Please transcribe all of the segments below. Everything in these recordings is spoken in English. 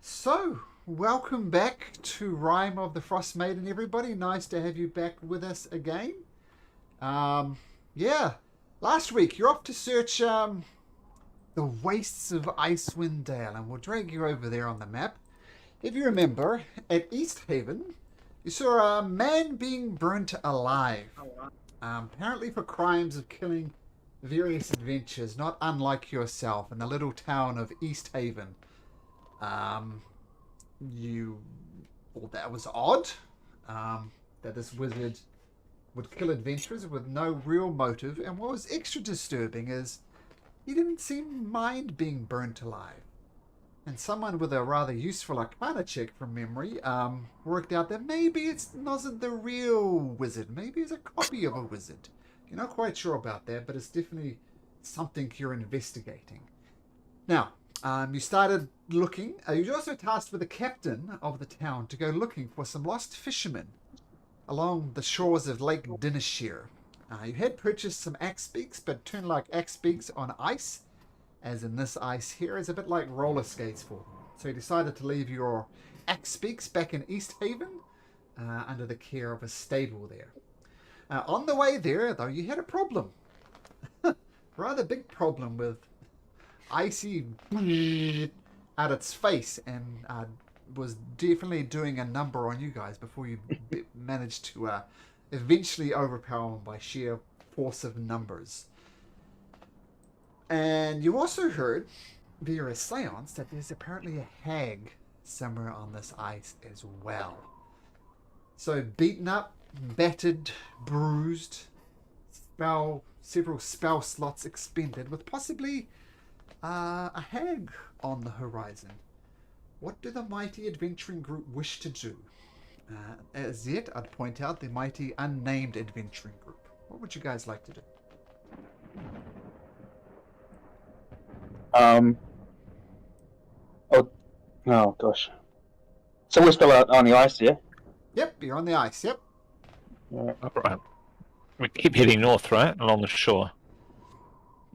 So, welcome back to Rime of the Frostmaiden, everybody. Nice to have you back with us again. Um, yeah, last week you're off to search the wastes of Icewind Dale, and we'll drag you over there on the map. If you remember, at East Haven, you saw a man being burnt alive, apparently for crimes of killing various adventures, not unlike yourself, in the little town of East Haven. Um, you thought that was odd, that this wizard would kill adventurers with no real motive, and what was extra disturbing is he didn't seem to mind being burnt alive. And someone with a rather useful arcana check from memory worked out that maybe it wasn't the real wizard, maybe it's a copy of a wizard. You're not quite sure about that, but it's definitely something you're investigating. Now, you started looking. You were also tasked with the captain of the town to go looking for some lost fishermen along the shores of Lake Denis. You had purchased some axe beaks, but turned like axe beaks on ice, as in this ice here is a bit like roller skates for them. So you decided to leave your axe beaks back in East Haven under the care of a stable there. On the way there, though, you had a problem. Rather big problem with icy at its face, and was definitely doing a number on you guys before you managed to eventually overpower them by sheer force of numbers. And you also heard via a seance that there's apparently a hag somewhere on this ice as well. So beaten up, battered, bruised, several spell slots expended, with possibly a hag on the horizon. What do the mighty adventuring group wish to do? As yet, I'd point out the mighty unnamed adventuring group. What would you guys like to do? Oh gosh. So we're still out on the ice, yeah? Yep, you're on the ice, yep. Yeah. Right. We keep heading north, right? Along the shore.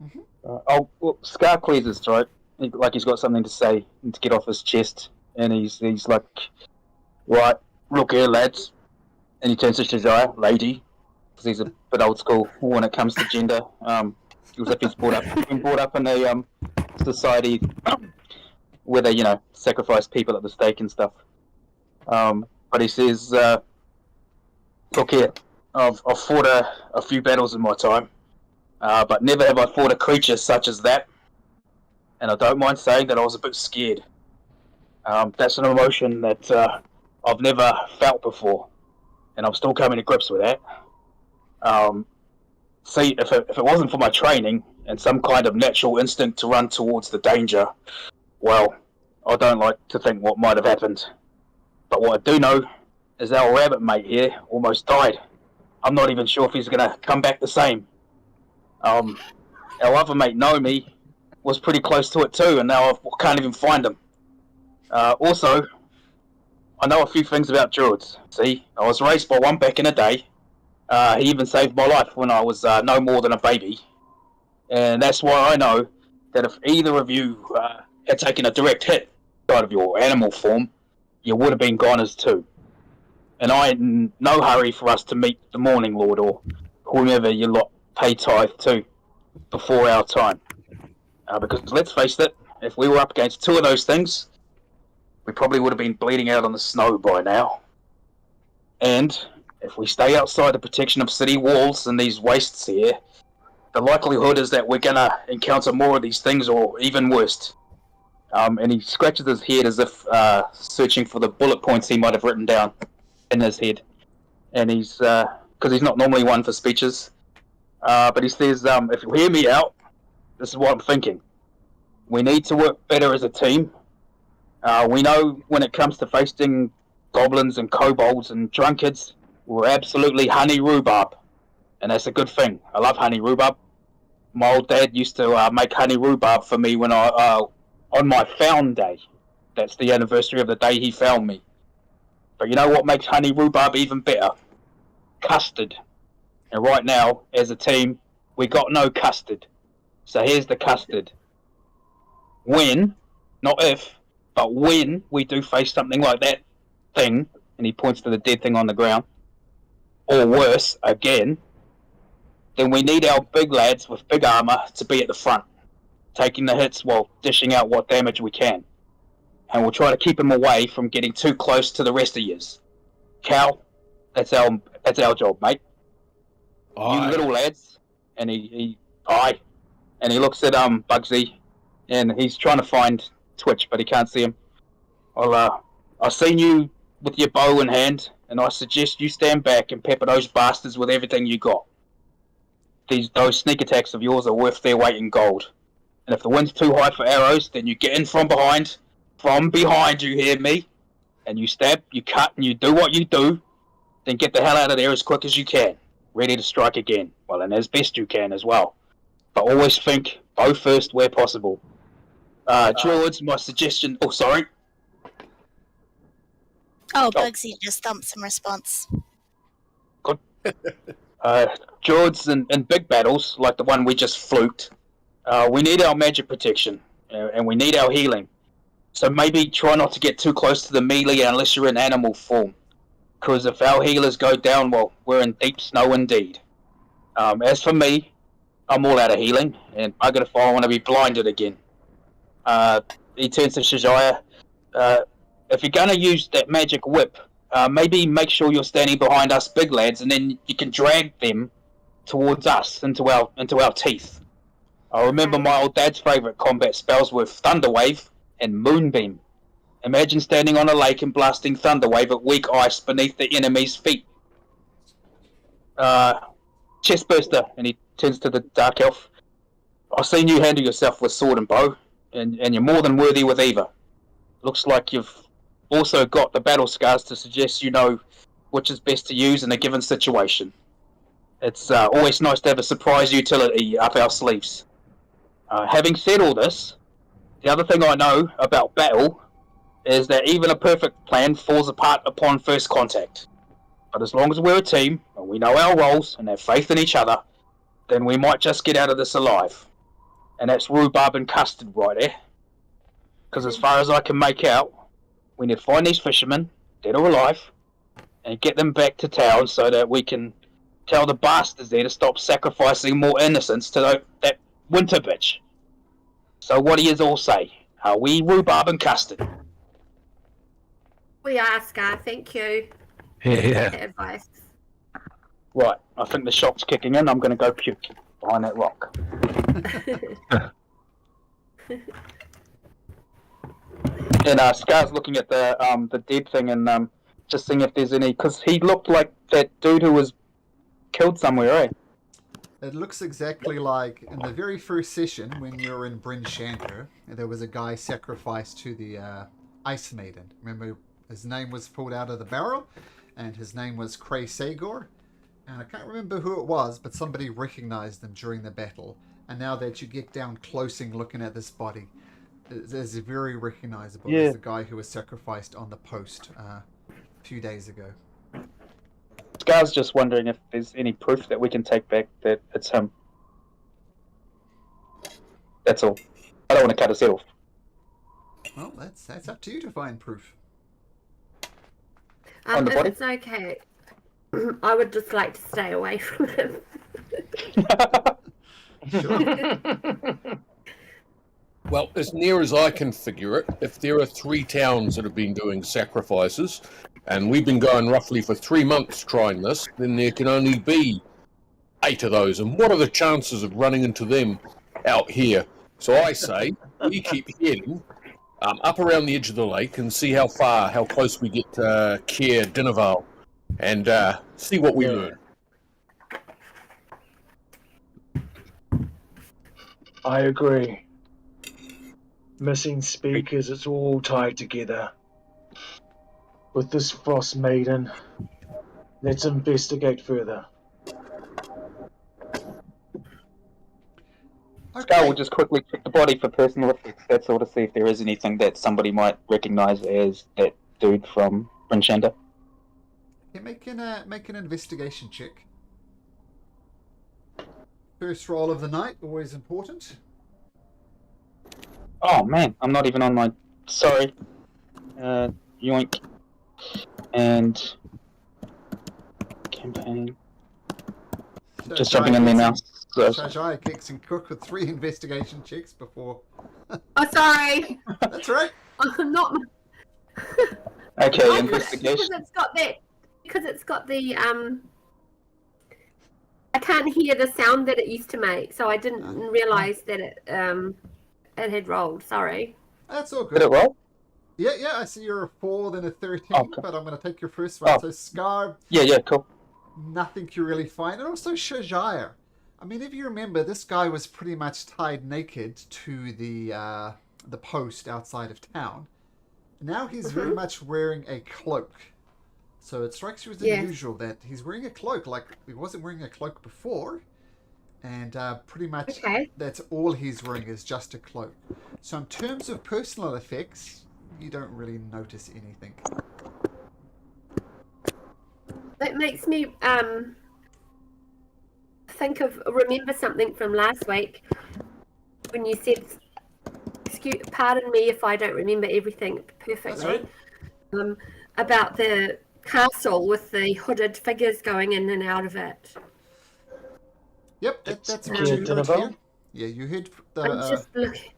Mm-hmm. Well, Scar clears his throat, like he's got something to say and to get off his chest, and he's like, right, look here, lads. And he turns to Shazia, lady, because he's a bit old school when it comes to gender. Feels like he's been brought up in a society where they, sacrifice people at the stake and stuff. But he says, look here, I've fought a few battles in my time, but never have I fought a creature such as that. And I don't mind saying that I was a bit scared. That's an emotion that I've never felt before, and I'm still coming to grips with that. See, if it wasn't for my training and some kind of natural instinct to run towards the danger, well, I don't like to think what might have happened. But what I do know is our rabbit mate here almost died. I'm not even sure if he's going to come back the same. Our other mate, Nomi, was pretty close to it too, and now I can't even find him. Also, I know a few things about druids. See, I was raised by one back in the day. He even saved my life when I was no more than a baby. And that's why I know that if either of you had taken a direct hit out of your animal form, you would have been goners too. And I in no hurry for us to meet the Morning Lord or whomever you lot pay tithe to before our time. Because let's face it, if we were up against two of those things, we probably would have been bleeding out on the snow by now. And if we stay outside the protection of city walls and these wastes here, the likelihood is that we're going to encounter more of these things, or even worse. And he scratches his head as if searching for the bullet points he might have written down in his head. And he's, because he's not normally one for speeches, but he says, if you hear me out, this is what I'm thinking. We need to work better as a team. We know when it comes to facing goblins and kobolds and drunkards, we're absolutely honey rhubarb. And that's a good thing. I love honey rhubarb. My old dad used to make honey rhubarb for me when on my found day. That's the anniversary of the day he found me. But you know what makes honey rhubarb even better? Custard. And right now, as a team, we got no custard. So here's the custard. When, not if, But when we do face something like that thing, and he points to the dead thing on the ground, or worse, again, then we need our big lads with big armour to be at the front, taking the hits while dishing out what damage we can. And we'll try to keep him away from getting too close to the rest of yous. Cal, that's our job, mate. Aye. You little lads. And he looks at Bugsy, and he's trying to find Twitch, but he can't see him. I've seen you with your bow in hand, and I suggest you stand back and pepper those bastards with everything you got. Those sneak attacks of yours are worth their weight in gold. And if the wind's too high for arrows, then you get in from behind, you hear me? And you stab, you cut, and you do what you do, then get the hell out of there as quick as you can, ready to strike again. Well, and as best you can as well. But always think, bow first where possible. Druids, my suggestion... Oh, sorry. Oh, Bugsy just thumped some response. Good. Druids in big battles, like the one we just fluked, we need our magic protection, and we need our healing. So maybe try not to get too close to the melee unless you're in animal form. Because if our healers go down, well, we're in deep snow indeed. As for me, I'm all out of healing, and bugger if I want to be blinded again. He turns to Shajaya. If you're going to use that magic whip, maybe make sure you're standing behind us big lads, and then you can drag them towards us, into our teeth. I remember my old dad's favourite combat spells were Thunderwave and Moonbeam. Imagine standing on a lake and blasting Thunderwave at weak ice beneath the enemy's feet. Chestburster, and he turns to the Dark Elf. I've seen you handle yourself with sword and bow, and you're more than worthy with either. Looks like you've also got the battle scars to suggest you know which is best to use in a given situation. It's always nice to have a surprise utility up our sleeves. Having said all this, the other thing I know about battle is that even a perfect plan falls apart upon first contact. But as long as we're a team, and we know our roles, and have faith in each other, then we might just get out of this alive. And that's rhubarb and custard right there. Because as far as I can make out, we need to find these fishermen, dead or alive, and get them back to town so that we can tell the bastards there to stop sacrificing more innocents to that winter bitch. So what do you all say? Are we rhubarb and custard? We are, Scar, thank you. Yeah. For advice. Right, I think the shock's kicking in. I'm going to go puke behind that rock. And Scar's looking at the dead thing and just seeing if there's any... Because he looked like that dude who was killed somewhere, eh? It looks exactly like in the very first session when you were in Bryn Shanter, there was a guy sacrificed to the Ice Maiden. Remember, his name was pulled out of the barrel, and his name was Cray Sagor. And I can't remember who it was, but somebody recognized them during the battle. And now that you get down close and looking at this body, it's very recognizable as the guy who was sacrificed on the post a few days ago. Scar's just wondering if there's any proof that we can take back that it's him. That's all. I don't want to cut his head off. Well, that's up to you to find proof. On the If body? it's okay, I would just like to stay away from him. Sure. Well, as near as I can figure it, if there are 3 towns that have been doing sacrifices, and we've been going roughly for 3 months trying this, then there can only be 8 of those. And what are the chances of running into them out here? So I say we keep heading up around the edge of the lake and see how close we get to Caer Dineval, and see what we learn. I agree. Missing speakers, it's all tied together. With this Frostmaiden, let's investigate further. Scar will just quickly check the body for personal effects, that's all, to see if there is anything that somebody might recognise as that dude from Brinchanda. Okay, make an investigation check. First roll of the night, always important. Oh man, I'm not even on my Sorry. Yoink. And campaign. Just jumping in there now. So, Shajai kicks and Cook with 3 investigation checks before. Oh, sorry. That's right. I'm not. okay, Oh, investigation. Because it's got the I can't hear the sound that it used to make, so I didn't realise that it had rolled. Sorry. That's all Did good. it roll? Yeah, I see you're a 4, then a 13, Okay. but I'm going to take your first one. Oh. So Scar, Yeah, cool. nothing you really find. And also Shajaya. I mean, if you remember, this guy was pretty much tied naked to the post outside of town. Now he's very much wearing a cloak. So it strikes you as unusual that he's wearing a cloak, like he wasn't wearing a cloak before. And pretty much that's all he's wearing is just a cloak. So in terms of personal effects, you don't really notice anything. That makes me remember something from last week when you said, pardon me if I don't remember everything perfectly, about the castle with the hooded figures going in and out of it. Yep, that's what Kira you heard Dinaval? here. Yeah, you heard I'm just looking.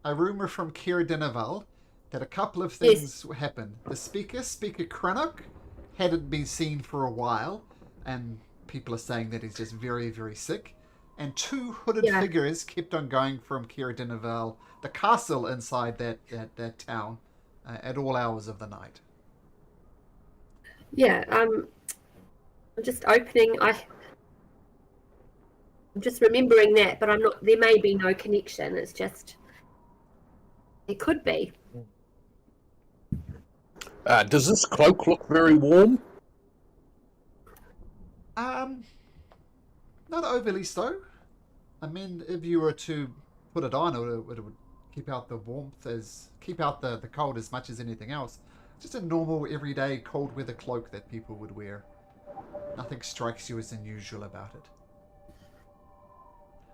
a rumour from Kira Dinaval that a couple of things happened. The Speaker Crannock, hadn't been seen for a while, and people are saying that he's just very, very sick. And 2 hooded figures kept on going from Kira Dinaval, the castle inside that town, at all hours of the night. Yeah, I'm just opening. I'm just remembering that, but I'm not. There may be no connection. It's just it could be. Does this cloak look very warm? Not overly so. I mean, if you were to put it on, it would keep out the warmth, keep out the cold as much as anything else. Just a normal, everyday, cold weather cloak that people would wear. Nothing strikes you as unusual about it.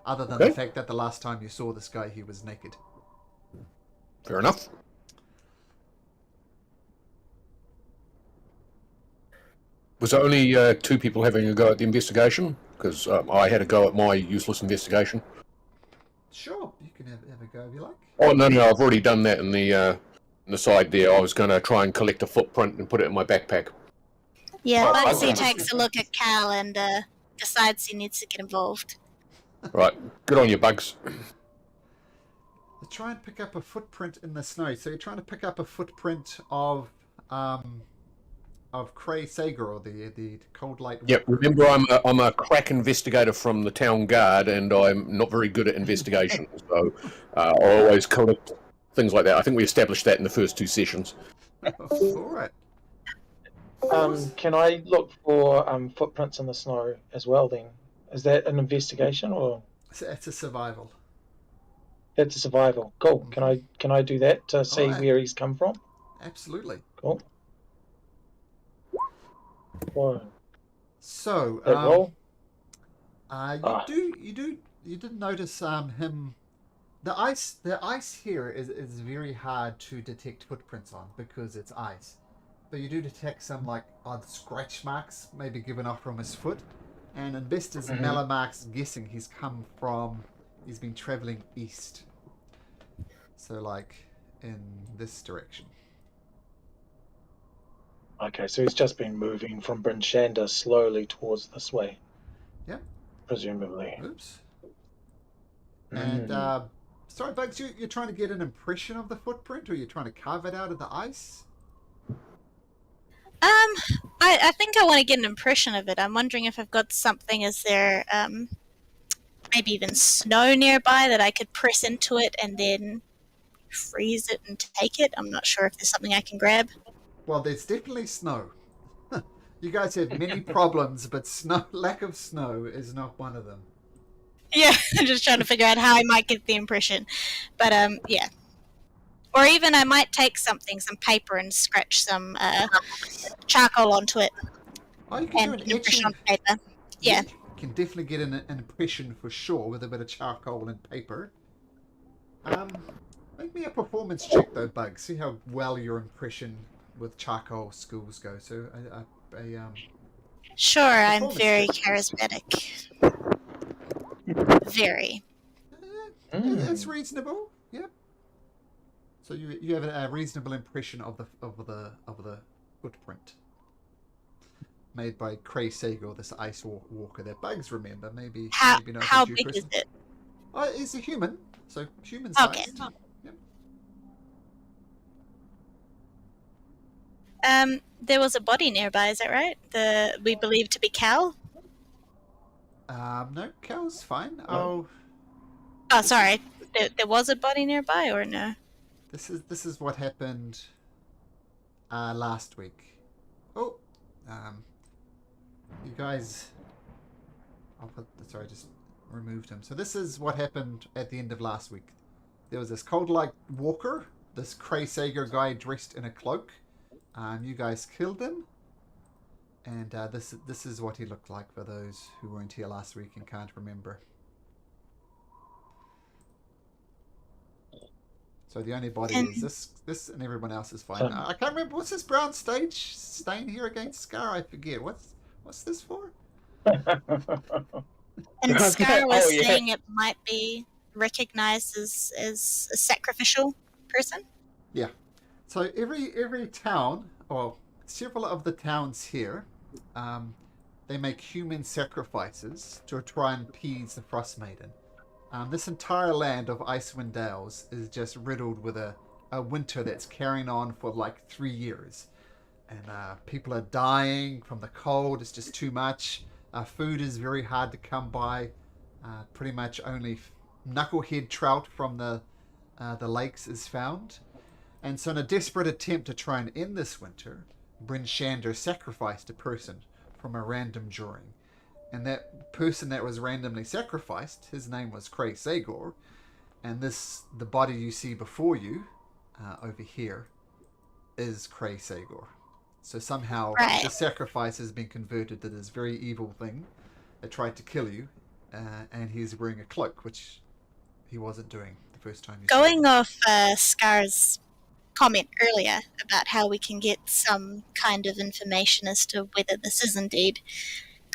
Other than the fact that the last time you saw this guy, he was naked. Fair enough. Was there only 2 people having a go at the investigation? Because I had a go at my useless investigation. Sure, you can have a go if you like. Oh, no, I've already done that in the side there. I was going to try and collect a footprint and put it in my backpack. Yeah, Oh, Bugsy okay. takes a look at Cal and decides he needs to get involved. Right, good on you, Bugs. You try and pick up a footprint in the snow. So you're trying to pick up a footprint of Cray Sager, or the Cold Light. Yep, remember I'm a crack investigator from the town guard, and I'm not very good at investigation, so I always collect things like that. I think we established that in the first 2 sessions. All right. Can I look for footprints in the snow as well then? Is that an investigation or It's a survival. that's a survival? Cool. Can I do that to see Alright. where he's come from? Absolutely. Cool. Whoa. So, That roll? you did notice him. The ice here is very hard to detect footprints on because it's ice. But you do detect some odd scratch marks, maybe given off from his foot. And investors Malamark's guessing he's been traveling east. So in this direction. Okay, so he's just been moving from Bryn Shander slowly towards this way. Yep. Presumably. Oops. And sorry, Bugs, you're trying to get an impression of the footprint, or you're trying to carve it out of the ice? I think I want to get an impression of it. I'm wondering if I've got something. Is there maybe even snow nearby that I could press into it and then freeze it and take it? I'm not sure if there's something I can grab. Well, there's definitely snow. You guys have many problems, but lack of snow is not one of them. Yeah, I'm just trying to figure out how I might get the impression. But yeah. Or even I might take some paper and scratch some charcoal onto it. Oh, you can And do an an impression etching. on paper. Yeah. You can definitely get an impression for sure with a bit of charcoal and paper. Make me a performance check though, Bug. See how well your impression with charcoal skills go. So Sure, I'm performance very check. charismatic. Very. It's reasonable. Yep. So you have a reasonable impression of the footprint made by Cray Sager, this ice walker that Bugs remember. Maybe not How a Jew big person. is it? Oh, it's a human, so human Okay. sized. Yep. There was a body nearby, is that right? We believe to be Cal? No, Cal's fine. No. Oh, sorry. There was a body nearby, or no? This is what happened last week. Oh, you guys. Sorry, I just removed him. So this is what happened at the end of last week. There was this cold-like walker, this Cray Sager guy dressed in a cloak. You guys killed him, and this is what he looked like for those who weren't here last week and can't remember. So the only body is this, and everyone else is fine. I can't remember, what's this brown stain here against Scar? I forget. What's this for? And Scar was saying it might be recognized as a sacrificial person? Yeah. So every town, or several of the towns here, they make human sacrifices to try and appease the Frostmaiden. This entire land of Icewind Dales is just riddled with a winter that's carrying on for like 3 years. And people are dying from the cold. It's just too much. Food is very hard to come by. Pretty much only knucklehead trout from the lakes is found. And so in a desperate attempt to try and end this winter, Bryn Shander sacrificed a person from a random drawing. And that person that was randomly sacrificed, his name was Cray Sager. And the body you see before you, over here, is Cray Sager. So somehow the sacrifice has been converted to this very evil thing that tried to kill you. And he's wearing a cloak, which he wasn't doing the first time you saw him. Going off Scar's comment earlier about how we can get some kind of information as to whether this is indeed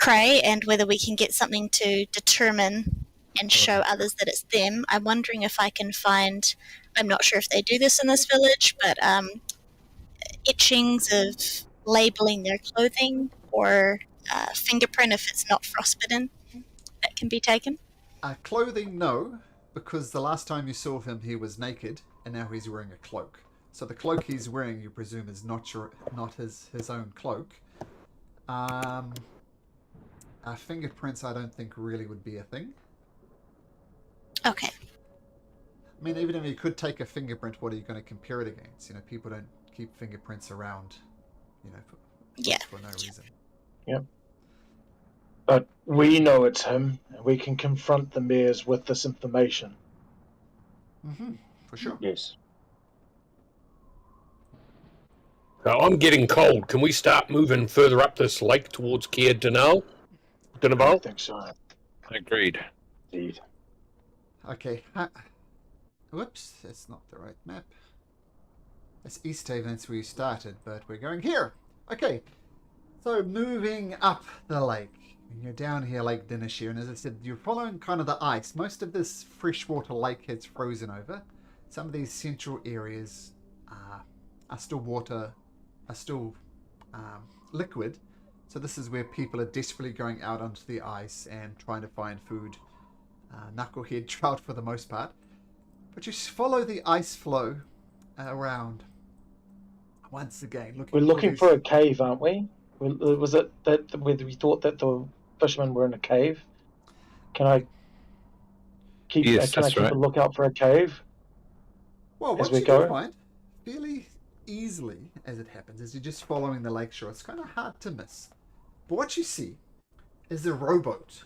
Cray and whether we can get something to determine and show others that it's them. I'm wondering if I can find, I'm not sure if they do this in this village, but etchings of labeling their clothing or fingerprint if it's not frostbitten that can be taken. Clothing, no, because the last time you saw him he was naked and now he's wearing a cloak. So the cloak he's wearing, you presume, is not his own cloak. Fingerprints, I don't think really would be a thing. Okay. I mean, even if you could take a fingerprint, what are you going to compare it against? You know, people don't keep fingerprints around, for no reason. Yep. But we know it's him, and we can confront the mayors with this information. Mm-hmm. For sure. Yes. Now, I'm getting cold. Can we start moving further up this lake towards Caer Dinal? I think so. Agreed. Indeed. Okay. Whoops, that's not the right map. That's East Haven, that's where you started, but we're going here. Okay. So moving up the lake. You're down here, Lake Denis, and as I said, you're following kind of the ice. Most of this freshwater lake has frozen over. Some of these central areas are still liquid. So this is where people are desperately going out onto the ice and trying to find food. Knucklehead trout for the most part. But you follow the ice flow around. Once again, we're looking for a cave, aren't we? Was it that whether we thought that the fishermen were in a cave? Can I keep a lookout for a cave? Well, what you can find fairly easily, as it happens, is you're just following the lakeshore. It's kind of hard to miss. But what you see is a rowboat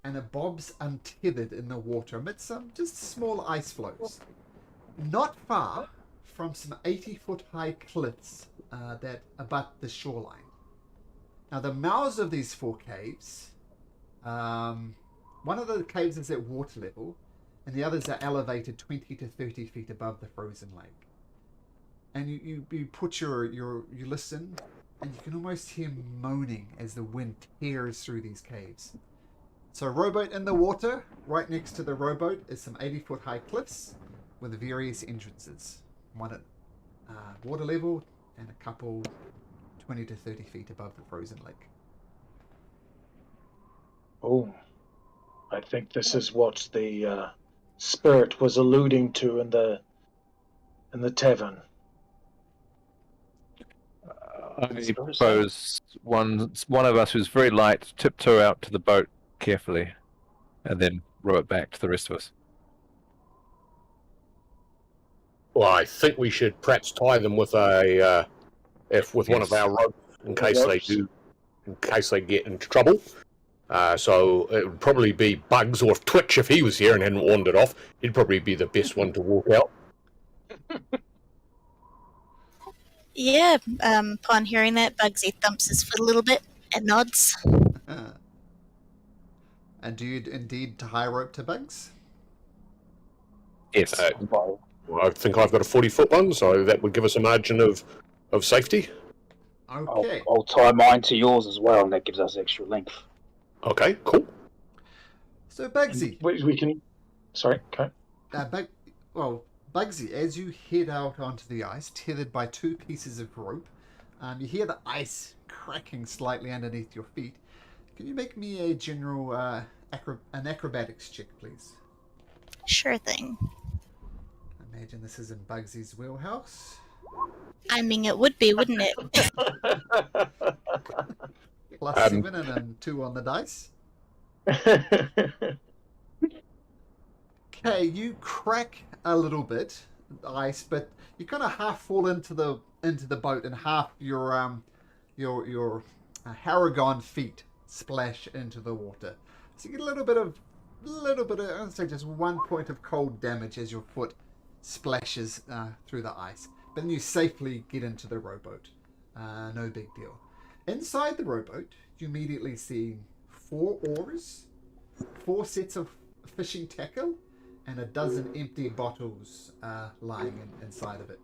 and a bob's untethered in the water amidst some just small ice floes. Not far from some 80-foot high cliffs that abut the shoreline. Now the mouths of these 4 caves, one of the caves is at water level, and the others are elevated 20 to 30 feet above the frozen lake. And you put you listen, and you can almost hear moaning as the wind tears through these caves. So, rowboat in the water. Right next to the rowboat is some 80-foot high cliffs with various entrances. One at water level and a couple 20 to 30 feet above the frozen lake. Oh, I think this is what the spirit was alluding to in the tavern. I suppose one of us who's very light tiptoe out to the boat carefully, and then row it back to the rest of us. Well, I think we should perhaps tie them with one of our ropes in case they get into trouble. So it would probably be Bugs or Twitch if he was here and hadn't wandered off. He'd probably be the best one to walk out. Yeah, upon hearing that, Bugsy thumps his foot a little bit and nods. And do you indeed tie rope to Bugs? Yes. Well, I think I've got a 40-foot one, so that would give us a margin of safety. Okay. I'll tie mine to yours as well, and that gives us extra length. Okay, cool. So Bugsy, We can. Sorry, okay. Bugsy, as you head out onto the ice, tethered by 2 pieces of rope, you hear the ice cracking slightly underneath your feet. Can you make me a general an acrobatics check, please? Sure thing. I imagine this is in Bugsy's wheelhouse. I mean, it would be, wouldn't it? Plus 7 and then 2 on the dice. Okay, you crack a little bit the ice, but you kind of half fall into the boat, and half your Haragon feet splash into the water. So you get a little bit of I'd say just 1 point of cold damage as your foot splashes through the ice. But then you safely get into the rowboat. No big deal. Inside the rowboat, you immediately see 4 oars, 4 sets of fishing tackle, and a dozen empty bottles lying inside of it.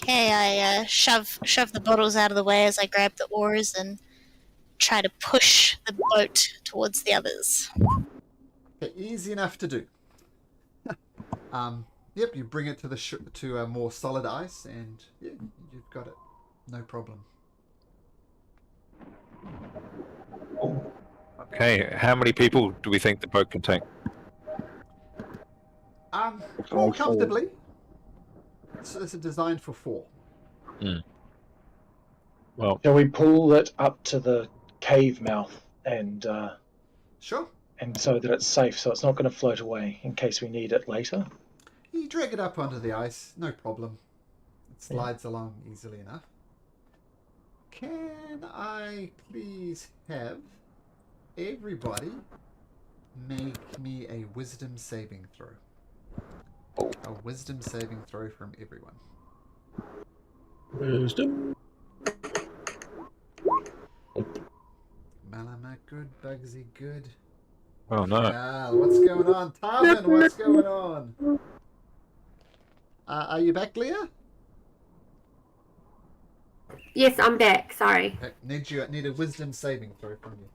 Okay, I shove the bottles out of the way as I grab the oars and try to push the boat towards the others. Okay, easy enough to do. Yep, you bring it to a more solid ice, and yeah, you've got it. No problem. Okay, how many people do we think the boat can take? More comfortably. It's designed for 4. Well, Shall we pull it up to the cave mouth and Sure. and so that it's safe, so it's not going to float away in case we need it later? You drag it up onto the ice, no problem. It slides along easily enough. Can I please have everybody make me a wisdom saving throw? A wisdom saving throw from everyone. Wisdom. Malama good, Bugsy good. oh no. What's going on? Tarvin, what's going on? Are you back, Leah? Yes, I'm back. Sorry. Need a wisdom saving throw from you.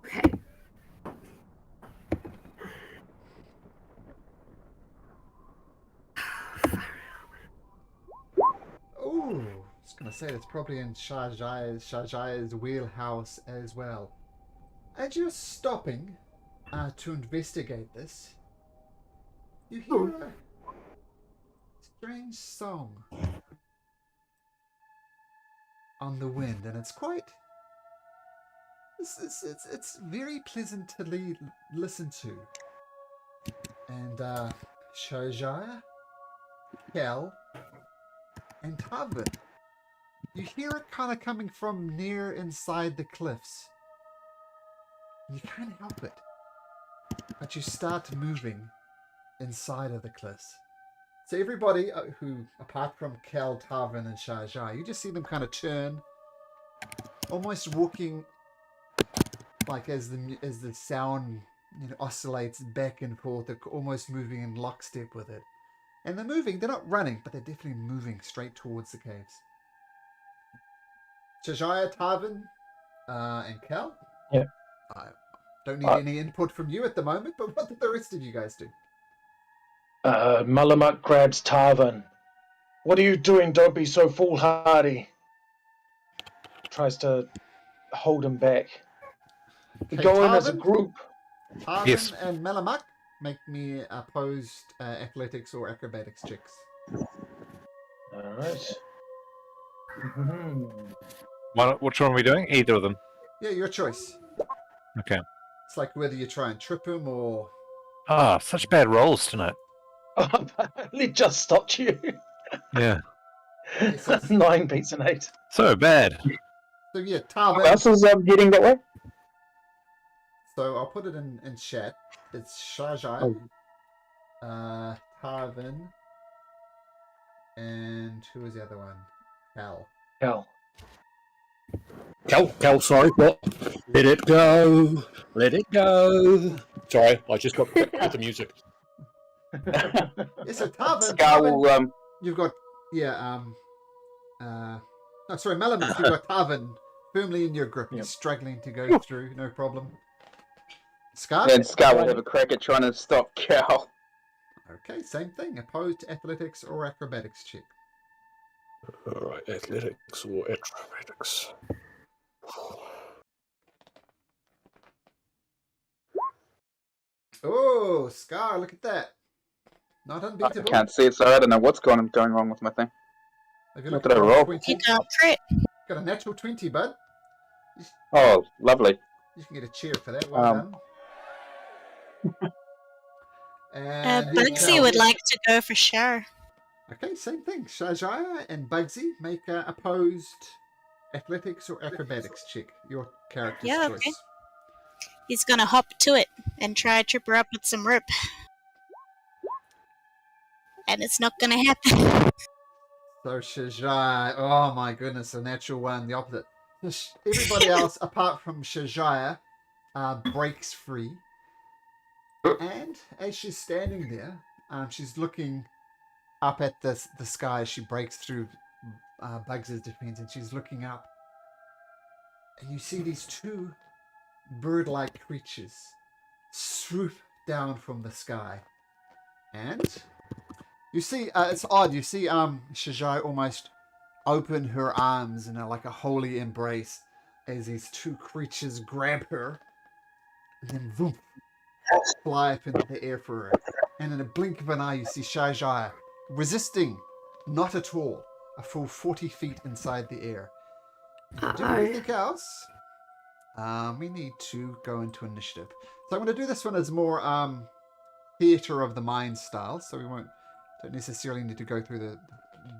Okay. Oh, I was going to say that's probably in Shajaya's wheelhouse as well. As you're stopping to investigate this, you hear a strange song on the wind, and it's quite... It's very pleasant to listen to. And Shajaya, Kel, and Tarvin, you hear it kind of coming from near inside the cliffs. You can't help it, but you start moving inside of the cliffs. So everybody who, apart from Kel, Tarvin, and Shajaya, you just see them kind of turn almost walking like as the sound oscillates back and forth. They're almost moving in lockstep with it. And they're moving. They're not running, but they're definitely moving straight towards the caves. Chajaya, Tarvin, and Cal. Yeah. I don't need any input from you at the moment, but what did the rest of you guys do? Malamut grabs Tarvin. What are you doing? Don't be so foolhardy. Tries to hold him back. We go in as a group. Tarvin Yes. and Malamak, make me opposed athletics or acrobatics checks. All right. Which one are we doing? Either of them. Yeah, your choice. Okay. It's like whether you try and trip him or... Ah, such bad rolls tonight. I only just stopped you. Yeah. 9 beats an 8. So bad. So yeah, Who Tarvin. else is heading that way? So I'll put it in chat. It's Shajai, Tarvin, and who was the other one? Cal. Cal, sorry, what? Let it go. Let it go. Sorry, I just got with the music. Yeah, so Tarvin, Scar will, you've got Malamak, you've got Tarvin firmly in your grip. He's struggling to go through, no problem. Scar? and Scar will have a crack at trying to stop Cal. Okay, same thing. Opposed to athletics or acrobatics check. Alright, athletics or acrobatics. Oh, Scar, look at that. Not I unbeatable. can't see it, so I don't know what's going wrong with my thing. Have you What looked did I at roll? 20? You got crit. Got a natural 20, bud. Oh, lovely. You can get a cheer for that. Well done. And Bugsy would like to go for sure. Okay, same thing. Shajaya and Bugsy make opposed athletics or acrobatics check. Your character's Yeah, choice. okay. He's gonna hop to it and try to trip her up with some rope. And it's not gonna happen. So Shajaya, oh my goodness, a natural one, the opposite. Everybody else, apart from Shajaya, breaks free. And as she's standing there, she's looking up at the sky as she breaks through Bugs' defense, and she's looking up. And you see these two bird-like creatures swoop down from the sky. And you see, it's odd, you see Shajai almost open her arms in like a holy embrace as these two creatures grab her and then boom, fly up into the air for her. And in a blink of an eye, you see Shajai resisting, not at all, a full 40 feet inside the air. If you do anything else, we need to go into initiative. So I'm going to do this one as more theater of the mind style, so we don't necessarily need to go through the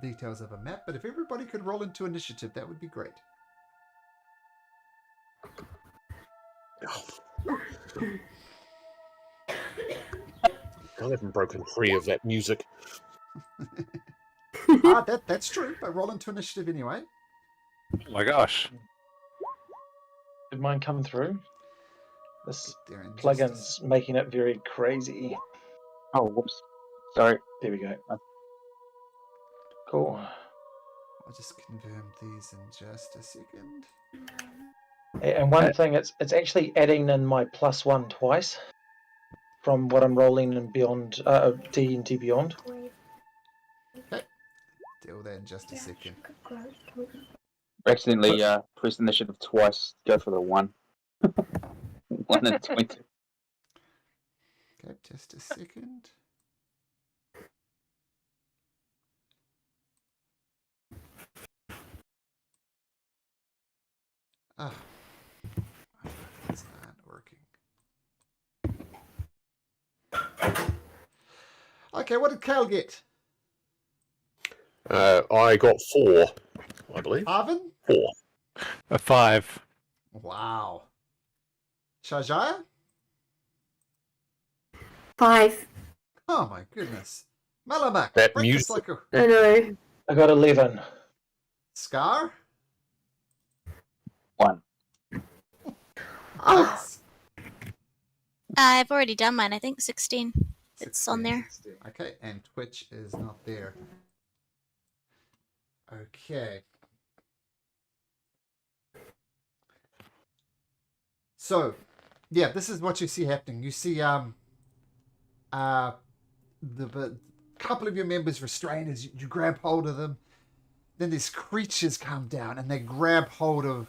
details of a map, but if everybody could roll into initiative, that would be great. I haven't broken free of that music. That's true, but roll into initiative anyway. Oh my gosh. Did mine come through? This There in plugin's making it very crazy. Oh, whoops. Sorry. There we go. Cool. I'll just confirm these in just a second. And one thing, it's actually adding in my +1 twice from what I'm rolling in Beyond D&D Beyond. Okay. Deal with that in just a second. Accidentally pressed initiative twice. Go for the 1. 1 and 20. Okay, just a second. Oh, it's not working. Okay, what did Cal get? I got 4, I believe. Arvin? 4. A 5. Wow. Shajaya? 5. Oh my goodness. Malamak. That break this music. like a I know. I got 11. Scar? Bugs? I've already done mine. I think 16. It's on there. Okay, and Twitch is not there. Okay. So, yeah, this is what you see happening. You see the couple of your members restrained as you grab hold of them. Then these creatures come down and they grab hold of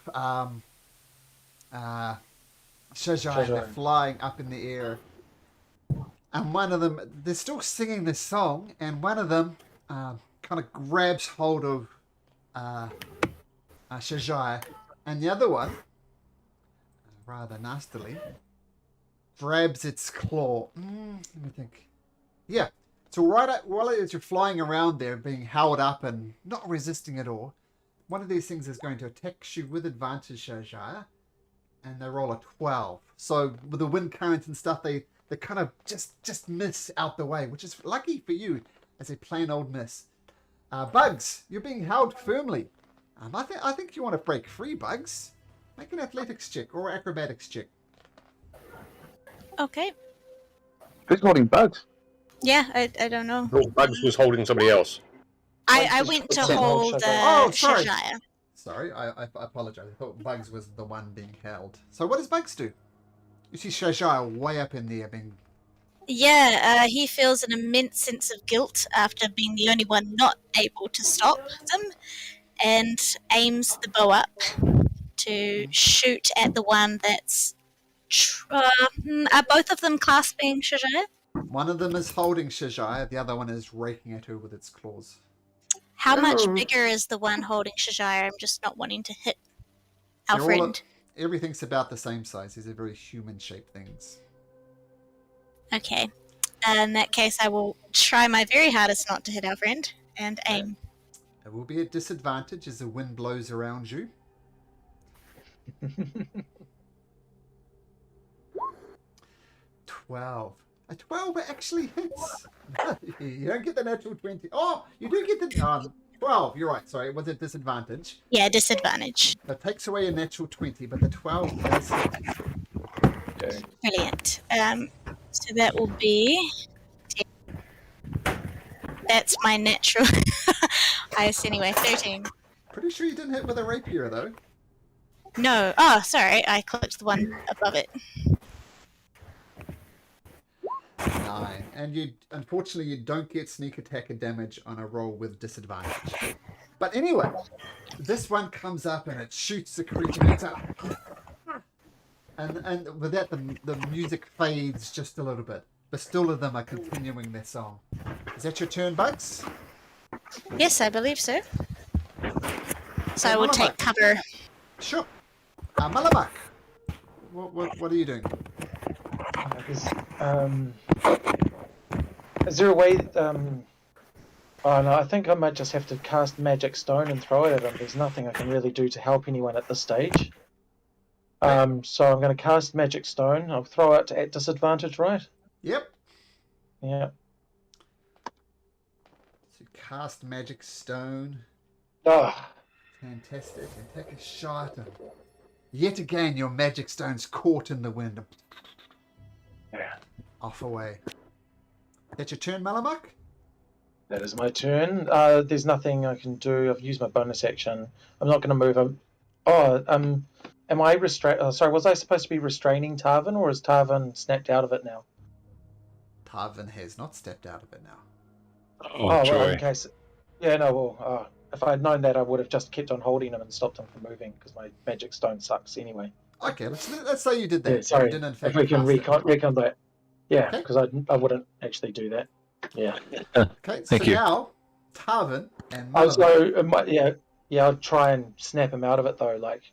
Shajai. They're flying up in the air. And one of them, they're still singing this song, and one of them kind of grabs hold of Shajai, and the other one, rather nastily, grabs its claw. Let me think. Yeah. So while as you're flying around there, being held up and not resisting at all, one of these things is going to attack you with advantage, Shajaya, and they roll a 12. So with the wind current and stuff, they kind of just miss out the way, which is lucky for you as a plain old miss. Bugs, you're being held firmly. I think you want to break free, Bugs. Make an athletics check or acrobatics check. Okay. Who's holding Bugs? Yeah, I don't know. Oh, Bugs was holding somebody else. I went to hold sorry. Shajaya. Sorry, I apologize. I thought Bugs was the one being held. So what does Bugs do? You see Shajaya way up in there being... Yeah, he feels an immense sense of guilt after being the only one not able to stop them, and aims the bow up to shoot at the one that's... are both of them clasping Shajaya? One of them is holding Shajaya, the other one is raking at her with its claws. How much bigger is the one holding Shajaya? I'm just not wanting to hit our friend. Everything's about the same size. These are very human-shaped things. Okay. In that case, I will try my very hardest not to hit our friend and aim. It will be a disadvantage as the wind blows around you. 12. A 12 actually hits. You don't get the natural 20. Oh, you do get the 12. You're right. Sorry, it was a disadvantage. Yeah, disadvantage. That takes away a natural 20, but the 12 does hit. Okay. Brilliant. So that will be... That's my natural highest anyway, 13. Pretty sure you didn't hit with a rapier, though. No. Oh, sorry. I clicked the one above it. 9. And unfortunately, you don't get sneak attack and damage on a roll with disadvantage. But anyway, this one comes up and it shoots the creature. It's up. And with that, the music fades just a little bit. But still of them are continuing their song. Is that your turn, Bugs? Yes, I believe so. So I will take cover. Sure. Malamak, what are you doing? Is there a way... Oh no, I think I might just have to cast Magic Stone and throw it at him. There's nothing I can really do to help anyone at this stage. So I'm going to cast Magic Stone. I'll throw it at disadvantage, right? Yep. Yeah. So cast Magic Stone. Oh. Fantastic. And take a shot. And yet again, your Magic Stone's caught in the wind. Yeah. Off away. That's your turn, Malamak? That is my turn. There's nothing I can do. I've used my bonus action. I'm not going to move. Am I sorry, was I supposed to be restraining Tarvin, or is Tarvin snapped out of it now? Tarvin has not stepped out of it now. Oh, joy. Well, in case... Yeah, no, well, if I had known that, I would have just kept on holding him and stopped him from moving, because my Magic Stone sucks anyway. Okay, let's say you did that. Yeah, sorry, You didn't, in fact, if we can recon that. Yeah, Okay. because I wouldn't actually do that. Yeah. Okay, so Thank you. now, Tarvin and Malamak. So, I'll try and snap him out of it, though, like,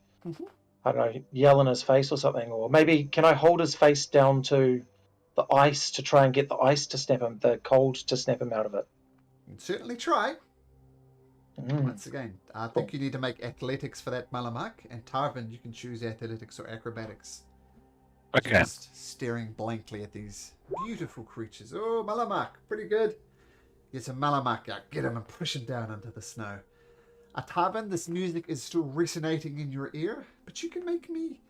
I don't know, yell in his face or something, or maybe, can I hold his face down to the ice to try and get the ice to snap him, the cold to snap him out of it? You can certainly try. Once again, I think you need to make athletics for that, Malamak, and Tarvin, you can choose athletics or acrobatics. Okay. Just staring blankly at these beautiful creatures. Oh, Malamak, pretty good. Get a Malamak out, get him and push him down into the snow. Tarvin, this music is still resonating in your ear, but you can make me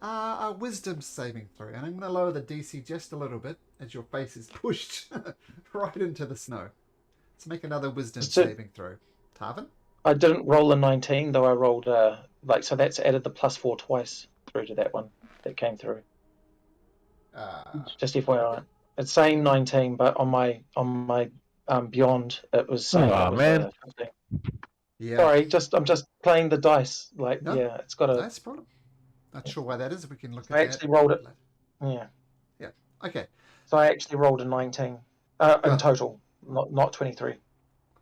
a wisdom saving throw. And I'm going to lower the DC just a little bit as your face is pushed right into the snow. Let's make another wisdom saving throw. Tarvin? I didn't roll a 19, though I rolled, so that's added the +4 twice through to that one that came through. Just FYI. It's saying 19, but on my Beyond, it was saying it was, man. 15. Yeah. Sorry, I'm just playing the dice. No, yeah, it's got a... That's a problem. Not sure why that is. We can look at I that. actually rolled it. Yeah. Yeah. Okay. So I actually rolled a 19 in total, not 23.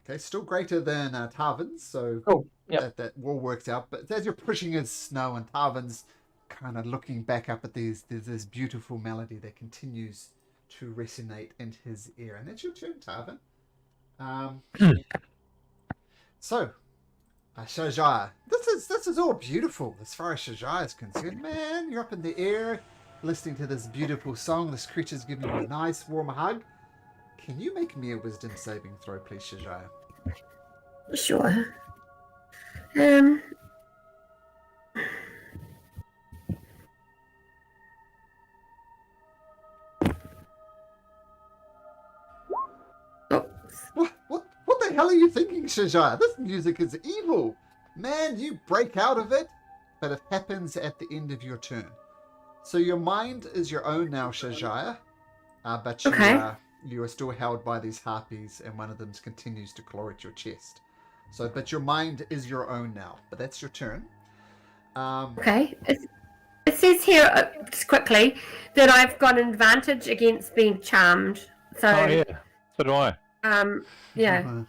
Okay, still greater than Tarvin's, so Cool. Yep. that all works out. But as you're pushing his snow and Tarvin's kind of looking back up at there's this beautiful melody that continues to resonate in his ear. And it's your turn, Tarvin. So, Shajaya, this is all beautiful as far as Shajaya is concerned. Man, you're up in the air, listening to this beautiful song. This creature's giving you a nice warm hug. Can you make me a wisdom saving throw, please, Shajaya? Sure. What the hell are you thinking, Shajaya? This music is evil. Man, you break out of it, but it happens at the end of your turn. So your mind is your own now, Shajaya. But you are still held by these harpies, and one of them continues to claw at your chest. So, but your mind is your own now. But that's your turn. Okay. It says here, just quickly, that I've got an advantage against being charmed. So, Oh, yeah. So do I. yeah.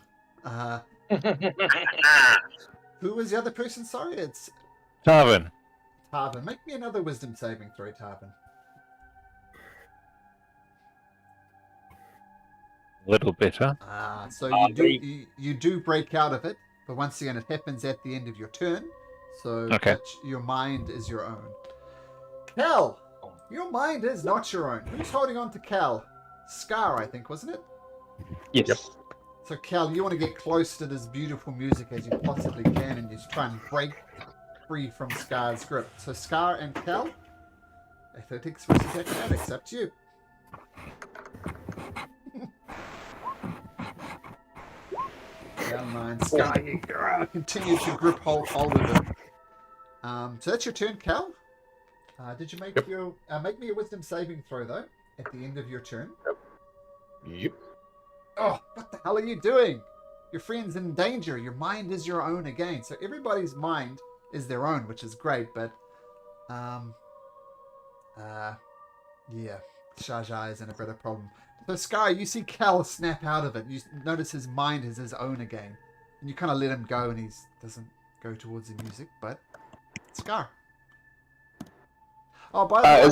Who was the other person? Sorry, it's Tarvin. Tarvin. Make me another wisdom saving throw, Tarvin. A little better. So you do break out of it, but once again, it happens at the end of your turn. So Okay. your mind is your own. Cal, your mind is not your own. Who's holding on to Cal? Scar, I think, wasn't it? Yes. Yep. So Cal, you want to get close to this beautiful music as you possibly can, and you try and break free from Scar's grip. So Scar and Cal, athletics versus acrobatics, up to you. Down 9. Scar, you continue to grip hold of it. So that's your turn, Cal. Did you make make me a wisdom saving throw though at the end of your turn? Yep. Oh, what the hell are you doing? Your friend's in danger. Your mind is your own again. So everybody's mind is their own, which is great, but yeah, Shajai is in a bit of problem. So Sky, you see Cal snap out of it. You notice his mind is his own again. And you kind of let him go and he doesn't go towards the music, but Scar. Oh, by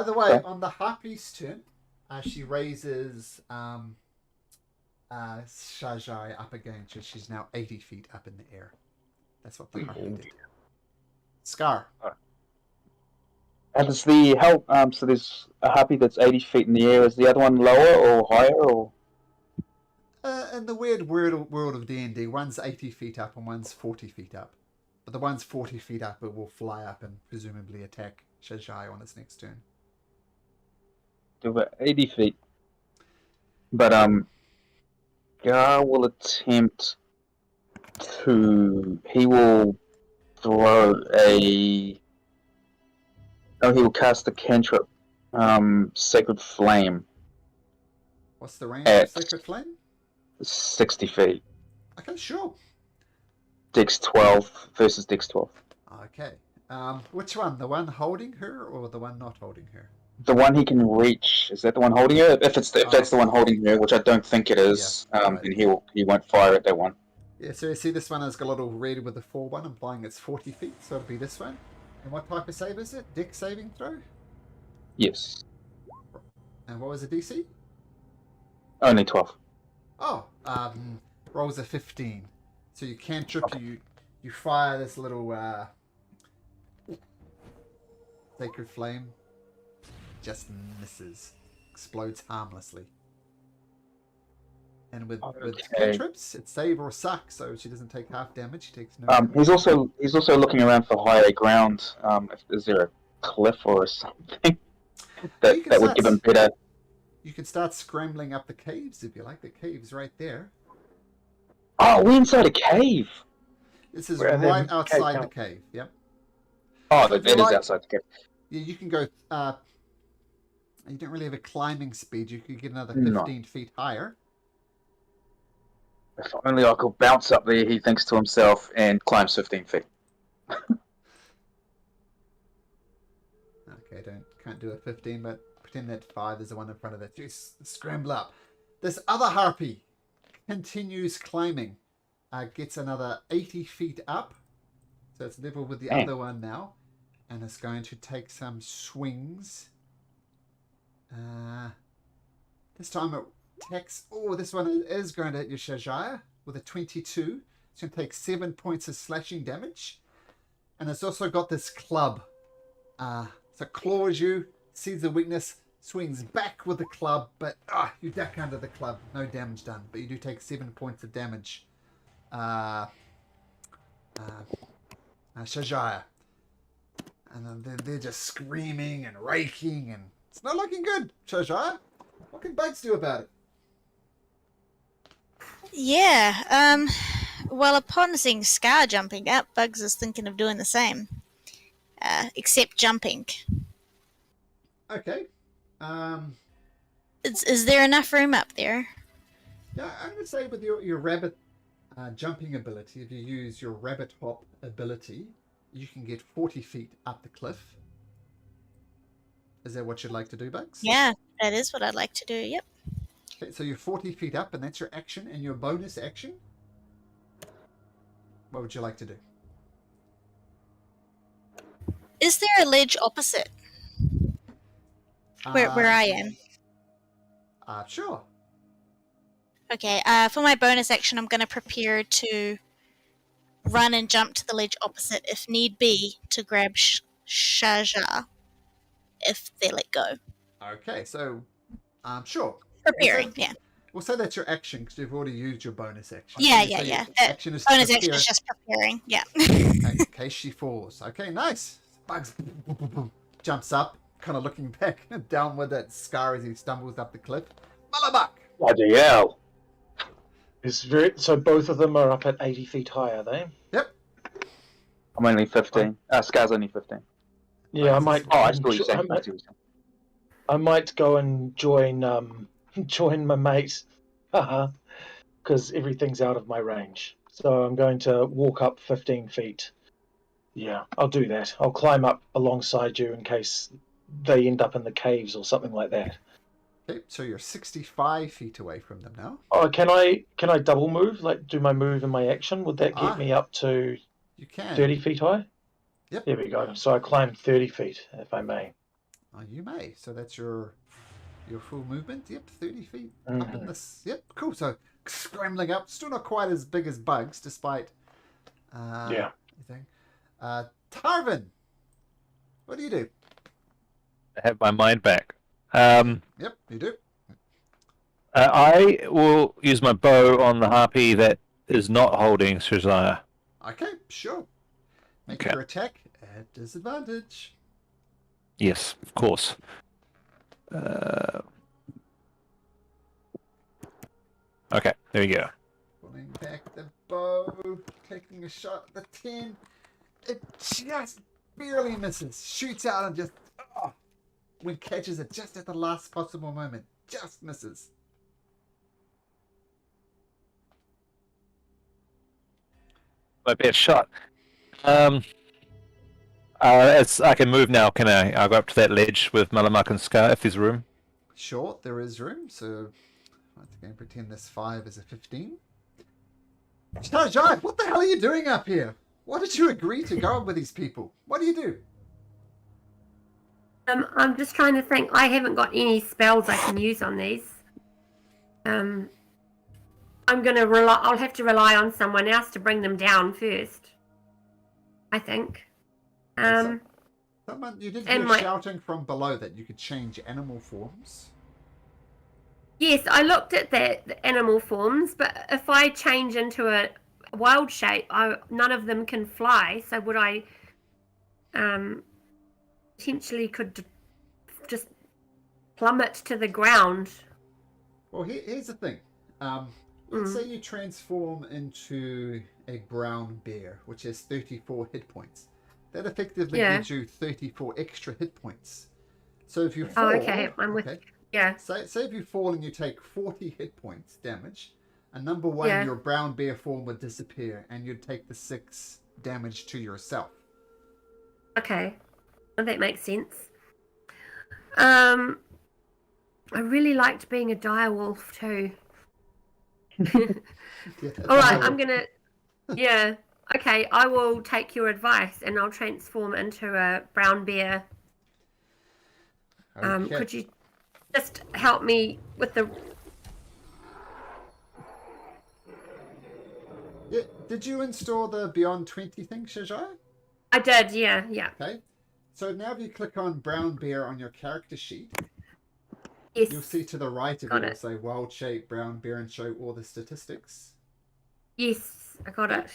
the way, on the harpy's turn, she raises Shajai up again. So she's now 80 feet up in the air. That's what the harpy did. Scar. And is the help? So there's a harpy that's 80 feet in the air. Is the other one lower or higher, or? In the weird world of D&D, one's 80 feet up and one's 40 feet up. But the one's 40 feet up, it will fly up and presumably attack Shajai on its next turn. Do about 80 feet. But Gar will attempt to. He will throw a. No, he will cast a cantrip, Sacred Flame. What's the range of Sacred Flame? 60 feet. Okay, sure. Dex 12 versus Dex 12. Okay. Which one? The one holding her or the one not holding her? The one he can reach. Is that the one holding her? If that's the one holding her, which I don't think it is, then he won't fire at that one. Yeah, so you see this one has got a little red with the 4-1 implying it's 40 feet, so it'll be this one. And what type of save is it? Dex saving throw? Yes. And what was the DC? Only 12. Oh, rolls a 15. So you cantrip, you fire this little Sacred Flame. Just misses. Explodes harmlessly. And with cantrips, it's save or suck, so she doesn't take half damage. She takes no damage. He's also looking around for higher ground. Is there cliff or something You that can would give him start- better. You can start scrambling up the caves if you like. The cave's right there. Oh, we're inside a cave. This is Where are right them outside cave the cave. Yep. Oh, So if that you is like- outside the cave. Yeah, you can go. You don't really have a climbing speed. You could get another No. 15 feet higher. If only I could bounce up there, he thinks to himself, and climbs 15 feet. Okay, can't do a 15, but pretend that 5 is the one in front of it. Just scramble up. This other harpy continues climbing. Gets another 80 feet up. So it's level with the Dang. other one now. And it's going to take some swings. This time it attacks. Oh, this one is going to hit your Shajaya with a 22. It's going to take 7 points of slashing damage. And it's also got this club. So it claws you, sees the weakness, swings back with the club, but you duck under the club. No damage done, but you do take 7 points of damage. Shajaya. And then they're just screaming and raking, and it's not looking good, Shajaya. What can bugs do about it? Yeah, well, upon seeing Scar jumping up, Bugs is thinking of doing the same. Except jumping. Okay. Is there enough room up there? Yeah, I'm going to say with your rabbit jumping ability, if you use your rabbit hop ability, you can get 40 feet up the cliff. Is that what you'd like to do, Bugs? Yeah, that is what I'd like to do, yep. Okay, so you're 40 feet up, and that's your action, and your bonus action. What would you like to do? Is there a ledge opposite where I am? Sure. Okay, for my bonus action, I'm going to prepare to run and jump to the ledge opposite, if need be, to grab Shaja, if they let go. Okay, so sure. Preparing, yeah. We'll say that's your action because you've already used your bonus action. Yeah, So yeah, your yeah. Action is to Bonus action prepare is just preparing, yeah. in case she falls. Okay, nice. Bugs jumps up, kind of looking back down with that Scar as he stumbles up the cliff. Malabak! Bloody hell. So both of them are up at 80 feet high, are they? Yep. I'm only 15. Scar's only 15. Yeah, I might. Oh, I see what you're saying. I might go and join join my mate, because everything's out of my range. So I'm going to walk up 15 feet. Yeah, I'll do that. I'll climb up alongside you in case they end up in the caves or something like that. Okay, so you're 65 feet away from them now. Oh, can I double move? Like do my move and my action? Would that get me up to You can. 30 feet high? Yep. There we go. So I climb 30 feet, if I may. You may. So that's your full movement. Yep, 30 feet up in this. Yep, cool. So scrambling up. Still not quite as big as Bugs, despite everything. Tarvin, what do you do? I have my mind back. Yep, you do. I will use my bow on the harpy that is not holding Shazaya. Okay, sure. Make Okay. your attack at disadvantage. Yes, of course. Okay, there we go. Pulling back the bow, taking a shot at the 10. It just barely misses. Shoots out and just when catches it just at the last possible moment. Just misses. My best shot. I can move now, can I? I'll go up to that ledge with Malamak and Scar if there's room. Sure, there is room. So once again, pretend this 5 is a 15. Shajai, what the hell are you doing up here? Why did you agree to go up with these people? What do you do? I'm just trying to think. I haven't got any spells I can use on these. I'm gonna rely. I'll have to rely on someone else to bring them down first. I think. Someone, you did hear shouting from below that you could change animal forms. Yes, I looked at the animal forms, but if I change into a wild shape, none of them can fly. So would I potentially could just plummet to the ground. Well, here's the thing. Let's say you transform into a brown bear, which has 34 hit points. That effectively gives you 34 extra hit points. So if you fall... Oh, okay. I'm with... Yeah. Say if you fall and you take 40 hit points damage, and number one, your brown bear form would disappear, and you'd take the 6 damage to yourself. Okay. Well, that makes sense. I really liked being a direwolf too. All right, I'm gonna. Yeah. Okay, I will take your advice, and I'll transform into a brown bear. Okay. Could you just help me with the? Yeah, did you install the Beyond 20 thing, Shajaya? I did. Yeah. Okay. So now if you click on brown bear on your character sheet, Yes. you'll see to the right of it, it'll say wild shape, brown bear, and show all the statistics. Yes, I got it.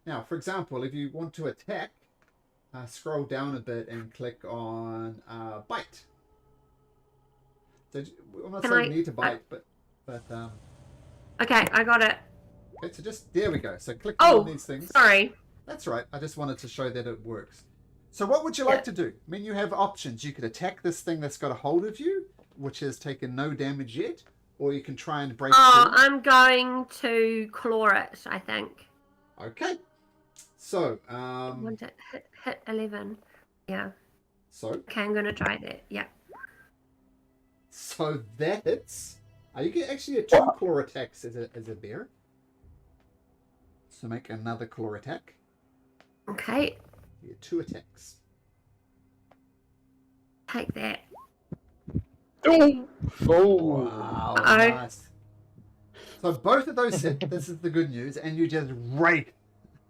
Now, for example, if you want to attack, scroll down a bit and click on bite. So I'm not saying you need to bite, but okay, I got it. Okay, so just there we go. So click on these things. Sorry. That's right. I just wanted to show that it works. So what would you like to do? I mean, you have options. You could attack this thing that's got a hold of you, which has taken no damage yet, or you can try and break through. I'm going to claw it, I think. Okay. So, I want it hit 11. Yeah. So. Okay, I'm going to try that. Yeah. So that hits. You get actually a 2 claw attacks as a bear. So make another claw attack. Okay. You get 2 attacks. Take that. Oh! Wow, nice. So both of those hit. This is the good news, and you just rake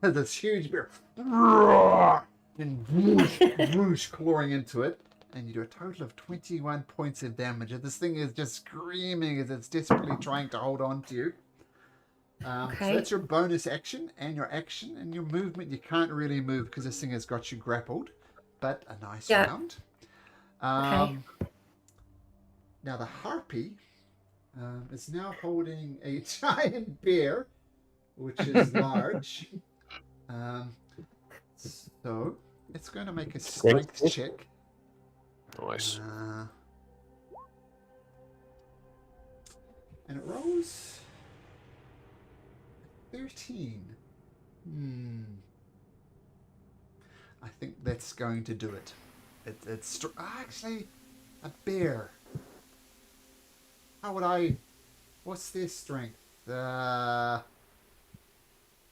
this huge bear and whoosh, whoosh, clawing into it, and you do a total of 21 points of damage. And this thing is just screaming as it's desperately trying to hold on to you. So that's your bonus action and your action and your movement. You can't really move because this thing has got you grappled, but a nice round. Now the harpy is now holding a giant bear, which is large. So it's going to make a strength check. Nice. And it rolls 13. I think that's going to do it. It's actually a bear. How would I? What's their strength? A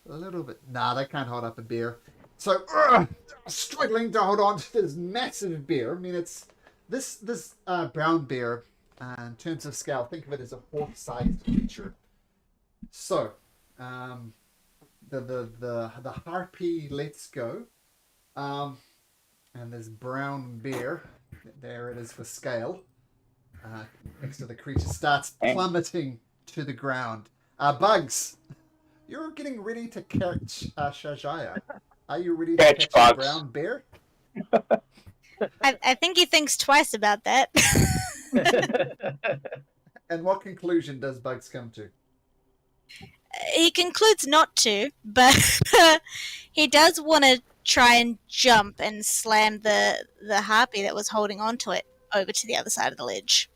little bit. Nah, they can't hold up a bear. So struggling to hold on to this massive bear. I mean, it's this brown bear. In terms of scale, think of it as a horse-sized creature. So, the harpy lets go, and this brown bear, there it is for scale, next to the creature, starts plummeting to the ground. Bugs, you're getting ready to catch Shajaya. Are you ready to catch a brown bear? I think he thinks twice about that. And what conclusion does Bugs come to? He concludes not to, but he does want to try and jump and slam the harpy that was holding onto it over to the other side of the ledge.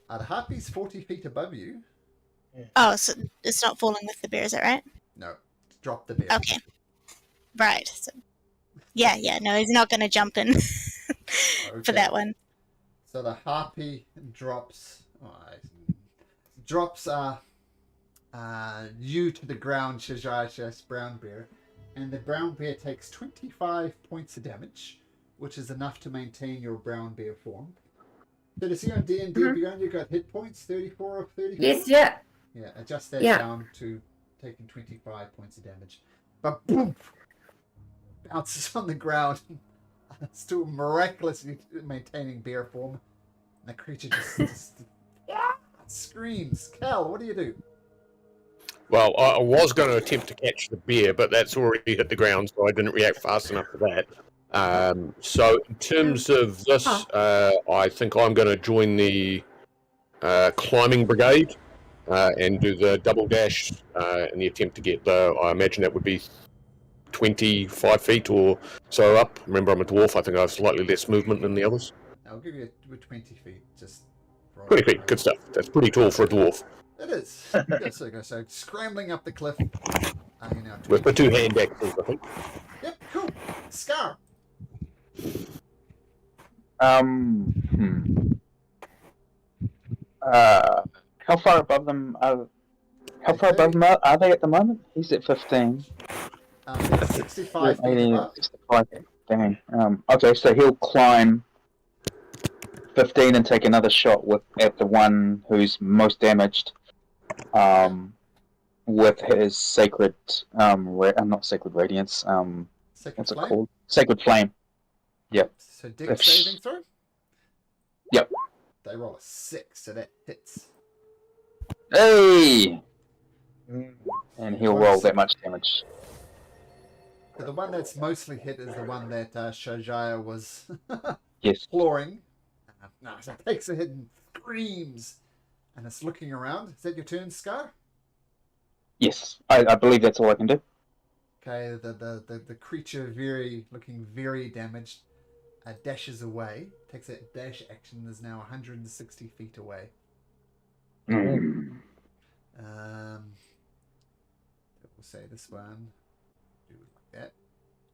The harpy's 40 feet above you. Oh, so it's not falling with the bear, is that right? No, drop the bear. Okay. Right. So, yeah, no, he's not going to jump in for that one. So the harpy drops you to the ground, Shajaya's brown bear, and the brown bear takes 25 points of damage, which is enough to maintain your brown bear form. So to see on D&D Beyond, you got hit points 34 of 34. Yes, yeah. Yeah, adjust that down to taking 25 points of damage. But boom, bounces on the ground. Still miraculously maintaining bear form. And the creature just screams. Cal, what do you do? Well, I was going to attempt to catch the bear, but that's already hit the ground, so I didn't react fast enough for that. So in terms of this, I think I'm going to join the climbing brigade and do the double dash in the attempt to get I imagine that would be 25 feet or so up. Remember, I'm a dwarf. I think I have slightly less movement than the others. I'll give you 20 feet. Just 20 feet, good stuff. That's pretty tall for a dwarf. It is. So scrambling up the cliff. You know, With the 2 hand axes, I think. Yep, cool. Scar. How far above them are? How far above them are they at the moment? He's at 15. 65 feet above. 65. Dang. Okay, so he'll climb 15 and take another shot at the one who's most damaged. With his sacred, not sacred radiance. What's it called? Sacred flame. Yep. So dex saving throw. Yep. They roll a 6, so that hits. Hey! And he'll roll that much damage. So the one that's mostly hit is the one that Shajaya was Yes. flooring. So it takes a hit and screams, and it's looking around. Is that your turn, Scar? Yes. I believe that's all I can do. Okay, the creature looking very damaged, dashes away, takes that dash action, is now 160 feet away. Mm. We'll say this one, do it like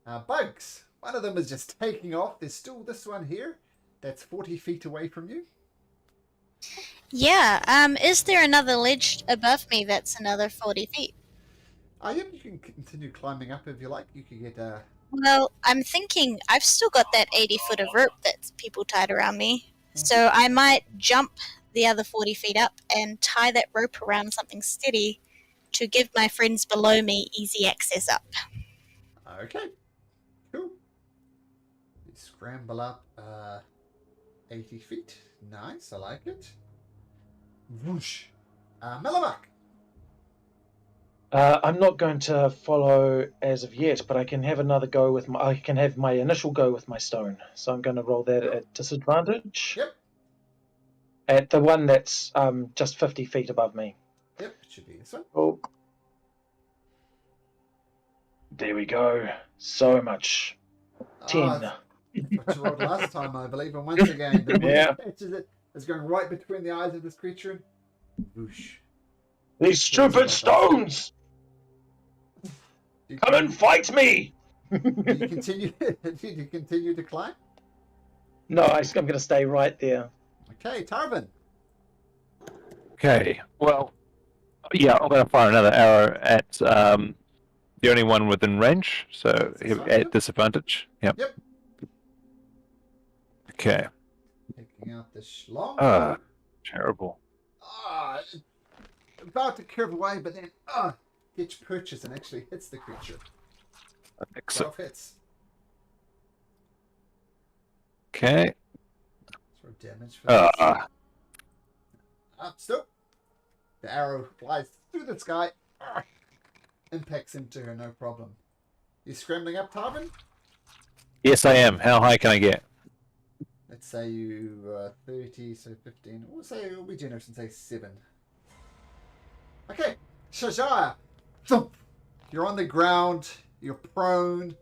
that. Bugs, one of them is just taking off. There's still this one here that's 40 feet away from you. Yeah, is there another ledge above me that's another 40 feet? Yeah, you can continue climbing up if you like. You can get Well, I'm thinking I've still got that 80 foot of rope that's people tied around me. So I might jump the other 40 feet up and tie that rope around something steady to give my friends below me easy access up. Okay, cool. You scramble up 80 feet. Nice, I like it. Whoosh. Melamak. I'm not going to follow as of yet, but I can have another go with I can have my initial go with my stone. So I'm going to roll that at disadvantage. Yep. At the one that's just 50 feet above me. Yep, it should be this one. Oh. There we go. So much. 10. What you rolled last time, I believe, and once again, the one that catches it is going right between the eyes of this creature. Whoosh. These stupid stones! Come and fight me! Do you continue? Do you continue to climb? No, I'm going to stay right there. Okay, Tarvin. Okay, well, yeah, I'm going to fire another arrow at the only one within range, so at disadvantage. Yep. Yep. Okay. Taking out the long. Terrible. About to curve away, but then gets purchased and actually hits the creature. 12 hits. Okay. Sort of damage for that. Still. The arrow flies through the sky. Impacts into her, no problem. You scrambling up, Tarvin? Yes, I am. How high can I get? Let's say you 30, so 15. We'll say we'll be generous and say 7. Okay, Shajaya. Thump. You're on the ground. You're prone,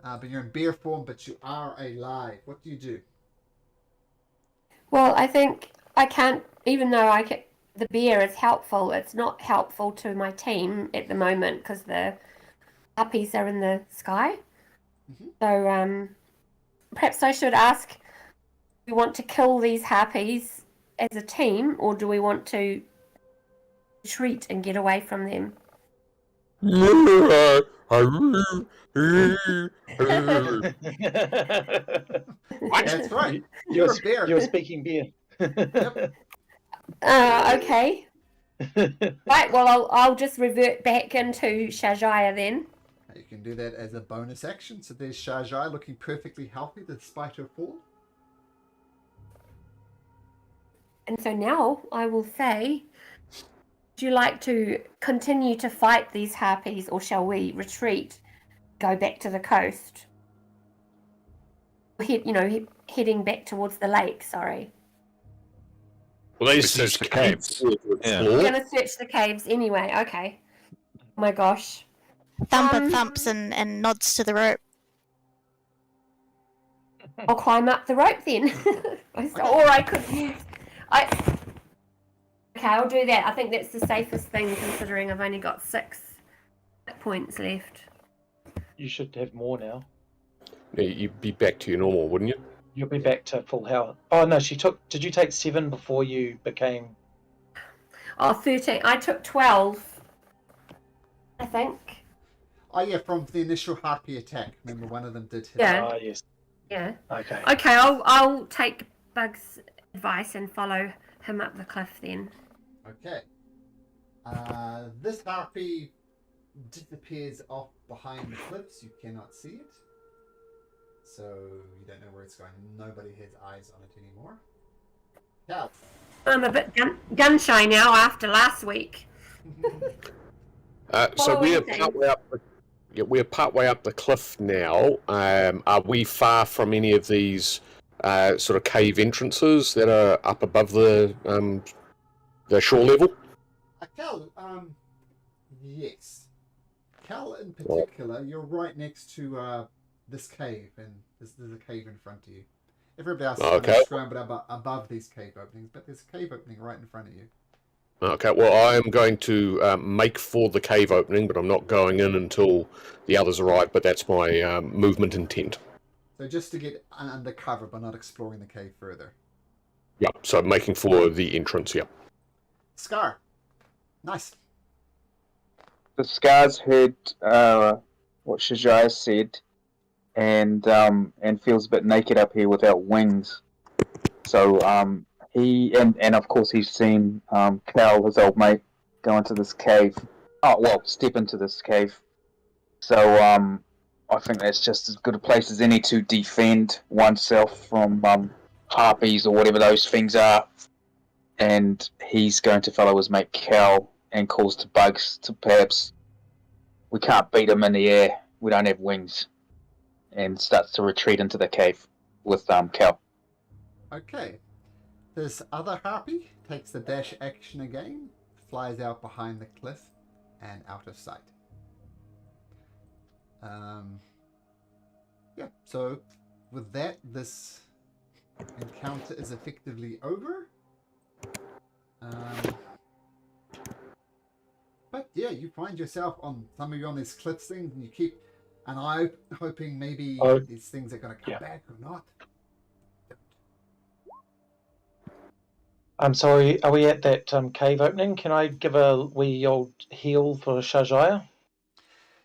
but you're in bear form, but you are alive. What do you do? Well, I think I can't, even though the bear is helpful, it's not helpful to my team at the moment because the puppies are in the sky. Mm-hmm. So perhaps I should ask, do we want to kill these harpies as a team, or do we want to retreat and get away from them? That's right. You're a bear. You're speaking bear. Yep. Okay. Right, well, I'll just revert back into Shajaya then. You can do that as a bonus action. So there's Shajaya looking perfectly healthy despite her fall. And so now I will say, would you like to continue to fight these harpies, or shall we retreat, go back to the coast? heading back towards the lake. Sorry. Well, they search the caves. Yeah. We're going to search the caves anyway. Okay. Oh my gosh. Thumper thumps and nods to the rope. I'll climb up the rope then. Or I could use... Okay, I'll do that. I think that's the safest thing considering I've only got 6 points left. You should have more now. Yeah, you'd be back to your normal, wouldn't you? You'll be back to full health. Oh no, did you take 7 before you became... Oh, 13. I took 12. I think. Oh yeah, from the initial harpy attack. Remember, one of them did hit. Yeah. Oh yes. Yeah. Okay. Okay, I'll take Bug's advice and follow him up the cliff then. Okay. This harpy disappears off behind the cliffs. You cannot see it. So you don't know where it's going. Nobody has eyes on it anymore. Cal. I'm a bit gun shy now after last week. So we're partway up the cliff now. Are we far from any of these sort of cave entrances that are up above the shore level? Cal, yes. Cal in particular, you're right next to this cave, and there's a cave in front of you. Everybody else is scrambled above these cave openings, but there's a cave opening right in front of you. Okay, well, I am going to make for the cave opening, but I'm not going in until the others arrive, but that's my movement intent. So just to get under cover, but not exploring the cave further. Yep, so making for the entrance, yep. Scar. Nice. The Scar's heard what Shajaya said, and feels a bit naked up here without wings. So he and of course he's seen Cal, his old mate, go into this cave. Step into this cave. So I think that's just as good a place as any to defend oneself from harpies or whatever those things are. And he's going to follow his mate Cal and calls to Bugs to perhaps we can't beat him in the air. We don't have wings. And starts to retreat into the cave with Cal. Okay. This other harpy takes the dash action again, flies out behind the cliff, and out of sight. Yeah, so with that, this encounter is effectively over. But yeah, you find yourself some of you on these cliff things, and you keep an eye hoping maybe these things are going to come back or not. I'm sorry, are we at that cave opening? Can I give a wee old heal for Shajaya?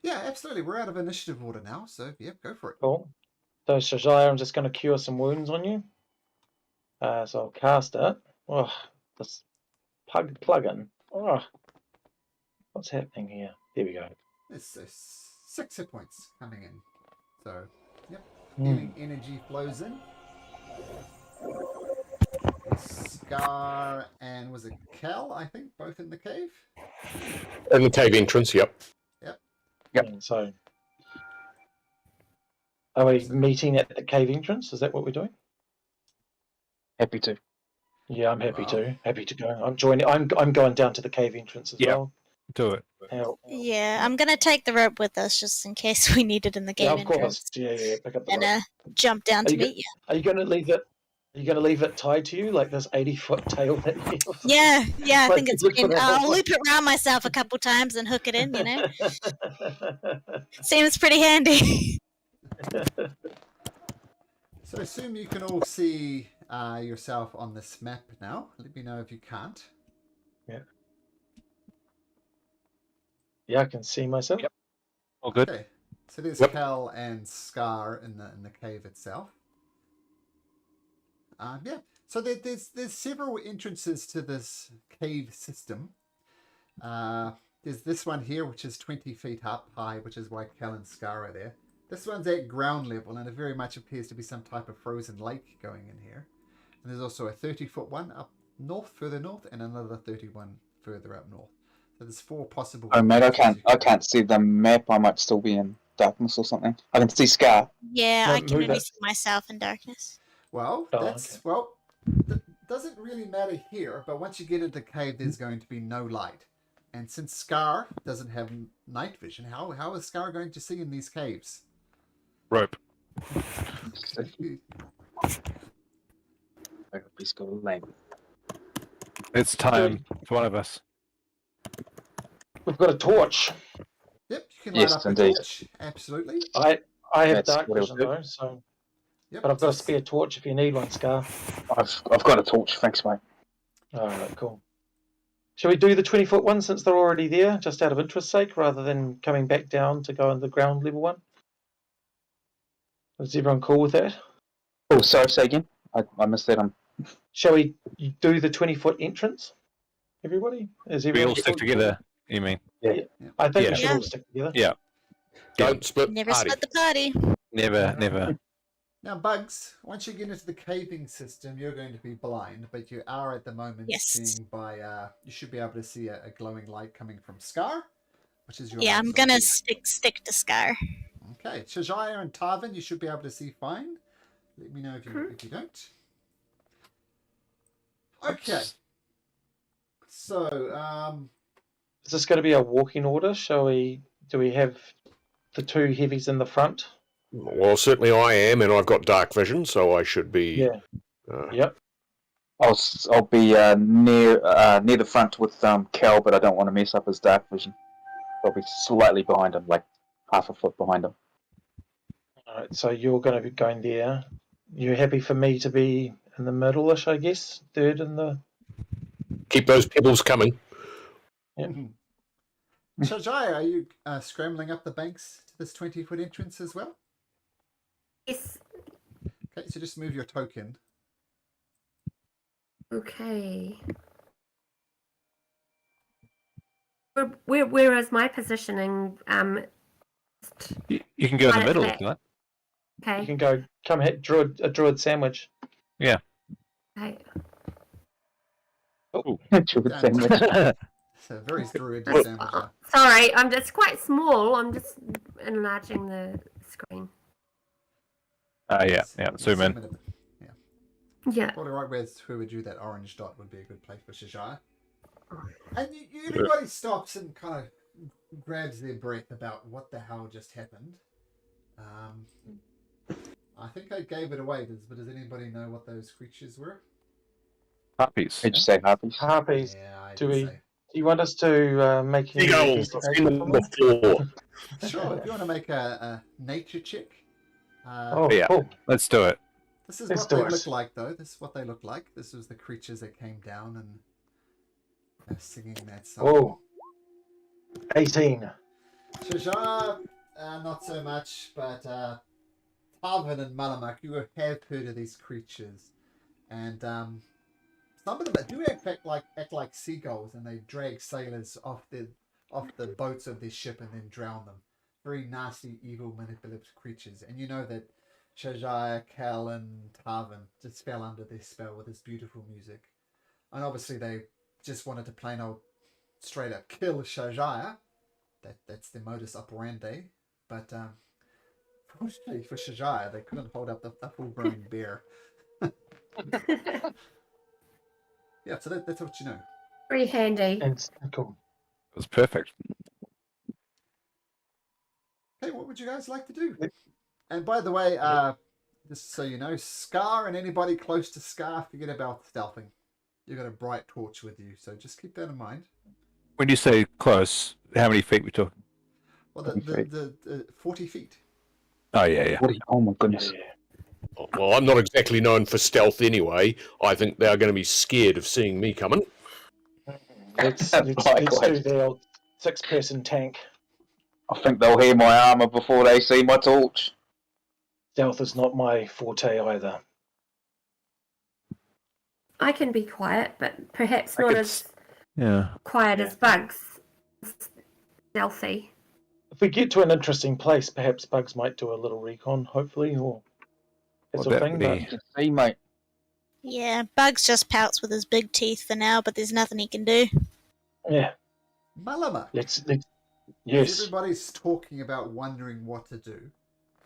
Yeah, absolutely. We're out of initiative order now, so yeah, go for it. Cool. So Shajaya, I'm just going to cure some wounds on you. So I'll cast it. Oh, this plug-in. Oh, what's happening here? There we go. There's 6 hit points coming in. So, yep. Healing energy flows in. Scar and was it Cal, I think, both in the cave? In the cave entrance, yep. Yep. So, are we meeting at the cave entrance? Is that what we're doing? Happy to. Yeah, I'm happy to. Happy to go. I'm joining. I'm going down to the cave entrance as well. Do it. Yeah, I'm gonna take the rope with us just in case we need it in the game of course. entrance. Yeah. Pick up the And rope. jump down to meet you. Are you going to leave it? Are you going to leave it tied to you like this 80-foot tail that you... Yeah, I Like think it's you put it I'll on. loop it around myself a couple times and hook it in, you know? Seems pretty handy. So I assume you can all see yourself on this map now. Let me know if you can't. Yeah, I can see myself. Yep. All good. Okay. So there's Cal and Scar in the cave itself. Yeah. So there's several entrances to this cave system. There's this one here, which is 20 feet up high, which is why Cal and Scar are there. This one's at ground level, and it very much appears to be some type of frozen lake going in here. And there's also a 30-foot one up north, further north, and another 31 further up north. So there's 4 possible. Oh mate, I can't see the map. I might still be in darkness or something. I can see Scar. Yeah, No, I can move only it. see myself in darkness. Well, Oh, that's okay. well. Doesn't really matter here. But once you get into the cave, there's going to be no light. And since Scar doesn't have night vision, how is Scar going to see in these caves? Rope. He's got a leg. It's time for one of us. We've got a torch. Yep, you can light Yes, up the indeed. torch. Absolutely. I have That's dark what it'll vision do. though, so Yep. but I've got a just- spare torch if you need one, Scar. I've got a torch, thanks, mate. Alright, cool. Shall we do the 20-foot one since they're already there, just out of interest's sake, rather than coming back down to go on the ground level one? Is everyone cool with that? Oh, sorry, say again. I missed that. Shall we do the 20-foot entrance? Everybody? Is We everyone all stick together, you mean? I think Yeah. we should all stick together. Yeah. Don't split Never party. split the party. Never. Now, Bugs, once you get into the caving system, you're going to be blind, but you are at the moment Yes. seeing by. You should be able to see a glowing light coming from Scar, which is your. Yeah, I'm light gonna source. stick to Scar. Okay, Shajaya and Tarvin, you should be able to see fine. Let me know if you don't. Okay. So, Is this going to be a walking order? Do we have the two heavies in the front? Well, certainly I am, and I've got dark vision, so I should be. Yep. I'll be near the front with Cal, but I don't want to mess up his dark vision. I'll be slightly behind him, like half a foot behind him. Alright, so you're going to be going there. You happy for me to be in the middle-ish, I guess? Third in the... Keep those pebbles coming. Shajaya, are you scrambling up the banks to this 20-foot entrance as well? Yes. Okay, so just move your token. Okay. Where is my positioning? You can go in the Right, middle okay. if you like. You Okay. can go, come hit a druid sandwich. Okay. Druid sandwich. It's a very druid Oh, sandwich. sorry, I'm just quite small. I'm just enlarging the screen. Yeah. Zoom in. Yeah. Probably right where would you that orange dot would be a good place for Shajaya. And everybody stops and kind of grabs their breath about what the hell just happened. I think I gave it away, but does anybody know what those creatures were? Puppies. Did you say harpies? Harpies. Yeah, I Do did we- say. Do you want us to make any Seagulls, I've seen them on the floor. Sure, if you want to make a nature check. Oh, Yeah. cool. Let's do it. This is Let's what do they it. look like, though. This is what they look like. This was the creatures that came down and they're singing that song. Whoa. 18. Shajar, not so much, but Tarvin and Malamak, you have heard of these creatures. And some of them do act like seagulls, and they drag sailors off the boats of their ship and then drown them. Very nasty, evil, manipulative creatures. And you know that Shajaya, Cal, and Tarvin just fell under their spell with this beautiful music. And obviously they just wanted to plain old straight up kill Shajaya. That's the modus operandi. But fortunately for Shajaya, they couldn't hold up the full-grown bear. Yeah, so that's what you know. Very handy. And cool. It was perfect. Okay, what would you guys like to do? And by the way, just so you know, Scar and anybody close to Scar, forget about stealthing. You've got a bright torch with you, so just keep that in mind. When you say close, how many feet we talking? Well, the 40 feet. Oh, yeah. Oh my goodness. Well, I'm not exactly known for stealth anyway. I think they're going to be scared of seeing me coming. Let's do the old 6-person tank. I think they'll hear my armor before they see my torch. Stealth is not my forte either. I can be quiet, but perhaps not as Yeah. quiet as Bugs. Stealthy. If we get to an interesting place, perhaps Bugs might do a little recon, hopefully, or that Well, sort of thing. that'd But See, mate. Yeah, Bugs just pouts with his big teeth for now, but there's nothing he can do. yeah, Malama. let's Yes. Everybody's talking about wondering what to do.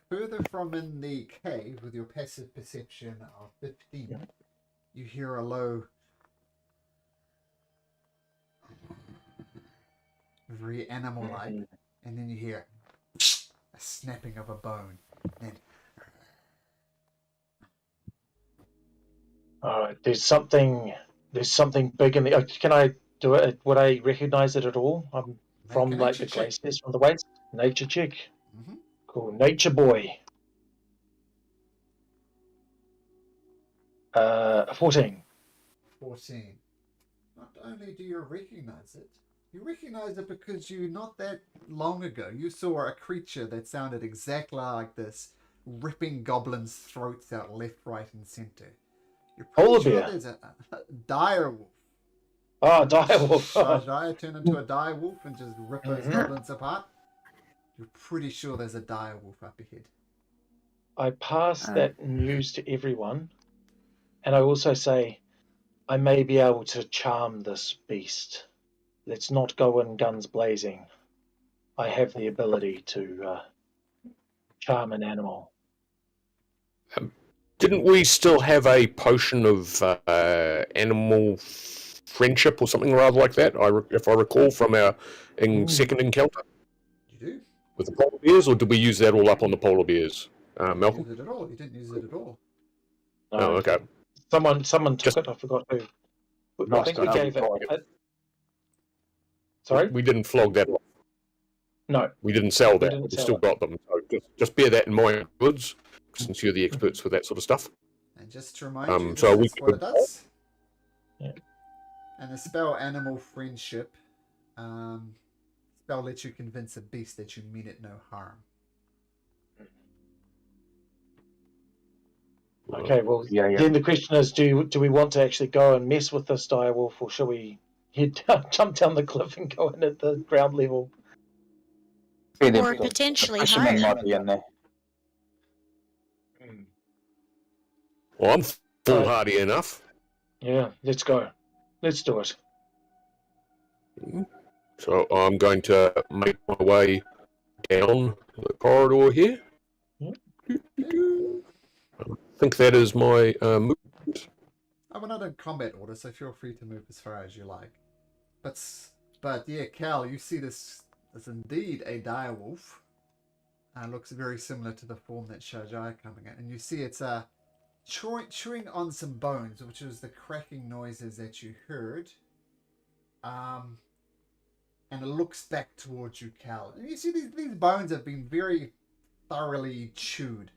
Further from in the cave, with your passive perception of 15, you hear a low, very animal-like, and then you hear a snapping of a bone. And All right. There's something big in the. Can I do it? Would I recognize it at all? I'm from make a like the nature check. glaciers from the waste. Nature check. Mhm. Cool. Nature boy. 14. 14. Not only do you recognize it, you recognize it because you, not that long ago, you saw a creature that sounded exactly like this, ripping goblins' throats out left, right, and center. You're pretty Polar sure bear. there's a dire wolf. Oh, direwolf. Shall I turn into a dire wolf and just rip those Mhm. goblins apart? You're pretty sure there's a dire wolf up ahead. I pass that news to everyone, and I also say, I may be able to charm this beast. Let's not go in guns blazing. I have the ability to charm an animal. Didn't we still have a potion of animal friendship or something rather like that? If I recall from our second encounter You do? with the polar bears, or did we use that all up on the polar bears, You didn't Malcolm? use it at all. You didn't use it at all. Oh, okay. Someone took it. I forgot who. I Nice think to we know. gave it. Sorry? We didn't flog that. No. We didn't sell We that. didn't We sell still it. got them. So just bear that in mind, Woods, since you're the experts with that sort of stuff. And just to remind you, this so we is what it does. Yeah. And the spell Animal Friendship, spell lets you convince a beast that you mean it no harm. Okay, well, Yeah. then the question is, do we want to actually go and mess with this direwolf, or shall we head down, jump down the cliff and go in at the ground level? Or potentially fisherman higher. might be in there. Well, I'm foolhardy enough. Yeah, let's go. Let's do it. So I'm going to make my way down the corridor here. I think that is my move. Oh, we're not in combat order, so feel free to move as far as you like. But yeah, Cal, you see this is indeed a direwolf. Looks very similar to the form that Shajai coming in. And you see it's chewing on some bones, which was the cracking noises that you heard. And it looks back towards you, Cal. And you see these bones have been very thoroughly chewed.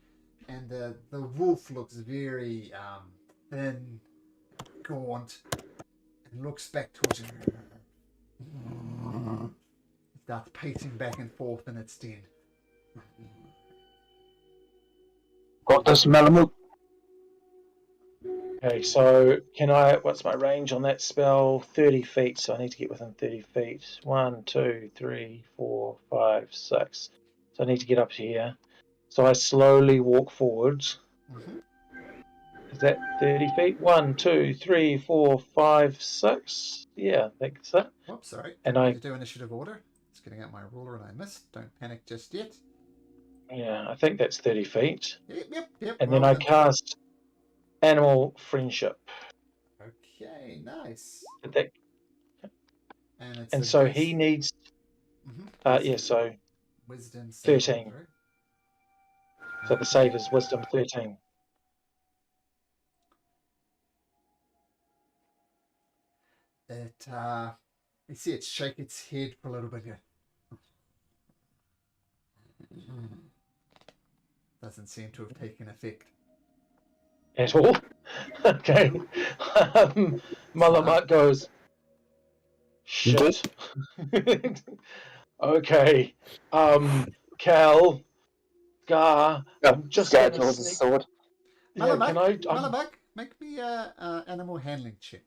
And the wolf looks very thin, gaunt, and looks back towards you. It starts pacing back and forth in its den. Got this, Malamute. Okay, so what's my range on that spell? 30 feet, so I need to get within 30 feet. 1, 2, 3, 4, 5, 6. So I need to get up to here. So I slowly walk forwards. Mm-hmm. Is that 30 feet? 1, 2, 3, 4, 5, 6. Yeah, that's it. Whoops, sorry. And I I need to do initiative order. Just getting out my ruler and I missed. Don't panic just yet. Yeah, I think that's 30 feet. Yep. And then I cast Animal Friendship. Okay, nice. And And so he needs. So wisdom 13. So the save is Wisdom 13. You see it shake its head for a little bit here. Doesn't seem to have taken effect. At all? Okay. Malamat goes, shit. Okay. Cal, Gar, I'm just Scar going to draws his sneak. sword. Yeah, can I? Malamak, make me a animal handling check.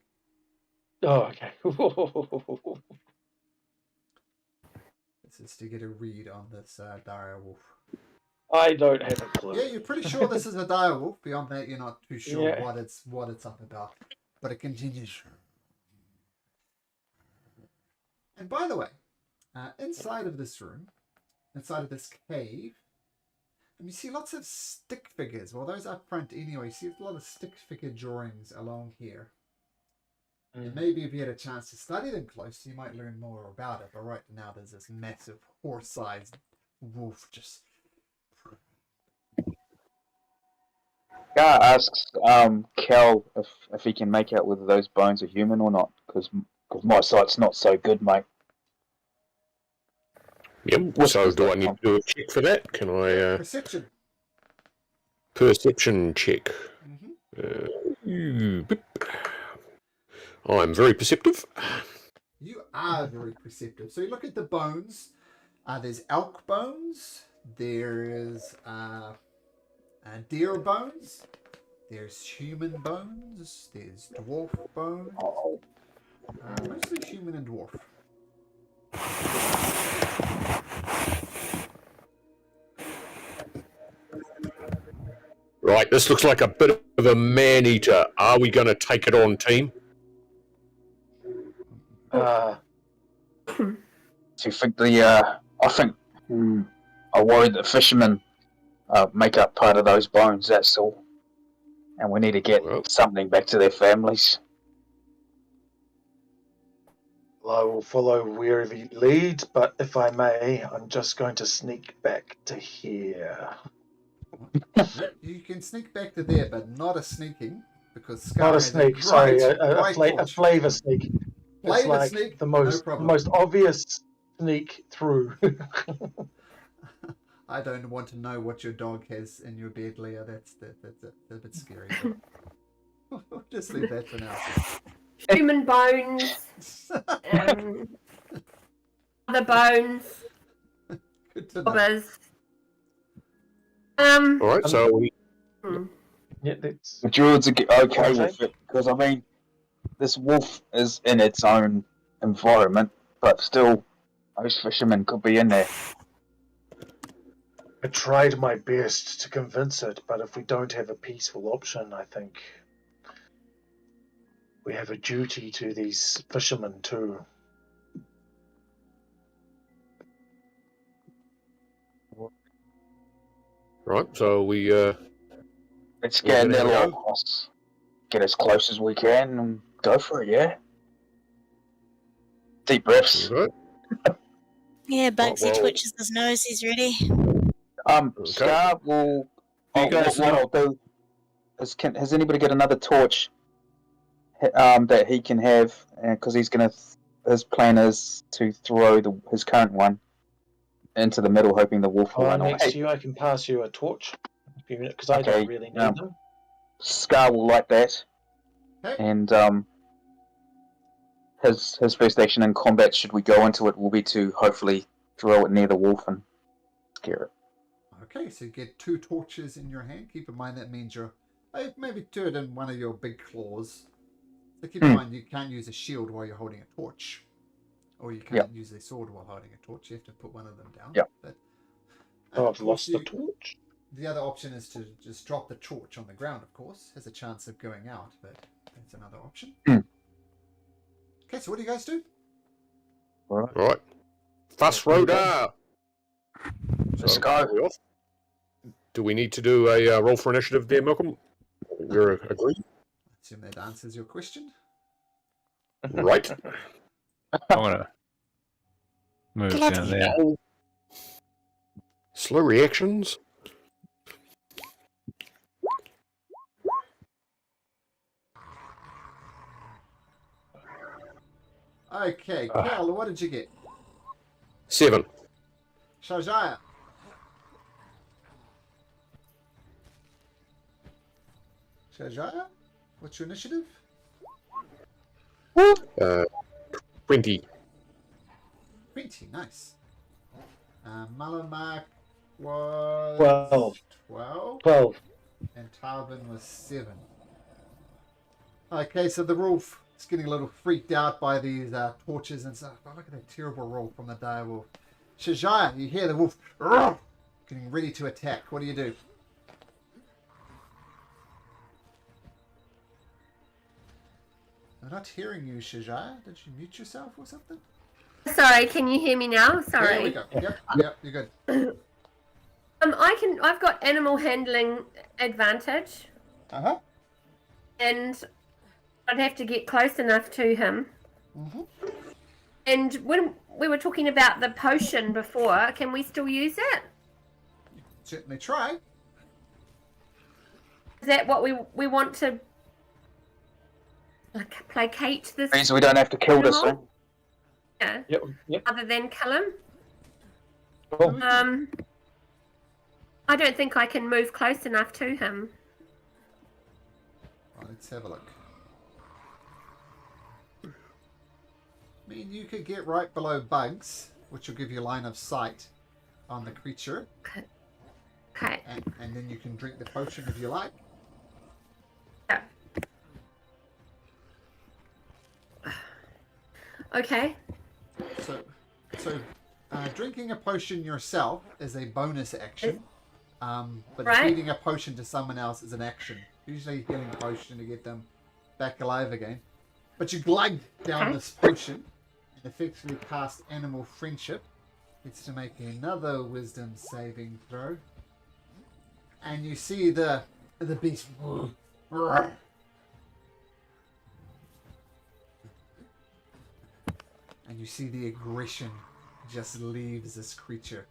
Oh, okay. This is to get a read on this dire wolf. I don't have a clue. Yeah, you're pretty sure this is a dire wolf. Beyond that, you're not too sure Yeah. what it's up about. But it continues. And by the way, Inside of this room, inside of this cave, and you see lots of stick figures. Well, those up front anyway. You see a lot of stick figure drawings along here. And maybe if you had a chance to study them close, you might learn more about it. But right now, there's this massive horse-sized wolf just... Guy asks Cal if he can make out whether those bones are human or not, because my sight's not so good, mate. Yep. So do I need to do a check for that? Can I Perception. perception check? I'm very perceptive. You are very perceptive. So you look at the bones. There's elk bones. There's deer bones. There's human bones. There's dwarf bones. Mostly human and dwarf. Right, this looks like a bit of a man-eater. Are we going to take it on, team? Do you think I worry that fishermen make up part of those bones, that's all. And we need to get something back to their families. Well, I will follow wherever he leads, but if I may, I'm just going to sneak back to here. You can sneak back to there, but not a sneaking, because Scar Not a has sneak, great- sorry, great a torch. flavor sneak. It's Flavor like sneak, the no most problem. obvious sneak through. I don't want to know what your dog has in your bed, Leah. That's a bit scary. But we'll just leave that for now. Human bones, other bones, Good to know. robbers. All right, so we... Yeah, that's The druids are okay Okay. with it, because, I mean, this wolf is in its own environment, but still, those fishermen could be in there. I tried my best to convince it, but if we don't have a peaceful option, I think we have a duty to these fishermen too. Right, so we... Let's get in We're there, gonna Lord. Let's get as close as we can and go for it, yeah? Deep breaths. Right. Yeah, Bugsy well- twitches his nose. He's ready. Scar will... You guys what I'll do is, has anybody got another torch that he can have? Because he's going to... His plan is to throw his current one into the middle, hoping the wolf will run away. Next to you, I can pass you a torch, because I Okay, don't really need them. Scar will like that, Okay. and his first action in combat, should we go into it, will be to hopefully throw it near the wolf and scare it. Okay, so you get 2 torches in your hand. Keep in mind that means you're maybe 2 it in one of your big claws. So keep in mind you can't use a shield while you're holding a torch, or you can't use a sword while holding a torch. You have to put one of them down. Yep. But, Oh, of I've course lost the torch. The other option is to just drop the torch on the ground. Of course, has a chance of going out, but that's another option. Okay, so what do you guys do? Right. Fast roader! Let's go. we off? Do we need to do a roll for initiative there, Malcolm? You're agreed? I assume that answers your question. Right. I'm gonna move down there. Slow reactions. Okay, Cal, what did you get? 7. Shajaya. Shajaya? What's your initiative? 20. 20, nice. Malamak was 12. 12. And Tarvin was 7. Okay, so the wolf is getting a little freaked out by these torches and stuff. Oh, look at that terrible roll from the dire wolf. Shajaya, you hear the wolf getting ready to attack. What do you do? I'm not hearing you, Shajaya. Did you mute yourself or something? Sorry, can you hear me now? Sorry. There we go. Yep, you're good. I've got animal handling advantage, Uh-huh. and I'd have to get close enough to him. Mhm. And when we were talking about the potion before, can we still use it? Certainly try. Is that what we want to, like, placate this Means we don't have to kill this animal? thing. Yeah, Yep. other than kill him? Cool. I don't think I can move close enough to him. Well, let's have a look. I mean, you could get right below bugs, which will give you line of sight on the creature, Okay. and then you can drink the potion if you like. Yeah. Okay. So drinking a potion yourself is a bonus action, but Right. feeding a potion to someone else is an action. Usually healing potion to get them back alive again. But you glug down Okay. this potion and effectively cast Animal Friendship. It's to make another Wisdom saving throw. And you see the beast. And you see the aggression just leaves this creature.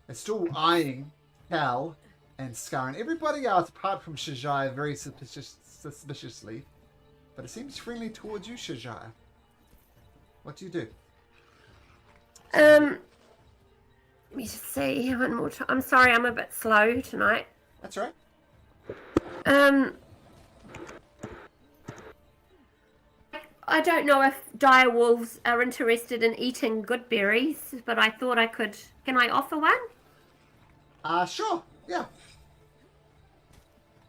It's still eyeing Cal and Scar and everybody else apart from Shajaya very suspiciously. But it seems friendly towards you, Shajaya. What do you do? Let me just see one more time. I'm sorry, I'm a bit slow tonight. That's right. I don't know if dire wolves are interested in eating good berries, but I thought I could. Can I offer one? Sure. Yeah.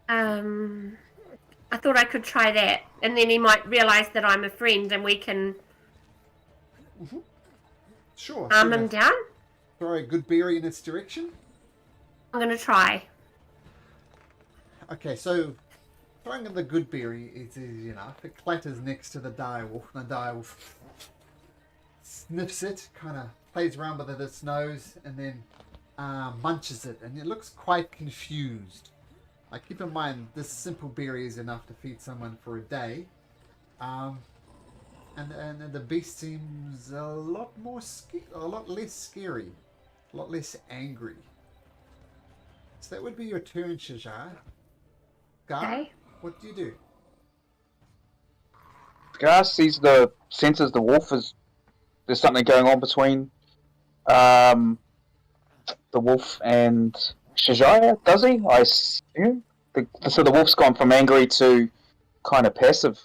I thought I could try that, and then he might realize that I'm a friend, and we can Sure. calm So him down. throw a good berry in its direction. I'm gonna try. Okay, so throwing in the good berry is easy enough. It clatters next to the direwolf, and the direwolf sniffs it, kind of plays around with it with its nose, and then munches it, and it looks quite confused. Like, keep in mind, this simple berry is enough to feed someone for a day. And the beast seems a lot less scary, a lot less angry. So that would be your turn, Shajar. Gar, Okay. what do you do? Gar senses the wolf is. There's something going on between the wolf and Shajaya, does he? I assume. So the wolf's gone from angry to kind of passive.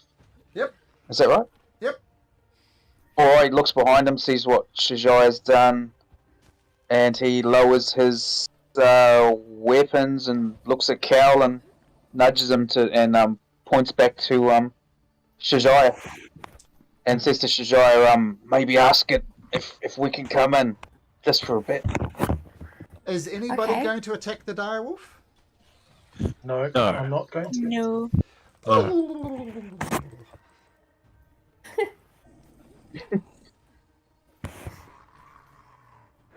Yep. Is that right? Yep. Alright, looks behind him, sees what Shajaya's done, and he lowers his weapons and looks at Cal and nudges him and points back to Shajaya and says to Shajaya, maybe ask it if we can come in just for a bit. Is anybody Okay. going to attack the direwolf? No, No. I'm not going to. No.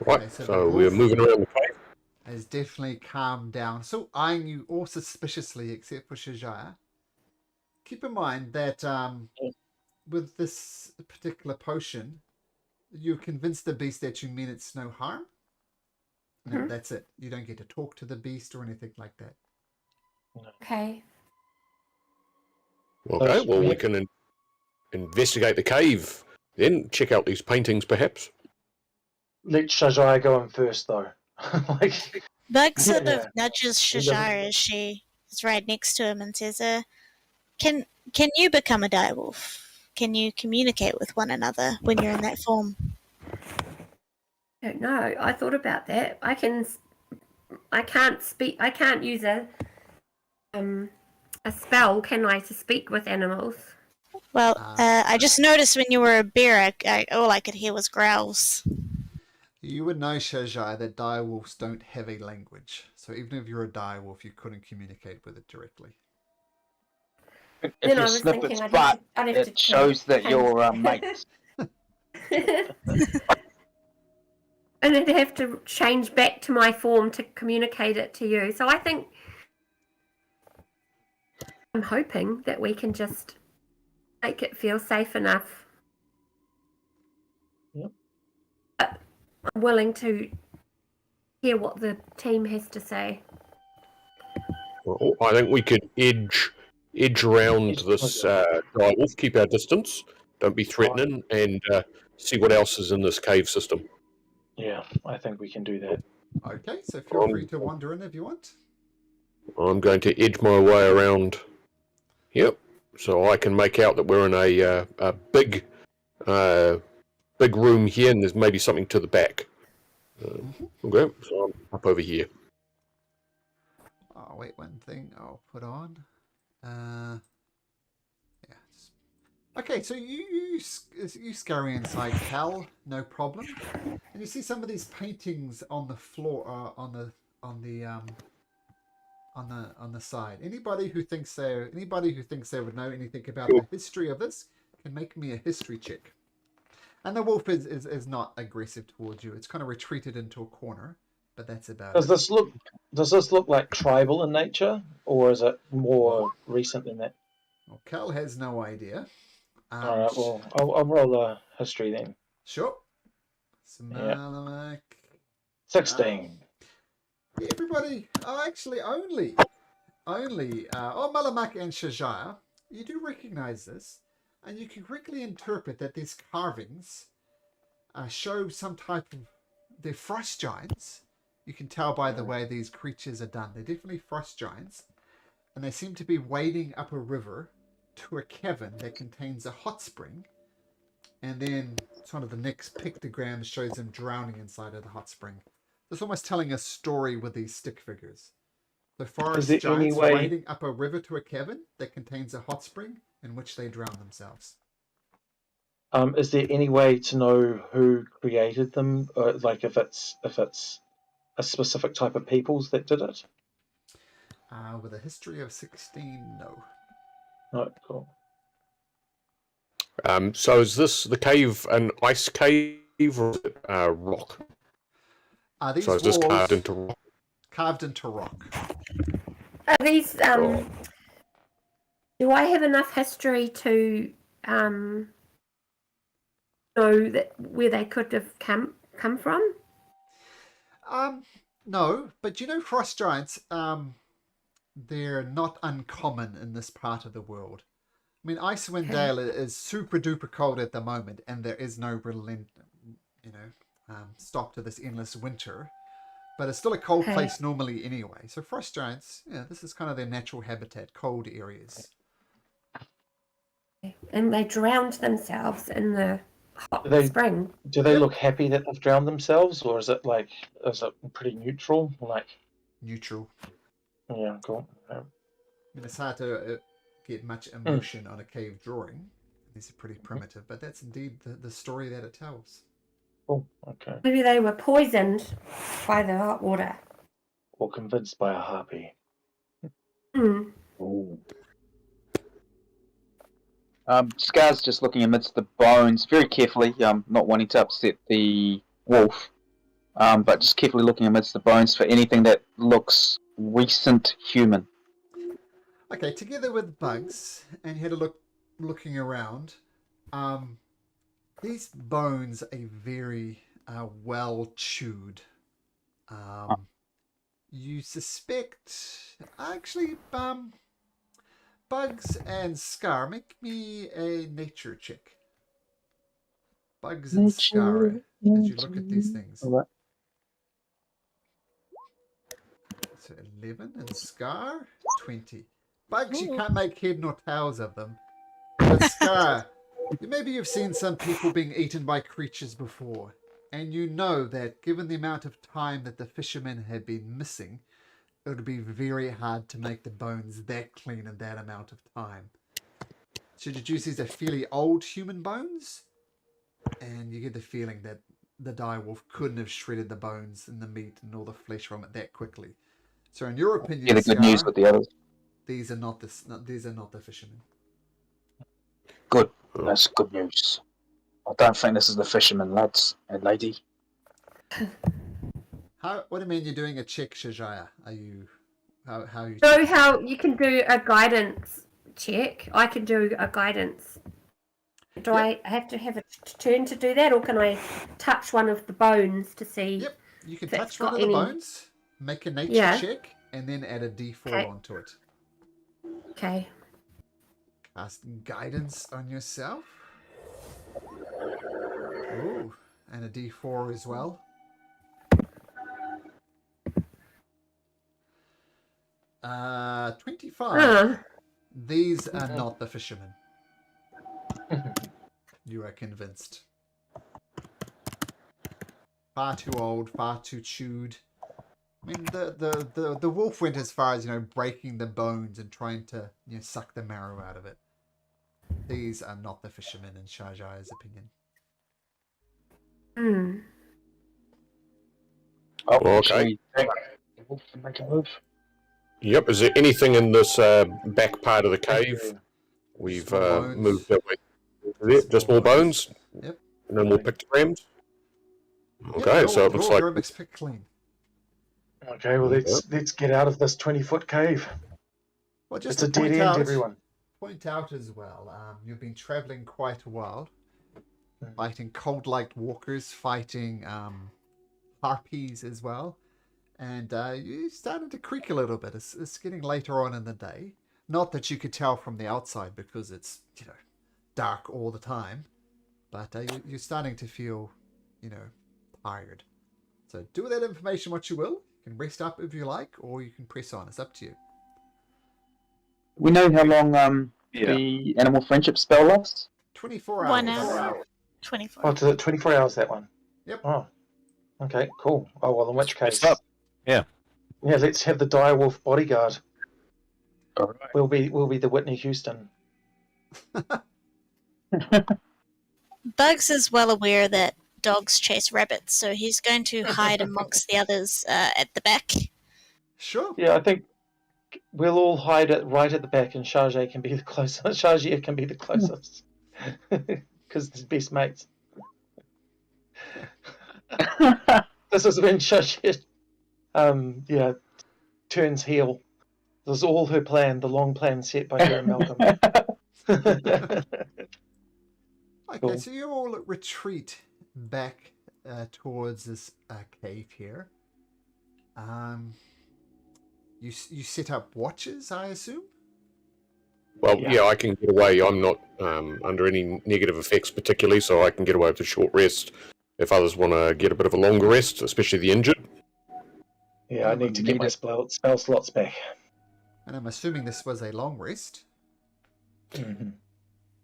Right, Okay, so so the we're wolf- moving around the cave. Has definitely calmed down. So eyeing you all suspiciously, except for Shajaya. Keep in mind that with this particular potion, you convince the beast that you mean it's no harm. No, that's it. You don't get to talk to the beast or anything like that. Okay. Okay, well, we can investigate the cave, then check out these paintings, perhaps. Let Shajaya go in first, though. Like, Bug sort Yeah. of nudges He doesn't- Shajara as she is right next to him and says, can you become a direwolf? Can you communicate with one another when you're in that form? I don't know. I thought about that. I can't speak. I can't use a spell, can I, to speak with animals? Well, I just noticed when you were a bear, all I could hear was growls. You would know, Shajai, that direwolves don't have a language. So even if you're a direwolf, you couldn't communicate with it directly. If Then I you was sniff thinking its I'd butt, have to it shows that change- you're mates. And I'd have to change back to my form to communicate it to you. So I think I'm hoping that we can just make it feel safe enough. Yep. But I'm willing to hear what the team has to say. Well, I think we could edge around this dire wolf, keep our distance, don't be threatening, and see what else is in this cave system. Yeah, I think we can do that. Okay, so feel free to wander in if you want. I'm going to edge my way around. Yep, so I can make out that we're in a big room here, and there's maybe something to the back. Okay, so I'm up over here. Oh, wait, one thing I'll put on. Yeah. Okay, so you scurry inside Cal, no problem. And you see some of these paintings on the floor, on the side. Anybody who thinks they would know anything about the history of this can make me a history check. And the wolf is not aggressive towards you. It's kind of retreated into a corner, but that's about it. Does this look like tribal in nature, or is it more recent than that? Well, Cal has no idea. All right, well, I'll roll a history then. Sure. Smalamac. 16. Everybody, actually, only Malamak and Shajar, you do recognize this, and you can quickly interpret that these carvings show some type of... They're frost giants. You can tell by the way these creatures are done. They're definitely frost giants, and they seem to be wading up a river to a cavern that contains a hot spring, and then one of the next pictograms shows them drowning inside of the hot spring. It's almost telling a story with these stick figures. The forest giants wading up a river to a cavern that contains a hot spring in which they drown themselves. Is there any way to know who created them, or like if it's a specific type of peoples that did it? With a history of 16, no. No, cool. So is the cave an ice cave or is it rock? These so is this walls carved into rock? Carved into rock. Are these? Do I have enough history to know that where they could have come from? No, but you know, frost giants. They're not uncommon in this part of the world. I mean, Icewind Dale is super duper cold at the moment, and there is no real, stop to this endless winter. But it's still a cold place normally anyway. So frost giants, this is kind of their natural habitat, cold areas. And they drowned themselves in the hot spring. Do they look happy that they've drowned themselves, or is it pretty neutral? Neutral. Yeah, cool. Yeah. I mean, it's hard to get much emotion on a cave drawing. These are pretty primitive, but that's indeed the story that it tells. Oh, okay. Maybe they were poisoned by the hot water. Or convinced by a harpy. Scar's just looking amidst the bones very carefully, not wanting to upset the wolf, but just carefully looking amidst the bones for anything that looks recent human. Okay, together with Bugs, and you had a looking around, these bones are very well chewed. You suspect, actually, Bugs and Scar, make me a nature check. Bugs and Scar, as you look at these things. All right. So 11, and Scar, 20. Bugs, you can't make head nor tails of them. But Scar, maybe you've seen some people being eaten by creatures before, and you know that given the amount of time that the fishermen had been missing, it would be very hard to make the bones that clean in that amount of time. So these are fairly old human bones, and you get the feeling that the direwolf couldn't have shredded the bones and the meat and all the flesh from it that quickly. So in your opinion, Yeah, the good news with the others. These are not the fishermen. Good. That's good news. I don't think this is the fisherman, lads and lady. What do you mean you're doing a check, Shajaya? Are you... How you... So how you can do a guidance check? I can do a guidance. Do I have to have a turn to do that, or can I touch one of the bones to see? Yep, you can if it's touch one got of the any- bones, make a nature Yeah. check, and then add a D4 Okay. onto it. Okay. Cast guidance on yourself. Ooh, and a D4 as well. Uh, 25. These are not the fishermen. You are convinced. Far too old, far too chewed. I mean, the wolf went as far as, breaking the bones and trying to, suck the marrow out of it. These are not the fishermen, in Shajaya's opinion. Hmm. Oh, Okay. Make a move. Yep. Is there anything in this back part of the cave? We've Just more bones. moved that way. There, just more bones? Yep. No more pictograms? Yep, Okay, so it looks like... Drawgram's picked clean. Okay, well let's get out of this 20-foot cave. Well, just It's a to dead point end, out, everyone. Point out as well, you've been traveling quite a while, fighting cold-light walkers, fighting harpies as well, and you're starting to creak a little bit. It's getting later on in the day. Not that you could tell from the outside because it's dark all the time, but you're starting to feel tired. So do with that information what you will. You can rest up if you like, or you can press on. It's up to you. We know how long the animal friendship spell lasts? 24 hours. 1 hour. 24. Oh, to 24 hours, that one. Yep. Oh, okay, cool. Oh, well, in which case... It's up. Yeah. Yeah, let's have the direwolf bodyguard. All right. We'll be the Whitney Houston. Bugs is well aware that dogs chase rabbits, so he's going to hide amongst the others at the back. Sure. Yeah, I think we'll all hide it right at the back, and Shajia can be the closest. Shajia can be the closest because they're best mates. This is when Shajia, turns heel. This is all her plan, the long plan set by her and Malcolm. Okay, Cool. so you all retreat back towards this cave here. You set up watches, I assume? Well, Yeah. yeah, I can get away. I'm not under any negative effects particularly, so I can get away with a short rest. If others want to get a bit of a longer rest, especially the injured. Yeah, I need to get my spell slots back. And I'm assuming this was a long rest. Mm-hmm.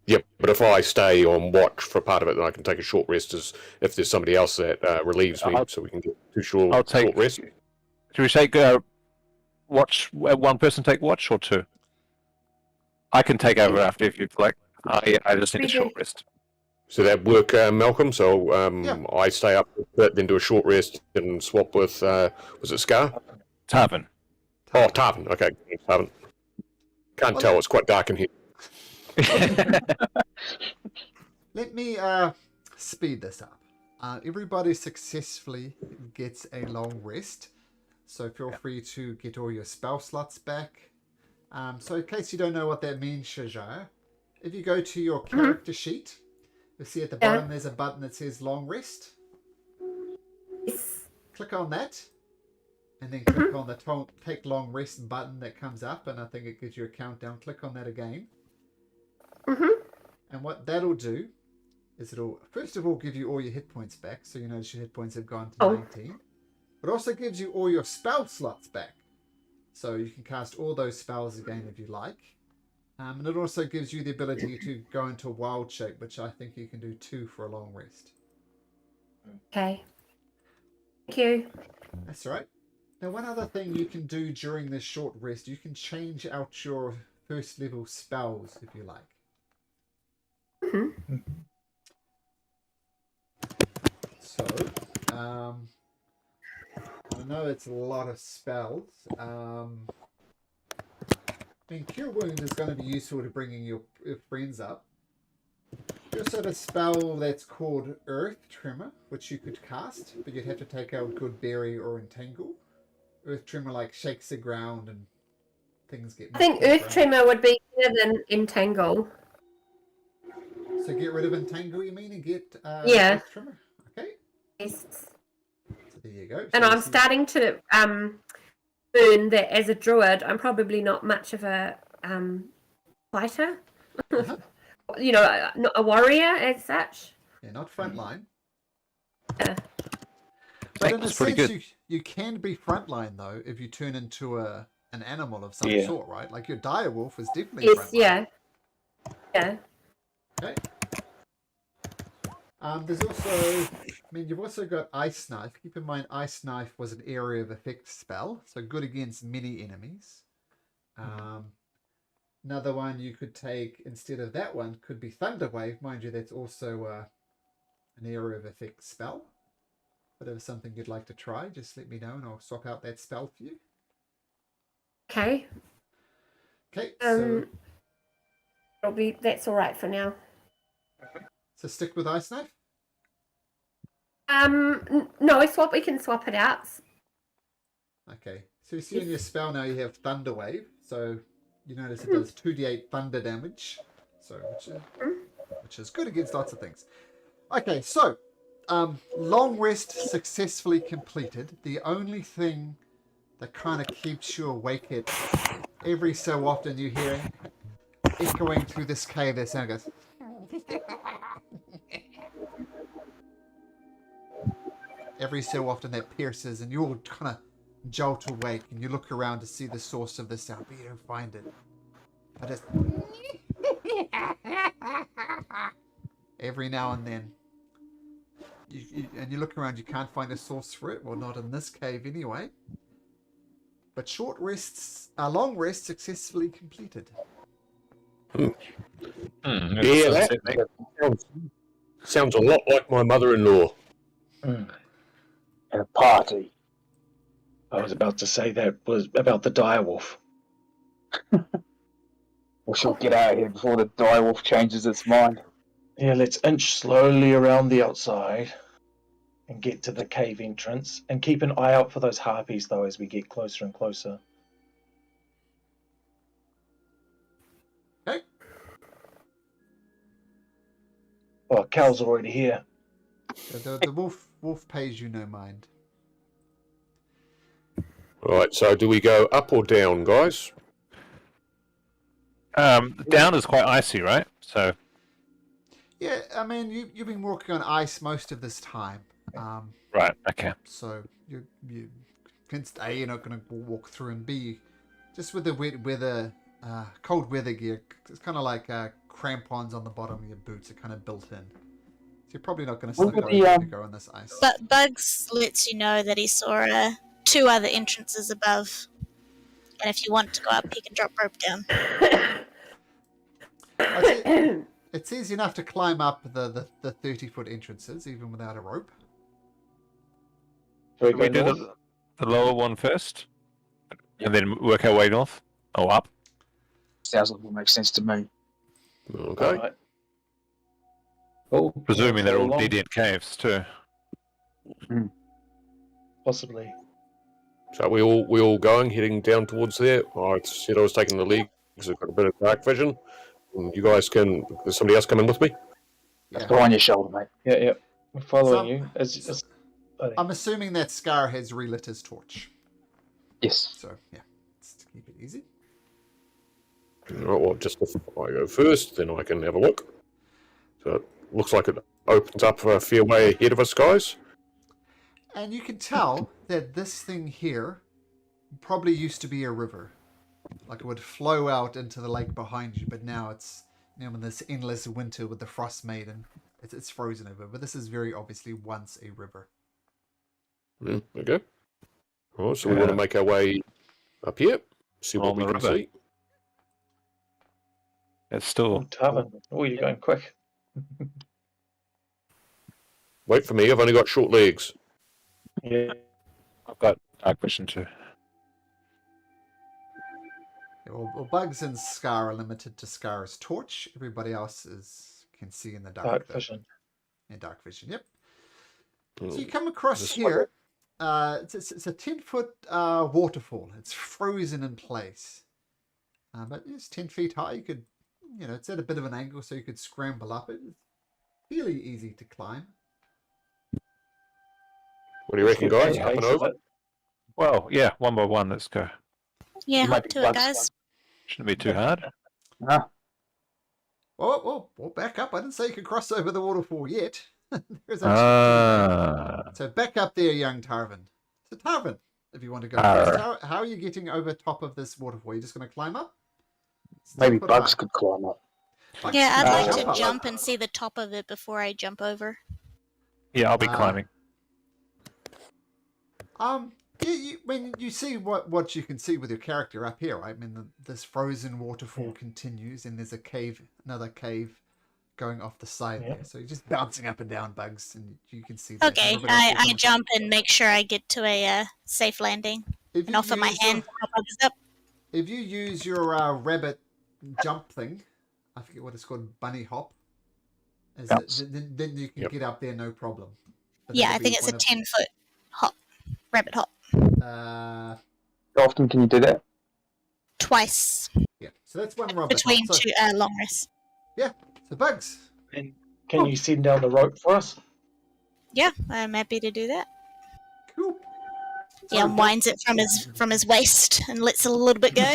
Yep, but if I stay on watch for part of it, then I can take a short rest as if there's somebody else that relieves me, so we can get two short rest. Should we take watch? One person take watch or two? I can take over after if you'd like. I just need a short rest. So that work, Malcolm? So Yeah. I stay up a bit, then do a short rest and swap with, was it Scar? Tarvin. Oh, Tarvin. Okay, Tarvin. Can't tell, it's quite dark in here. Let me speed this up. Everybody successfully gets a long rest, so feel free to get all your spell slots back. So in case you don't know what that means, Shajaya, if you go to your character sheet, you'll see at the bottom there's a button that says long rest. Yes. Click on that, and then click on the take long rest button that comes up, and I think it gives you a countdown. Click on that again. And what that'll do is it'll first of all give you all your hit points back, so you notice your hit points have gone to 19. But also gives you all your spell slots back, so you can cast all those spells again if you like. And it also gives you the ability to go into wild shape, which I think you can do 2 for a long rest. Okay. Thank you. That's right. Now, one other thing you can do during this short rest, you can change out your first level spells if you like. So, I know it's a lot of spells. I mean, Cure Wound is going to be useful to bringing your friends up. You also have a spell that's called Earth Tremor, which you could cast, but you'd have to take out Good Berry or Entangle. Earth Tremor like shakes the ground and things get. I think knocked Earth around. Tremor would be better than Entangle. So get rid of Entangle, you mean, and get Yeah. Earth Tremor. Okay. Yes. So there you go. And So I'm this is- starting to learn that as a druid, I'm probably not much of a fighter. Uh-huh. You know, not a warrior as such. Yeah, not frontline. Yeah. But in a That's pretty sense, good. you can be frontline though if you turn into an animal of some Yeah. sort, right? Like your direwolf is definitely Yes. frontline. Yeah. Yeah. Okay. There's also, you've also got Ice Knife. Keep in mind, Ice Knife was an area of effect spell, so good against many enemies. Another one you could take instead of that one could be Thunder Wave. Mind you, that's also an area of effect spell. But if it's something you'd like to try, just let me know and I'll swap out that spell for you. Okay. Okay, so That's all right for now. stick with Ice Knife. No, we can swap it out. Okay, so you see in your spell now you have Thunder Wave, so you notice it does 2d8 thunder damage, so which is good against lots of things. Okay, so long rest successfully completed. The only thing that kind of keeps you awake at every so often you hear echoing through this cave, that sound goes. Every so often that pierces and you all kind of jolt awake and you look around to see the source of the sound, but you don't find it. But it's every now and then. You look around, you can't find a source for it. Well, not in this cave anyway. But long rests successfully completed. Yeah, that sounds a lot like my mother-in-law. And a party. I was about to say that was about the direwolf. We should get out of here before the direwolf changes its mind. Yeah, let's inch slowly around the outside and get to the cave entrance. And keep an eye out for those harpies, though, as we get closer and closer. Okay. Oh, Cal's already here. The wolf pays you no mind. Right, so do we go up or down, guys? Down is quite icy, right? So Yeah, you've been walking on ice most of this time. right, okay. So you convinced A, you're not going to walk through, and B, just with the wet weather, cold weather gear, it's kind of like crampons on the bottom of your boots are kind of built in. So you're probably not going to slip over if you go on this ice. But Bugs lets you know that he saw 2 other entrances above. And if you want to go up, he can drop rope down. It's easy enough to climb up the 30-foot entrances, even without a rope. So Should we do the lower one first? And then work our way north? Or up? Sounds like it makes sense to me. Okay. Right. Oh, Presuming they're all long. dead-end caves too. Possibly. So we all going, heading down towards there. I said I was taking the lead because I've got a bit of dark vision. And you guys can. There's somebody else coming with me. Yeah. Throw on your shoulder, mate. Yeah. We're following So- you. I'm assuming that Scar has relit his torch. Yes. So, yeah, let's keep it easy. Right, well, just before I go first, then I can have a look. So it looks like it opens up a fair way ahead of us, guys. And you can tell that this thing here probably used to be a river. Like it would flow out into the lake behind you, but now it's, in this endless winter with the Frostmaiden, it's frozen over. But this is very obviously once a river. Okay. All right, so we want to make our way up here, see what On we the can river. see. It's still Tavern. Oh, you're going quick. Wait for me, I've only got short legs. Yeah. I've got dark vision too. Yeah, well, Bugs and Scar are limited to Scar's torch. Everybody else is can see in the dark. Dark though. vision. And dark vision, yep. Hmm. So you come across This here. It's a 10-foot waterfall. It's frozen in place. But it's 10 feet high. You could, it's at a bit of an angle, so you could scramble up it. It's fairly easy to climb. What do you reckon, guys? Get Up the and base of over? it. Well, yeah, one by one. Let's go. Yeah, You might hop be to it, bugs. guys. Shouldn't be too hard. Ah, Oh, back up. I didn't say you could cross over the waterfall yet. There's a So back up there, young Tarvin. So Tarvin, if you want to go first, how are you getting over top of this waterfall? Are you just going to climb up? maybe Put bugs high. could climb up. Bugs Yeah, can I'd like to up. jump and see the top of it before I jump over. Yeah, I'll be climbing. When you see what you can see with your character up here, right? I mean, this frozen waterfall continues, and there's another cave going off the side there. So you're just bouncing up and down, Bugs, and you can see that. Okay, I jump and make sure I get to a safe landing. And offer my hand to help others up. If you use your rabbit jump thing, I forget what it's called, bunny hop, then you can get up there no problem. But Yeah, I think it's a 10-foot hop, rabbit hop. How often can you do that? Twice. Yeah, so that's one rabbit Between hop. two long rests. Yeah, so Bugs. And can you send down the rope for us? Yeah, I'm happy to do that. Cool. Yeah, winds it from his waist and lets a little bit go.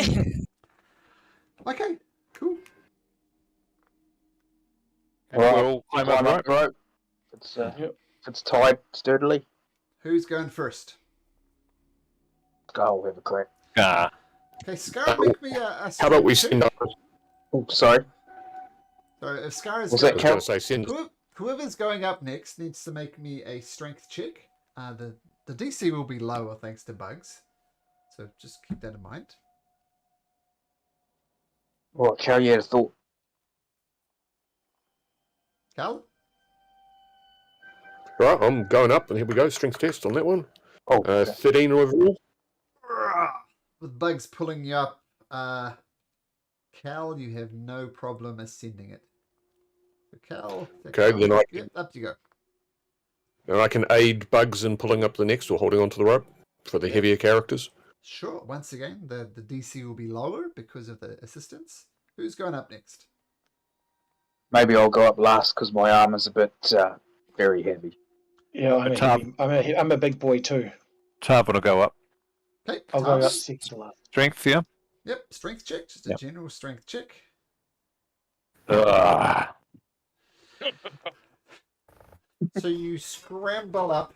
Okay, cool. We'll all climb Climb up up the rope. It's tied sturdily. Who's going first? Go, we'll have a crack. Okay, Scar, make me a How about we strength send check. up? Oh, sorry. So if Scar is Was going, that I was going to say, send. whoever's going up next needs to make me a strength check. The DC will be lower thanks to Bugs, so just keep that in mind. Well, carry out a thought. Cal? Right, I'm going up, and here we go. Strength test on that one. Oh, 13 overall. With Bugs pulling you up, Cal, you have no problem ascending it. So Cal, Okay, then I yep, up you go. And I can aid Bugs in pulling up the next or holding onto the rope for the heavier characters. Sure. Once again, the DC will be lower because of the assistance. Who's going up next? maybe I'll go up last because my arm is a bit very heavy. Yeah, I'm a big boy too. Tarvin will go up. Okay, I'll go Tarvin. up second to last. Strength, yeah? Yep, strength check. Just a general strength check. So you scramble up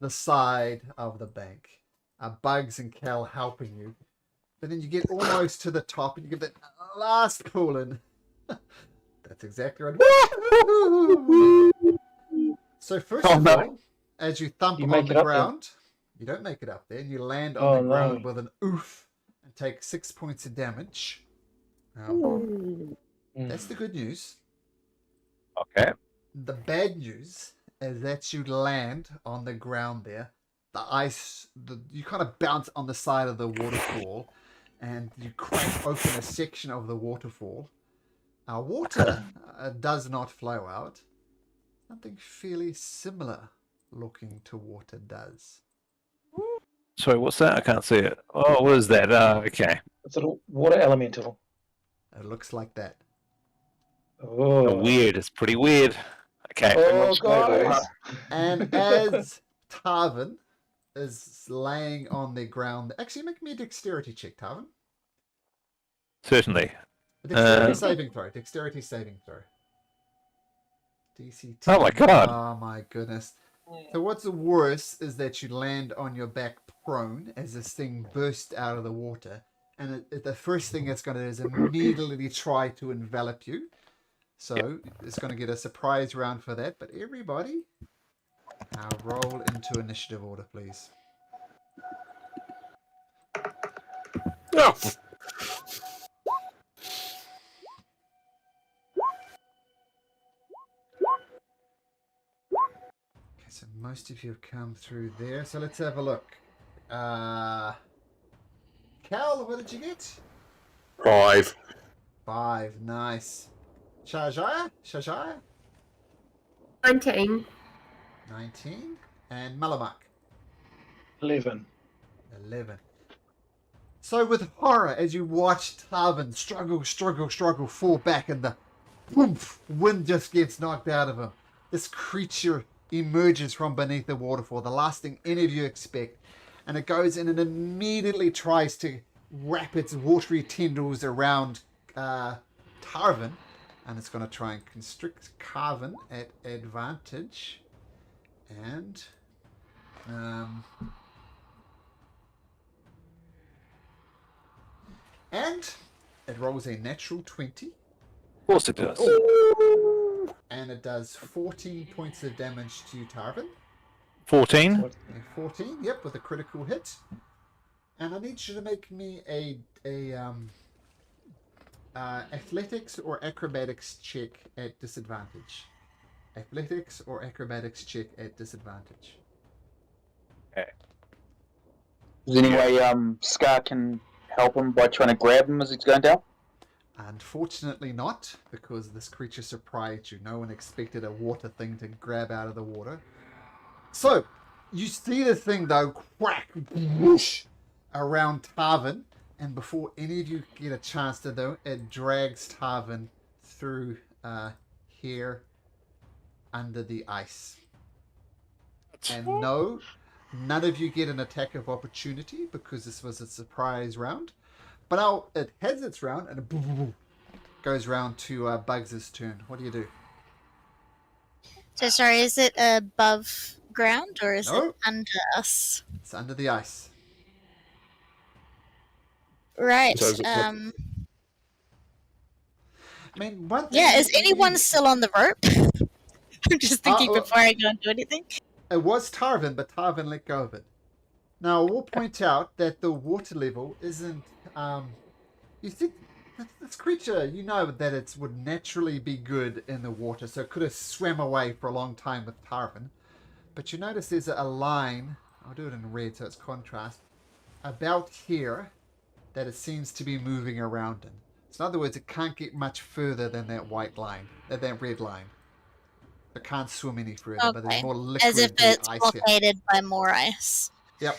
the side of the bank. Bugs and Cal helping you. But then you get almost to the top and you give that last pull in. That's exactly right. So first of all, as you thump on the ground, you don't make it up there, and you land on the ground with an oof and take 6 points of damage. That's the good news. Okay. The bad news is that you land on the ground there. The ice, you kind of bounce on the side of the waterfall, and you crack open a section of the waterfall. Water does not flow out. Something fairly similar looking to water does. Sorry, what's that? I can't see it. Oh, what is that? Okay. It's a water elemental. It looks like that. Oh, Weird. It's pretty weird. Okay. Oh, guys. And as Tarvin is laying on the ground, actually make me a dexterity check, Tarvin. Certainly. A dexterity saving throw. Dexterity saving throw. DC 10. Oh my god. Oh my goodness. So what's worse is that you land on your back prone as this thing bursts out of the water, and the first thing it's going to do is immediately try to envelop you. So it's going to get a surprise round for that. But everybody, roll into initiative order, please. Oh. Okay, so most of you have come through there. So let's have a look. Cal, what did you get? 5. 5, nice. Shajaya? 19. 19. And Malamak? 11. 11. So with horror, as you watch Tarvin struggle, fall back, and the whoomph, wind just gets knocked out of him, this creature emerges from beneath the waterfall, the last thing any of you expect, and it goes in and immediately tries to wrap its watery tendrils around Tarvin, and it's going to try and constrict Carvin at advantage, and it rolls a natural 20. Of course it does. And it does 14 points of damage to you, Tarvin. 14. Yeah, 14, yep, with a critical hit. And I need you to make me a athletics or acrobatics check at disadvantage. Athletics or acrobatics check at disadvantage. Okay. Is there any way Scar can help him by trying to grab him as he's going down? Unfortunately not, because this creature surprised you. No one expected a water thing to grab out of the water. So, you see the thing though, quack, whoosh, around Tarvin, and before any of you get a chance to do it drags Tarvin through here under the ice. And no, none of you get an attack of opportunity because this was a surprise round. But now it has its round and it goes round to Bugs' turn. What do you do? So sorry, is it above ground or is No. it under us? It's under the ice. Right. So is it I mean, one thing Yeah, is anyone still on the rope? I'm just thinking well- before I go and do anything. It was Tarvin, but Tarvin let go of it. Now, I will point out that the water level isn't... you think this creature, you know that it would naturally be good in the water, so it could have swam away for a long time with Tarvin. But you notice there's a line, I'll do it in red so it's contrast, about here that it seems to be moving around in. So in other words, it can't get much further than that white line, that red line. It can't swim any further, but there's Okay. more liquid As if in the it's ice here. blockaded by more ice. Yep.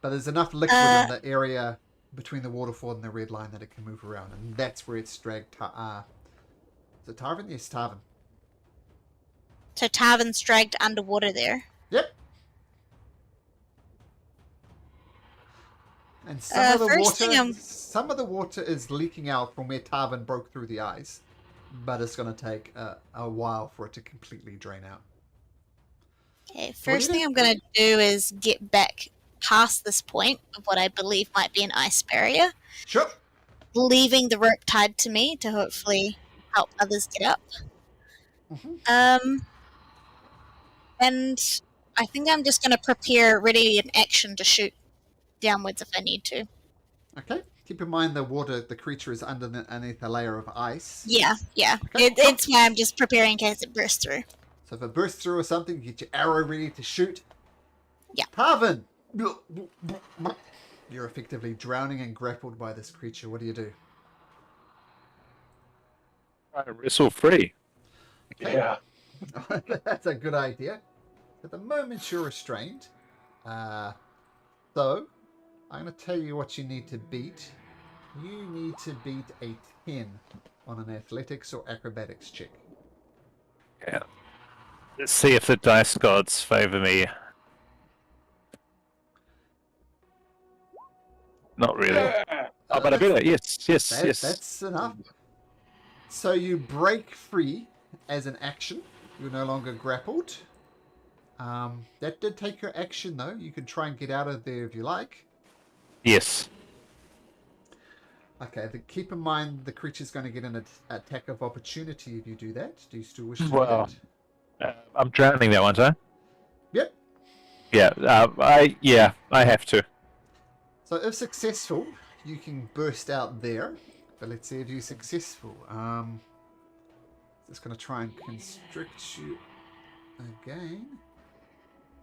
But there's enough liquid in the area between the waterfall and the red line that it can move around, and that's where it's dragged. Is it Tarvin? Yes, Tarvin. So Tarvin's dragged underwater there. Yep. And some of the water is leaking out from where Tarvin broke through the ice, but it's going to take a while for it to completely drain out. Okay, first thing I'm going to do is get back past this point of what I believe might be an ice barrier, Sure. leaving the rope tied to me to hopefully help others get up. Mm-hmm. And I think I'm just going to prepare ready in action to shoot downwards if I need to. Okay. Keep in mind the creature is underneath a layer of ice. Yeah. Okay. It's why I'm just preparing in case it bursts through. So if it bursts through or something, you get your arrow ready to shoot. Yeah. Tarvin! You're effectively drowning and grappled by this creature. What do you do? Try to wrestle free. Okay. Yeah. That's a good idea. At the moment, you're restrained. So, I'm going to tell you what you need to beat. You need to beat a 10 on an athletics or acrobatics check. Yeah. Let's see if the dice gods favor me. Not really. Oh, but I beat it. Yes. That's enough. So you break free as an action. You're no longer grappled. That did take your action, though. You can try and get out of there if you like. Yes. Okay, keep in mind the creature's going to get an attack of opportunity if you do that. Do you still wish to do Well, that? I'm drowning that one, huh? Yep. Yeah, I have to. So if successful, you can burst out there. But let's see if you're successful. Just going to try and constrict you again.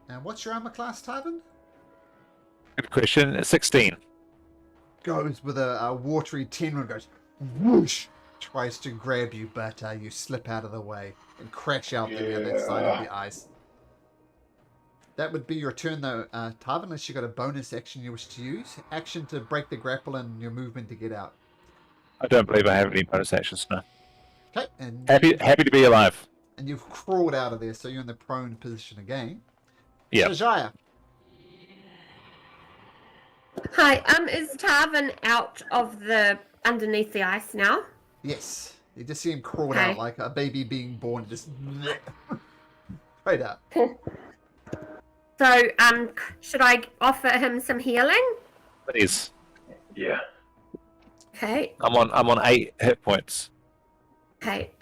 Now, what's your armor class, Tarvin? Good question. 16. Goes with a watery 10 and goes whoosh tries to grab you, but you slip out of the way and crash out the other side of the ice. That would be your turn, though, Tarvin, unless you got a bonus action you wish to use. Action to break the grapple and your movement to get out. I don't believe I have any bonus actions now. Okay, and Happy to be alive. and you've crawled out of there, so you're in the prone position again. Yeah. Shajaya. Hi, is Tarvin out of the underneath the ice now? Yes. You just see him crawled Okay. out like a baby being born, just straight out. So, should I offer him some healing? Please. Yeah. Okay. I'm on 8 hit points. Okay.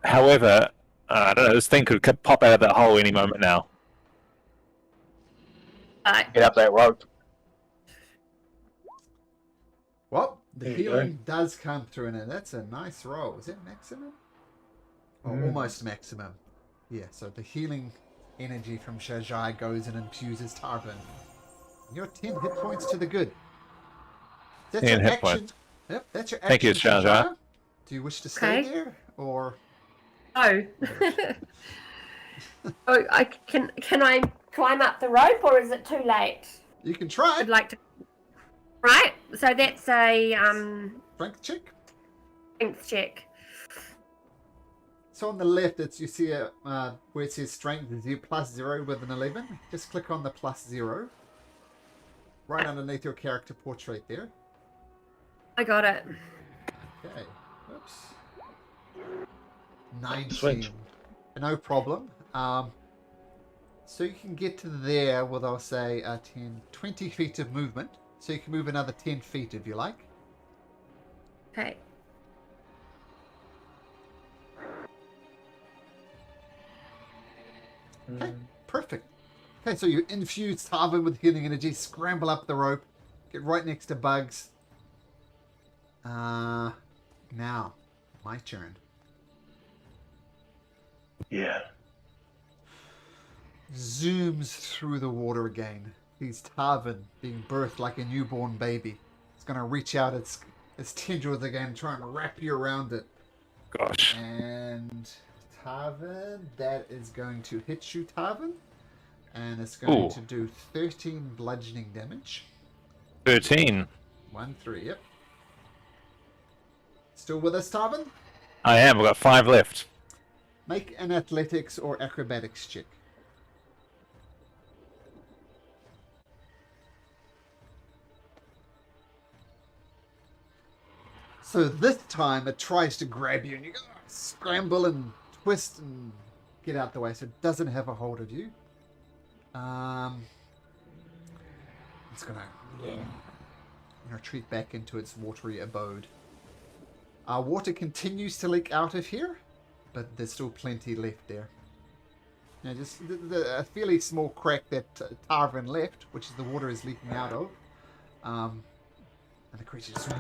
However, I don't know, this thing could pop out of that hole any moment now. Get up that rope. Well, the There you healing does come through, and that's a nice roll. Is it maximum? Oh, almost maximum. Yeah, so the healing energy from Shajai goes and infuses Tarvin. You're 10 hit points to the good. That's 10 your hit action. points. Yep, that's your action. Thank you, Shajai. Do you wish to stay Okay. there, or Oh. Oh, can I climb up the rope, or is it too late? you can try? I'd like to. Right. So that's a Strength check. strength check. So on the left, you see where it says strength is +0 with an 11. Just click on the +0. Right underneath your character portrait there. I got it. Okay. Oops. 19. Sweet. No problem. So you can get to there with, I'll say, 10, 20 feet of movement. So you can move another 10 feet if you like. Okay. Okay, perfect. Okay, so you infuse Tarvin with healing energy, scramble up the rope, get right next to Bugs. Now, my turn. Yeah. Zooms through the water again. He's Tarvin being birthed like a newborn baby. It's going to reach out its tendrils again, try and wrap you around it. Gosh. And Tarvin, that is going to hit you, Tarvin. And it's going to do 13 bludgeoning damage. 13. 1-3, yep. Still with us, Tarvin? I am. I've got 5 left. Make an athletics or acrobatics check. So this time it tries to grab you and you go scramble and twist and get out the way so it doesn't have a hold of you. It's gonna retreat back into its watery abode. Water continues to leak out of here, but there's still plenty left there. Now, just a fairly small crack that Tarvin left, which is the water is leaking out of. And the creature just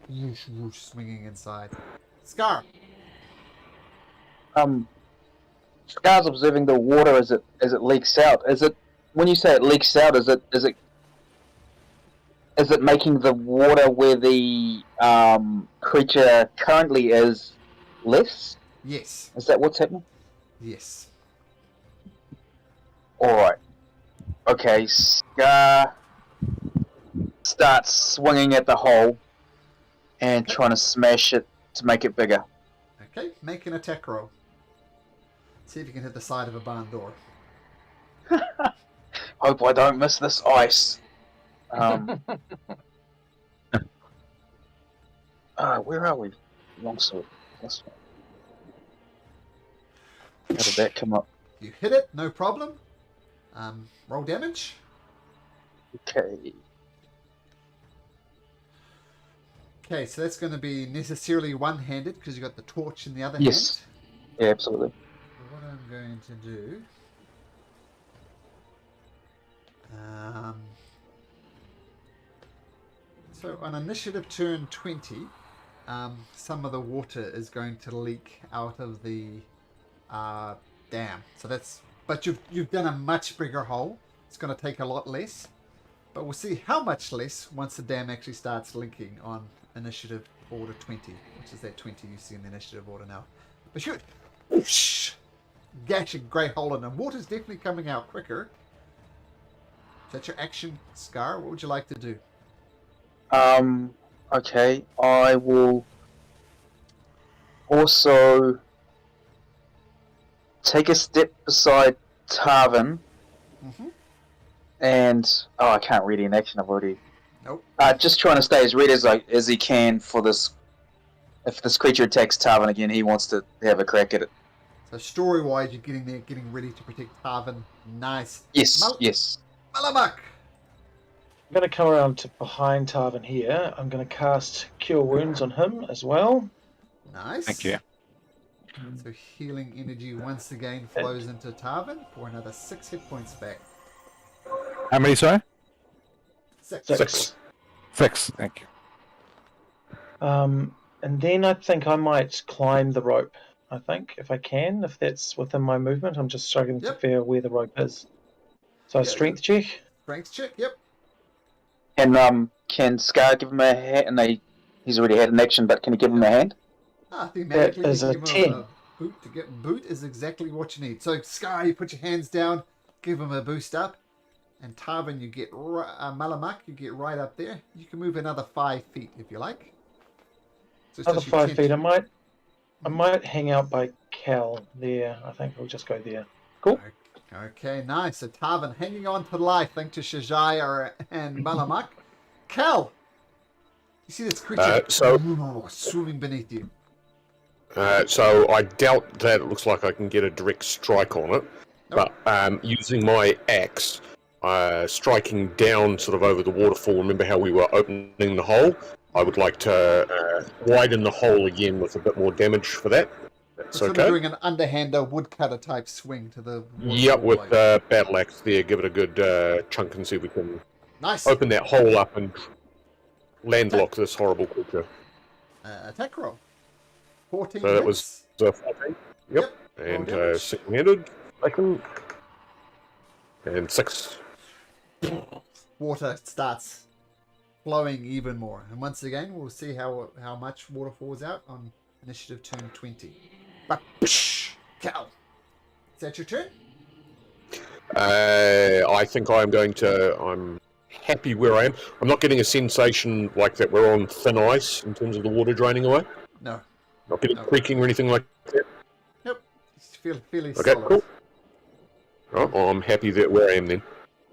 whoosh, whoosh, swinging inside. Scar. Scar's observing the water as it leaks out. Is it, when you say it leaks out, is it making the water where the creature currently is less? Yes. Is that what's happening? Yes. Alright. Okay, Scar starts swinging at the hole and trying to smash it to make it bigger. Okay, make an attack roll. See if you can hit the side of a barn door. Hope I don't miss this ice. Where are we? Longsword. This one. How did that come up? You hit it, no problem. Roll damage. Okay. Okay, so that's going to be necessarily one-handed because you got the torch in the other Yes. hand. Yeah, absolutely. What I'm going to do... so on initiative turn 20, some of the water is going to leak out of the dam. So that's... But you've done a much bigger hole. It's going to take a lot less. But we'll see how much less once the dam actually starts linking on initiative order 20, which is that 20 you see in the initiative order now. But shoot! Whoosh! Gashing great hole in them. Water's definitely coming out quicker. Is that your action, Scar? What would you like to do? Okay, I will also take a step beside Tarvin, and I can't read in action. I've already. Nope. Just trying to stay as ready as he can for this. If this creature attacks Tarvin again, he wants to have a crack at it. So story-wise, you're getting there, getting ready to protect Tarvin. Nice. Yes, yes. Malamak! I'm going to come around to behind Tarvin here. I'm going to cast Cure Wounds on him as well. Nice. Thank you. So healing energy once again flows into Tarvin for another 6 hit points back. How many, sorry? 6. 6. 6, thank you. And then I think I might climb the rope. I think, if I can, if that's within my movement. I'm just struggling to figure where the rope is. So a strength check. Strength check, yep. And can Scar give him a hand? And he's already had an action, but can he give him a hand? Thematically, That is you a give him 10. a boot to get boot is exactly what you need. So Sky, you put your hands down, give him a boost up, and Tarvin, you get Malamak, you get right up there. You can move another 5 feet if you like. So it's Another just your 5 feet. I might hang out by Cal there. I think we'll just go there. Cool. Okay, nice. So Tarvin hanging on to life thanks to Shajaya and Malamak. Cal, you see this creature swimming beneath you. So I doubt that it looks like I can get a direct strike on it. Nope. But using my axe, striking down sort of over the waterfall, remember how we were opening the hole? I would like to widen the hole again with a bit more damage for that. That's So okay. doing an underhander woodcutter type swing to the waterfall. Yep, with battle axe there, give it a good chunk and see if we can nice. open that hole up and landlock this horrible creature. Attack roll. 14 So that hits. was 14. Yep. And damage. single-handed, and 6. Water starts flowing even more. And once again, we'll see how much water falls out on initiative turn 20. But, Cal, is that your turn? I think I'm happy where I am. I'm not getting a sensation like that we're on thin ice in terms of the water draining away. No. Not getting creaking or anything like that. Nope. It's fairly Okay, solid. cool. Oh, I'm happy that where I am then.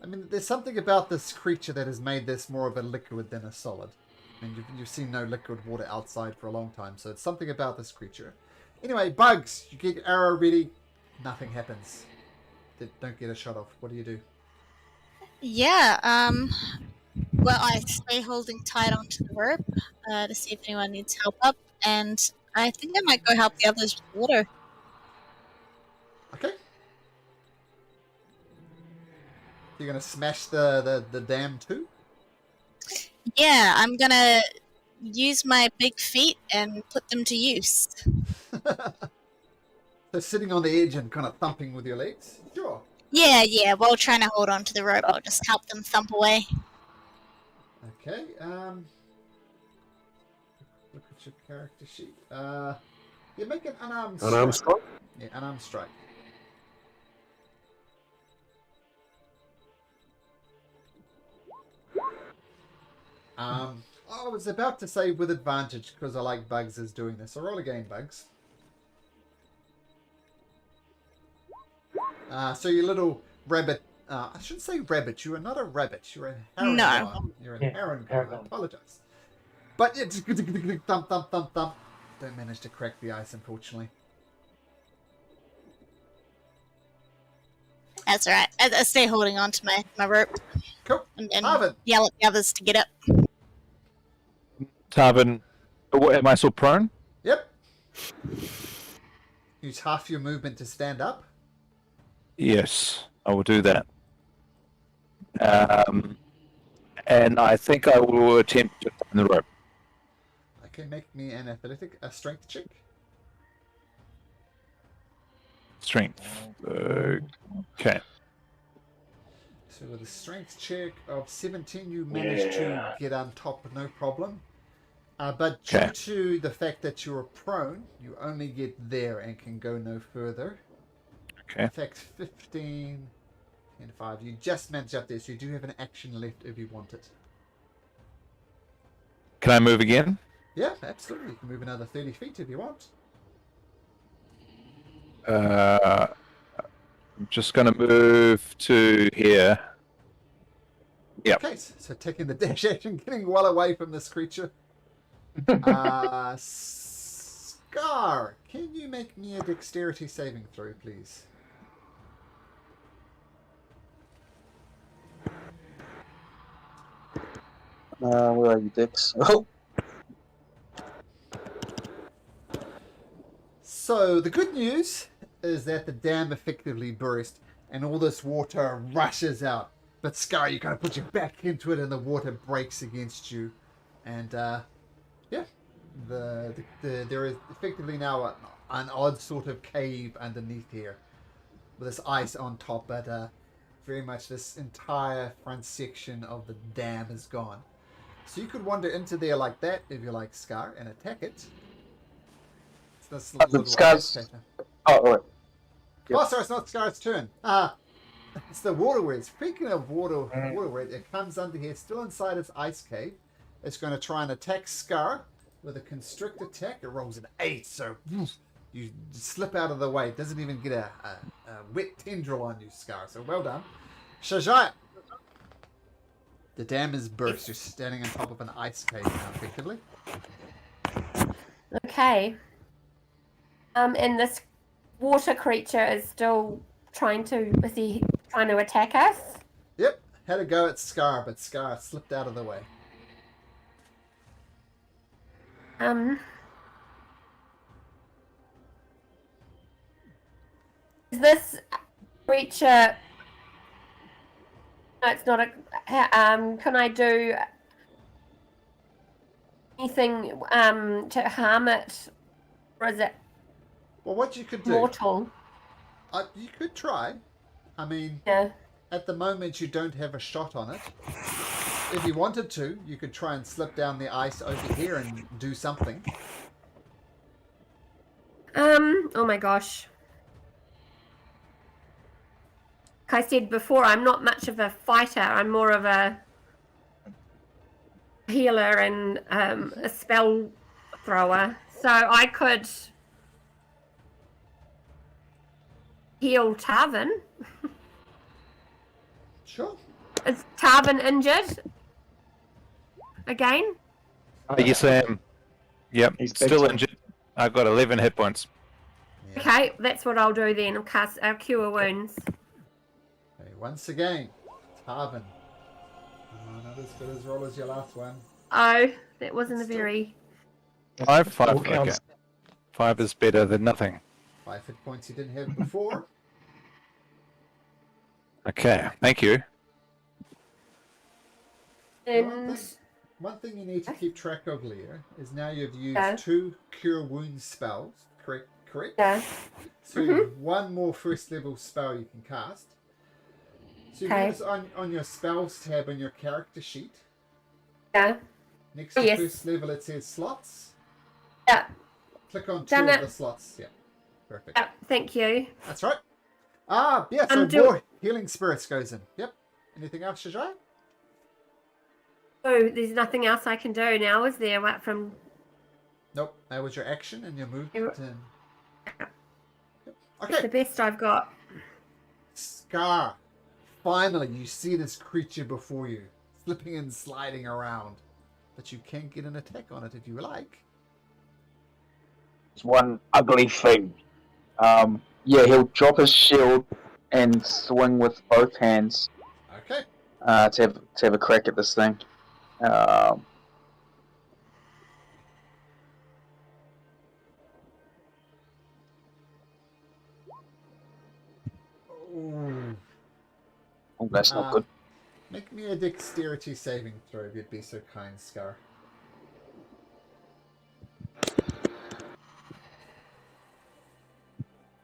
I mean, there's something about this creature that has made this more of a liquid than a solid. I mean, you've seen no liquid water outside for a long time, so it's something about this creature. Anyway, bugs, you get your arrow ready. Nothing happens. Don't get a shot off. What do you do? Yeah, well, I stay holding tight onto the rope to see if anyone needs help up, and I think I might go help the others with water. Okay. You're going to smash the dam too? Yeah, I'm gonna use my big feet and put them to use. So sitting on the edge and kind of thumping with your legs? Sure. Yeah, while trying to hold on to the rope, I'll just help them thump away. Okay, look at your character sheet. You make an unarmed strike. Unarmed strike? Yeah, unarmed strike. I was about to say with advantage because I like Bugs is doing this. So roll again, Bugs. So your little rabbit. I shouldn't say rabbit. You are not a rabbit. You're a heron. No. You're an heron. I apologize. But it's thump, thump, thump, thump. Don't manage to crack the ice, unfortunately. That's alright. I stay holding on to my rope. Cool. And then Tarvin. yell at the others to get up. Tarvin, am I still prone? Yep. Use half your movement to stand up. Yes, I will do that. And I think I will attempt to find the rope. Okay, make me a strength check. Strength. Okay. So with a strength check of 17, you manage to get on top, no problem. But due to the fact that you're prone, you only get there and can go no further. Okay. In fact, 15 and 5. You just managed up there, so you do have an action left if you want it. Can I move again? Yeah, absolutely. You can move another 30 feet if you want. I'm just going to move to here. Yep. Okay, so taking the dash action, getting well away from this creature. Scar, can you make me a dexterity saving throw, please? Where are you, Dix? Oh, So the good news is that the dam effectively burst and all this water rushes out. But Scar, you kind of put your back into it and the water breaks against you. And yeah, there is effectively now an odd sort of cave underneath here with this ice on top, but very much this entire front section of the dam is gone. So you could wander into there like that if you like, Scar, and attack it. It's this little Scar's... ice pattern. Oh, right. Yep. Oh, sorry, it's not Scar's turn. It's the waterweed. Speaking of waterweed, it comes under here, still inside its ice cave. It's going to try and attack Scar with a constrict attack. It rolls an 8, so you slip out of the way. It doesn't even get a wet tendril on you, Scar. So well done. Shajaya. The dam is burst. You're standing on top of an ice cave now, effectively. Okay. And this water creature is still is he trying to attack us? Yep. Had a go at Scar, but Scar slipped out of the way. Is this creature... No, it's not a... can I do anything to harm it? Or is it Well, what you could do... mortal? You could try. I mean, Yeah. at the moment you don't have a shot on it. If you wanted to, you could try and slip down the ice over here and do something. Oh my gosh. Like I said before, I'm not much of a fighter. I'm more of a healer and a spell thrower. So I could heal Tarvin. Sure. Is Tarvin injured? Again? Yes, I am. Yep, He's still better. injured. I've got 11 hit points. Yeah. Okay, that's what I'll do then. I'll cure wounds. Okay, once again, Tarvin. Oh, not as good as roll as your last one. Oh, that wasn't a very... 5. All Okay. counts. 5 is better than nothing. 5 hit points you didn't have before. Okay, thank you. And One thing you need to keep track of, Leah, is now you've used Yeah. 2 cure wounds spells, correct? yeah, So you have 1 more first level spell you can cast. So you Okay. notice on your spells tab on your character sheet, yeah, next to Yes. first level it says slots. yeah, Click on 2 Done of it. the slots. Yeah, perfect. yeah. Thank you. That's right. Yeah, so Do- more healing spirits goes in. Yep. Anything else, Shajai? Oh, there's nothing else I can do now, is there? What from... Nope. That was your action and your movement. And... Yep. It's the Okay. best I've got. Scar. Finally, you see this creature before you, slipping and sliding around. But you can get an attack on it if you like. it's one ugly thing. Yeah, he'll drop his shield and swing with both hands Okay. to have a crack at this thing. Ooh. Oh, that's not good. Make me a dexterity saving throw if you'd be so kind, Scar.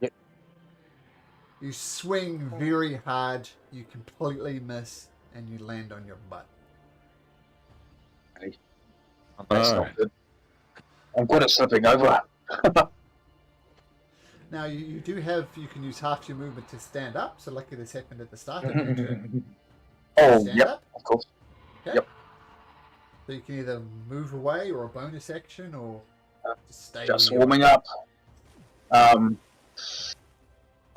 Yep. You swing very hard, you completely miss, and you land on your butt. That's not good. I'm good at slipping over. Now, you can use half your movement to stand up, so lucky this happened at the start of your turn. Oh, Stand yep, up. of course. Okay. Yep. So you can either move away or a bonus action or just stay Just where you warming up.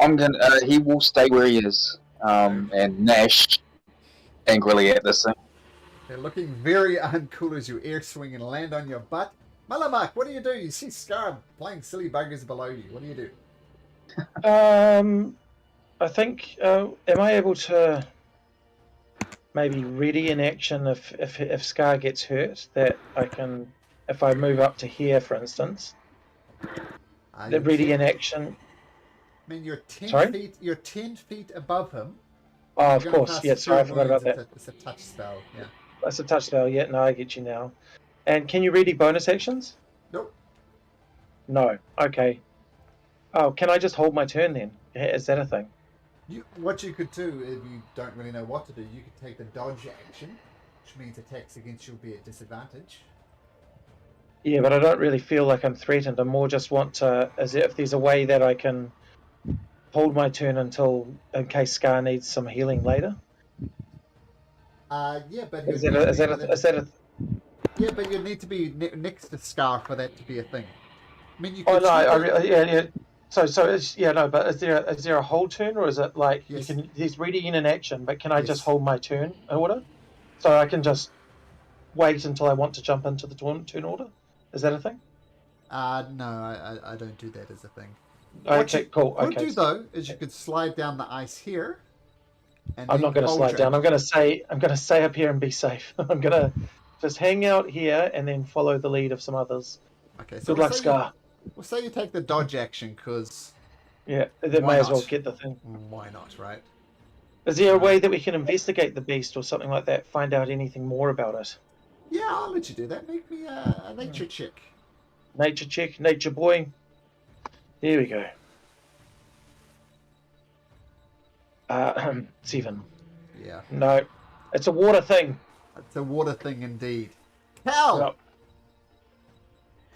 I'm gonna. He will stay where he is, and gnash angrily at this thing. They're looking very uncool as you air swing and land on your butt. Malamak, what do? You see Scar playing silly buggers below you. What do? I think. Am I able to maybe ready in action if Scar gets hurt? That I can, if I move up to here, for instance. The ready in action. I mean, you're 10 Sorry? feet. You're 10 feet above him. Oh, of You're gonna course. cast Yeah, sorry, I Cure forgot about Wounds. that. It's a touch spell. Yeah. That's a touch spell. Yeah, no, I get you now. And can you ready bonus actions? Nope. No. Okay. Oh, can I just hold my turn then? Is that a thing? What you could do if you don't really know what to do, you could take the dodge action, which means attacks against you will be at disadvantage. Yeah, but I don't really feel like I'm threatened. I more just want to, as if there's a way that I can hold my turn in case Scar needs some healing later. Yeah, but yeah, but you need to be next to Scar for that to be a thing. I mean, you could. Oh no, yeah. So it's but is there a whole turn, or is it like Yes. he's ready in an action, but can I Yes. just hold my turn order, so I can just wait until I want to jump into the turn order? Is that a thing? No, I don't do that as a thing. Okay, cool. What you Okay. could do though is you could slide down the ice here. And I'm not going to slide down. I'm going to stay up here and be safe. I'm going to just hang out here and then follow the lead of some others. Okay. So Good luck, Scar. We'll say you take the dodge action because. Yeah, they Why may as well not? get the thing. Why not, right? Is there a way that we can investigate the beast or something like that? Find out anything more about it? Yeah, I'll let you do that. Make me a nature check. Nature check, nature boy. There we go. 7. Yeah, No, it's a water thing. it's a water thing indeed. Cal.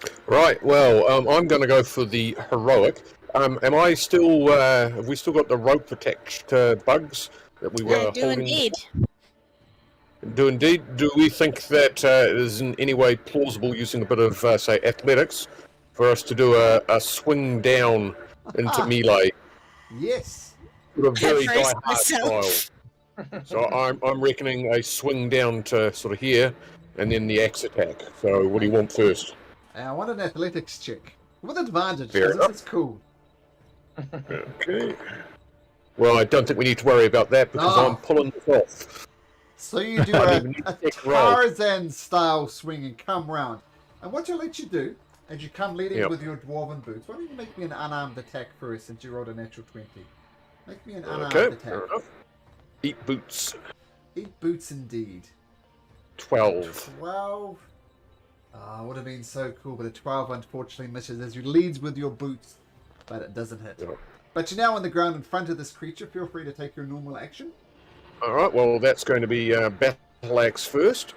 Yep. Right, well, I'm going to go for the heroic. Am I still? Have we still got the rope attached bugs that we were I do holding? indeed. Do indeed. Do we think that it is in any way plausible using a bit of, say, athletics for us to do a swing down into melee? Yes. Sort of very Brace die hard style. myself. So I'm reckoning a swing down to sort of here, and then the axe attack. So what do you want first? I want an athletics check with advantage. Fair Because enough. this is cool. Okay. Well, I don't think we need to worry about that because Oh. I'm pulling this off. So you do I a, don't even a need to roll. Tarzan style swing and come round. And what you'll let you do, as you come leading Yep. with your dwarven boots, why don't you make me an unarmed attack first since you rolled a natural 20? Make me an unarmed Okay, attack. fair enough. Eat boots. Eat boots indeed. 12. 12. Would have been so cool, but a 12 unfortunately misses as you leads with your boots, but it doesn't hit. Yep. But you're now on the ground in front of this creature. Feel free to take your normal action. All right, well, that's going to be battle axe first.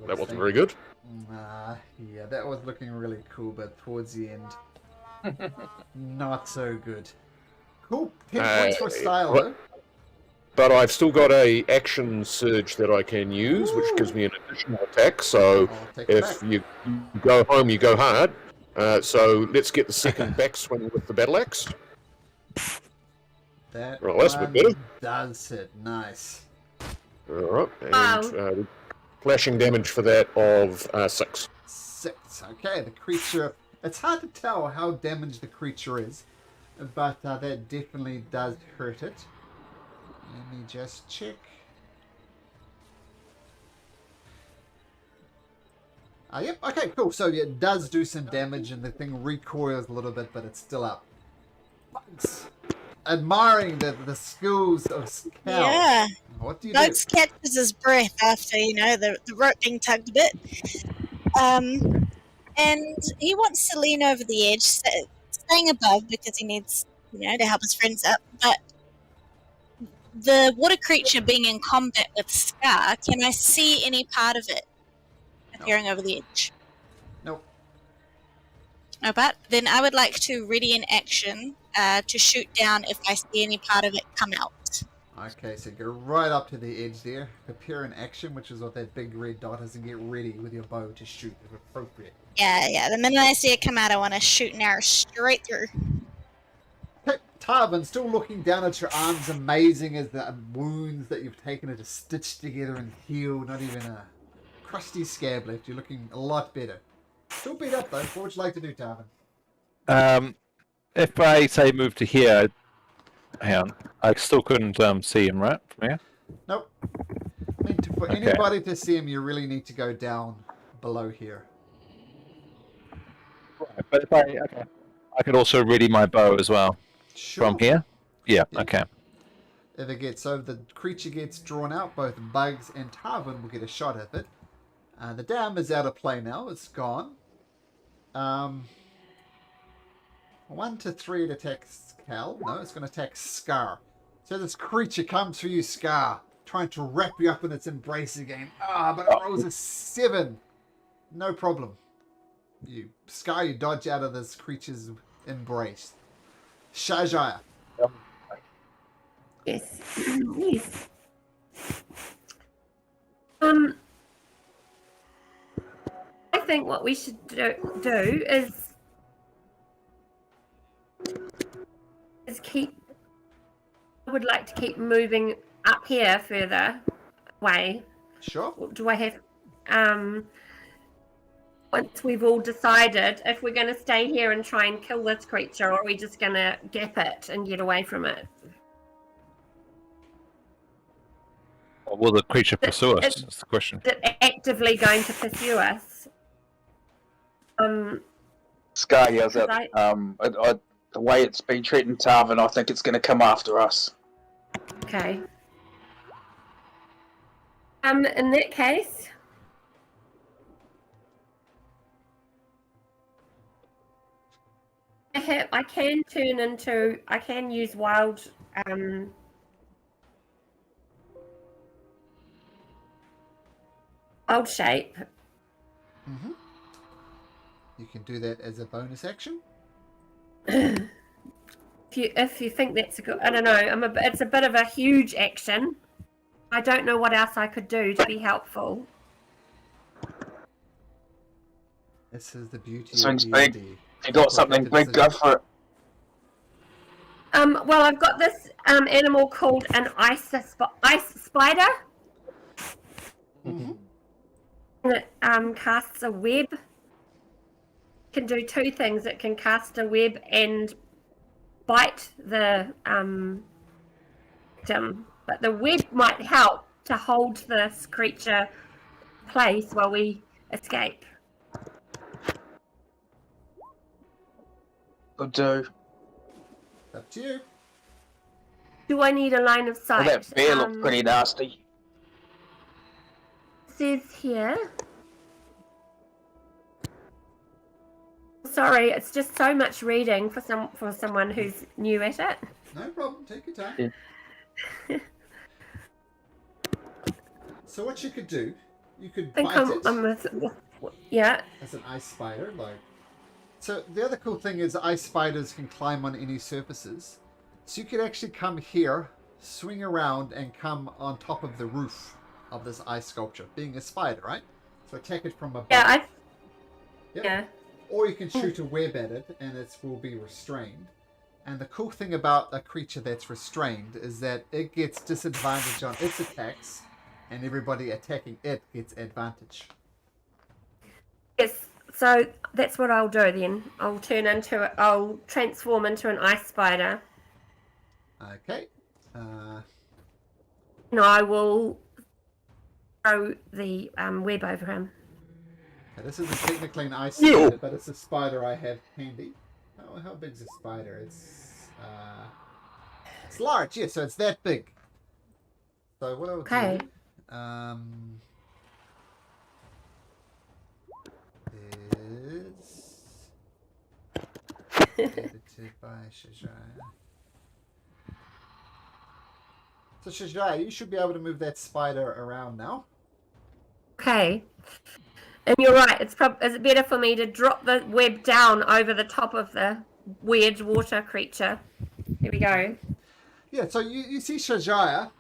That wasn't very good. Yeah, that was looking really cool, but towards the end, not so good. Cool. 10 points for style, what- though. But I've still got a action surge that I can use, which gives me an additional attack. So I'll take it if back. you go home, you go hard. So let's get the second backswing with the battle axe. That Well, that's a bit one better. does hit. Nice. All right, and Wow. flashing damage for that of 6. 6. Okay, the creature... It's hard to tell how damaged the creature is, but that definitely does hurt it. Let me just check. Yep, okay, cool. So yeah, it does do some damage and the thing recoils a little bit, but it's still up. Bugs. Admiring the skills of Scout. Yeah. What do you Goats catches his breath after, the rope being tugged a bit. And he wants to lean over the edge, staying above because he needs to help his friends up. But the water creature being in combat with Scar, can I see any part of it appearing over the edge? Nope. No, but then I would like to ready an action to shoot down if I see any part of it come out. Okay, so go right up to the edge there. Prepare an action, which is what that big red dot is, and get ready with your bow to shoot if appropriate. Yeah. The minute I see it come out, I want to shoot an arrow straight through. Okay, Tarvin, still looking down at your arms, amazing as the wounds that you've taken are just stitched together and healed. Not even a crusty scab left. You're looking a lot better. Still beat up though. What would you like to do, Tarvin? If I say move to here, hang on, I still couldn't see him, right, from here? Nope. I mean, for anybody to see him, you really need to go down below here. Right, but if I could also ready my bow as well. Sure. From here? Yeah, Yeah. okay. If it gets so, the creature gets drawn out. Both Bugs and Tarvin will get a shot at it. The dam is out of play now. It's gone. 1 to 3 it attacks Cal. No, it's going to attack Scar. So this creature comes for you, Scar, trying to wrap you up in its embrace again. But it rolls a 7. No problem. Scar, you dodge out of this creature's embrace. Shajaya. Yes. Yes. I think what we should do is keep. I would like to keep moving up here further away. Sure. Do I have? Once we've all decided if we're going to stay here and try and kill this creature, or are we just going to gap it and get away from it? Or will the creature pursue us? That's the question. Is it actively going to pursue us? Scar yells out. I- The way it's been treating Tarvin, I think it's going to come after us. Okay. In that case, I can use wild shape. Mm-hmm. You can do that as a bonus action. If you think that's a good, I don't know. It's a bit of a huge action. I don't know what else I could do to be helpful. This is the beauty Swings of big. D&D. If you got something big, go for it. Well, I've got this animal called an ice spider. Mm-hmm. And it casts a web. It can do 2 things. It can cast a web and bite the victim, but the web might help to hold this creature in place while we escape. Could do. Up to you. Do I need a line of sight? Well, that bear looked pretty nasty. Says here. Sorry, it's just so much reading for someone who's new at it. No problem. Take your time. Yeah. So what you could do, you could I think bite it yeah. as an ice spider. So the other cool thing is ice spiders can climb on any surfaces. So you could actually come here, swing around, and come on top of the roof of this ice sculpture, being a spider, right? So attack it from above. Yeah, Yep. yeah. Or you can shoot a web at it, and it will be restrained. And the cool thing about a creature that's restrained is that it gets disadvantage on its attacks, and everybody attacking it gets advantage. Yes, so that's what I'll do then. I'll transform into an ice spider. Okay. And I will throw the web over him. Now this isn't technically an ice spider, but it's a spider I have handy. Oh, how big's a spider? It's large, yeah, so it's that big. So what I'll Okay. do is Created by Shajaya. So Shajaya, you should be able to move that spider around now. Okay. And you're right. Is it better for me to drop the web down over the top of the weird water creature? Here we go. Yeah, so you see Shajaya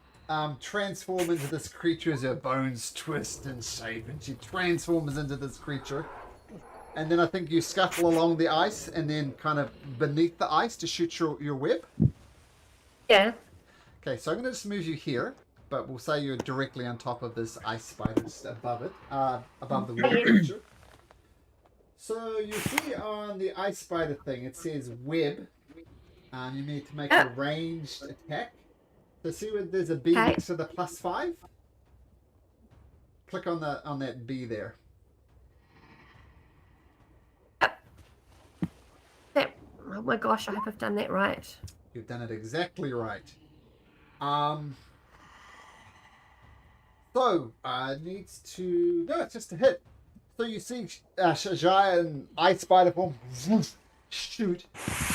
transform into this creature as her bones twist and shape, and she transforms into this creature. And then I think you scuffle along the ice and then kind of beneath the ice to shoot your web. Yeah. Okay, so I'm going to just move you here, but we'll say you're directly on top of this ice spider, just above it, above the water creature. So you see on the ice spider thing, it says web. You need to make a ranged attack. So see where there's a B next to the +5? Click on that B there. Oh my gosh, I hope I've done that right. You've done it exactly right. So, needs to... No, it's just a hit. So you see Shajaya and Ice Spider form shoot,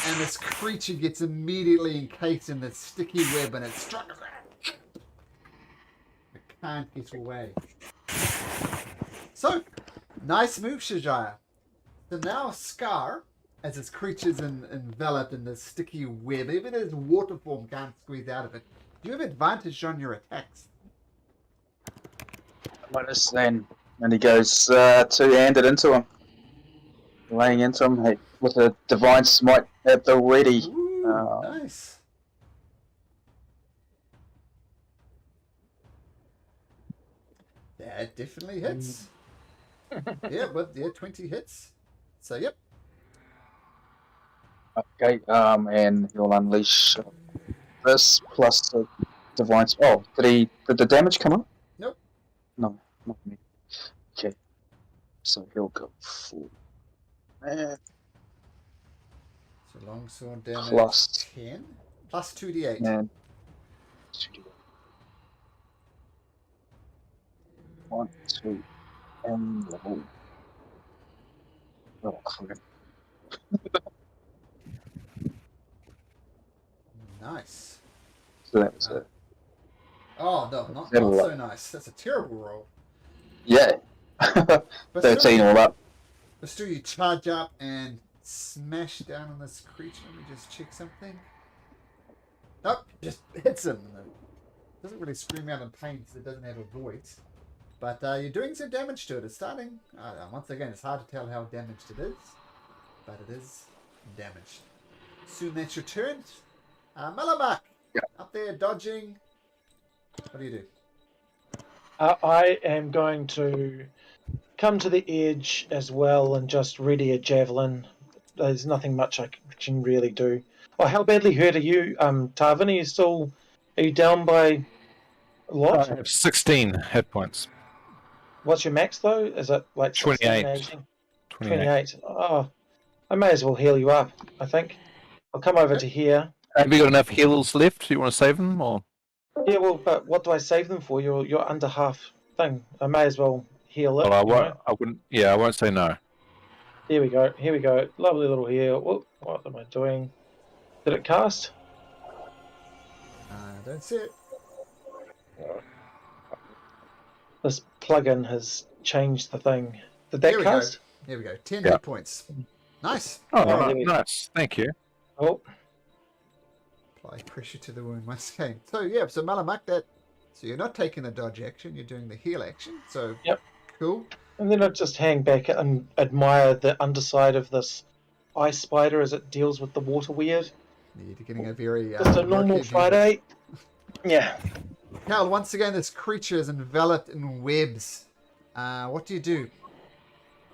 and this creature gets immediately encased in this sticky web, and it struggles. It can't get away. So, nice move, Shajaya. So now Scar, as this creature's enveloped in this sticky web, even his water form can't squeeze out of it. Do you have advantage on your attacks? Minus then. And he goes two-handed into him. Laying into him with a Divine Smite at the ready. Ooh, nice. That definitely hits. Yeah, 20 hits. So, yep. Okay, and he'll unleash this plus the Divine Smite. Oh, did the damage come up? Nope. No, not me. Okay. So he'll go full. So longsword damage Plus 10. Plus 2d8. And 2d8. 1, 2, and level. Oh, crap. Nice. So that was it. Oh, no, not That'll so nice. That's a terrible roll. Yeah. But 13 all up. But still, you charge up and smash down on this creature. Let me just check something. Nope, just hits him. Doesn't really scream out in pain because it doesn't have a voice. But you're doing some damage to it. It's starting. Once again, it's hard to tell how damaged it is. But it is damaged. Soon that's your turn. Malamak, up there dodging. What do you do? I am going to come to the edge as well and just ready a javelin. There's nothing much I can really do. Oh, how badly hurt are you, Tarvin? Are you down by a lot? I have 16 hit points. What's your max though? Is it like 28. 28. Oh, I may as well heal you up, I think. I'll come over to here. Have you got enough heals left? Do you want to save them, or? Yeah, well, but what do I save them for? You're under half thing. I may as well heal it. Well, I won't. I wouldn't. Yeah, I won't say no. Here we go. Here we go. Lovely little heal. Whoop, what am I doing? Did it cast? Don't see it. This plugin has changed the thing. Did that cast? Here we go. 10 hit points. Nice. Oh, Alright. nice. Thank you. Oh, Apply pressure to the wound once again. So yeah, so Malamak, so you're not taking the dodge action, you're doing the heal action. So Yep. Cool. and then I just hang back and admire the underside of this ice spider as it deals with the water weird. You're getting a very Just a normal rocky Friday. Yeah. Cal, once again this creature is enveloped in webs. What do you do?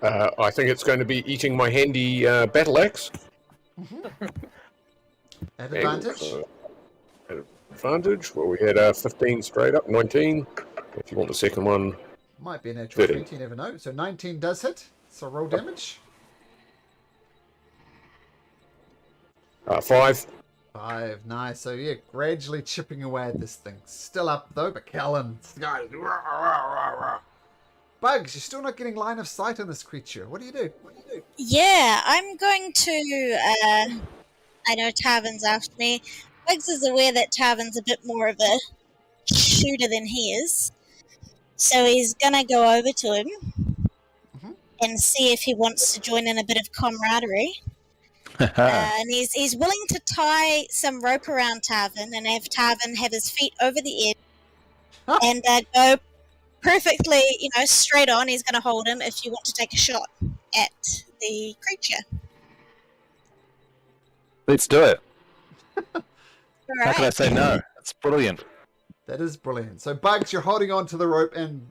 I think it's going to be eating my handy battle axe. At advantage? Advantage. Well, we had 15 straight up, 19. If you want the second one. Might be a natural 30. 20, you never know. So 19 does hit. So roll damage. 5. 5, nice. So yeah, gradually chipping away at this thing. Still up though, but Callan. Bugs, you're still not getting line of sight on this creature. What do you do? Yeah, I'm going to, I know Tarvin's after me. Bugs is aware that Tarvin's a bit more of a shooter than he is. So he's gonna go over to him and see if he wants to join in a bit of camaraderie. And he's willing to tie some rope around Tarvin and have Tarvin have his feet over the edge and go perfectly, straight on. He's going to hold him if you want to take a shot at the creature. Let's do it. All How can I right. say no? That's brilliant. That is brilliant. So, Bugs, you're holding on to the rope, and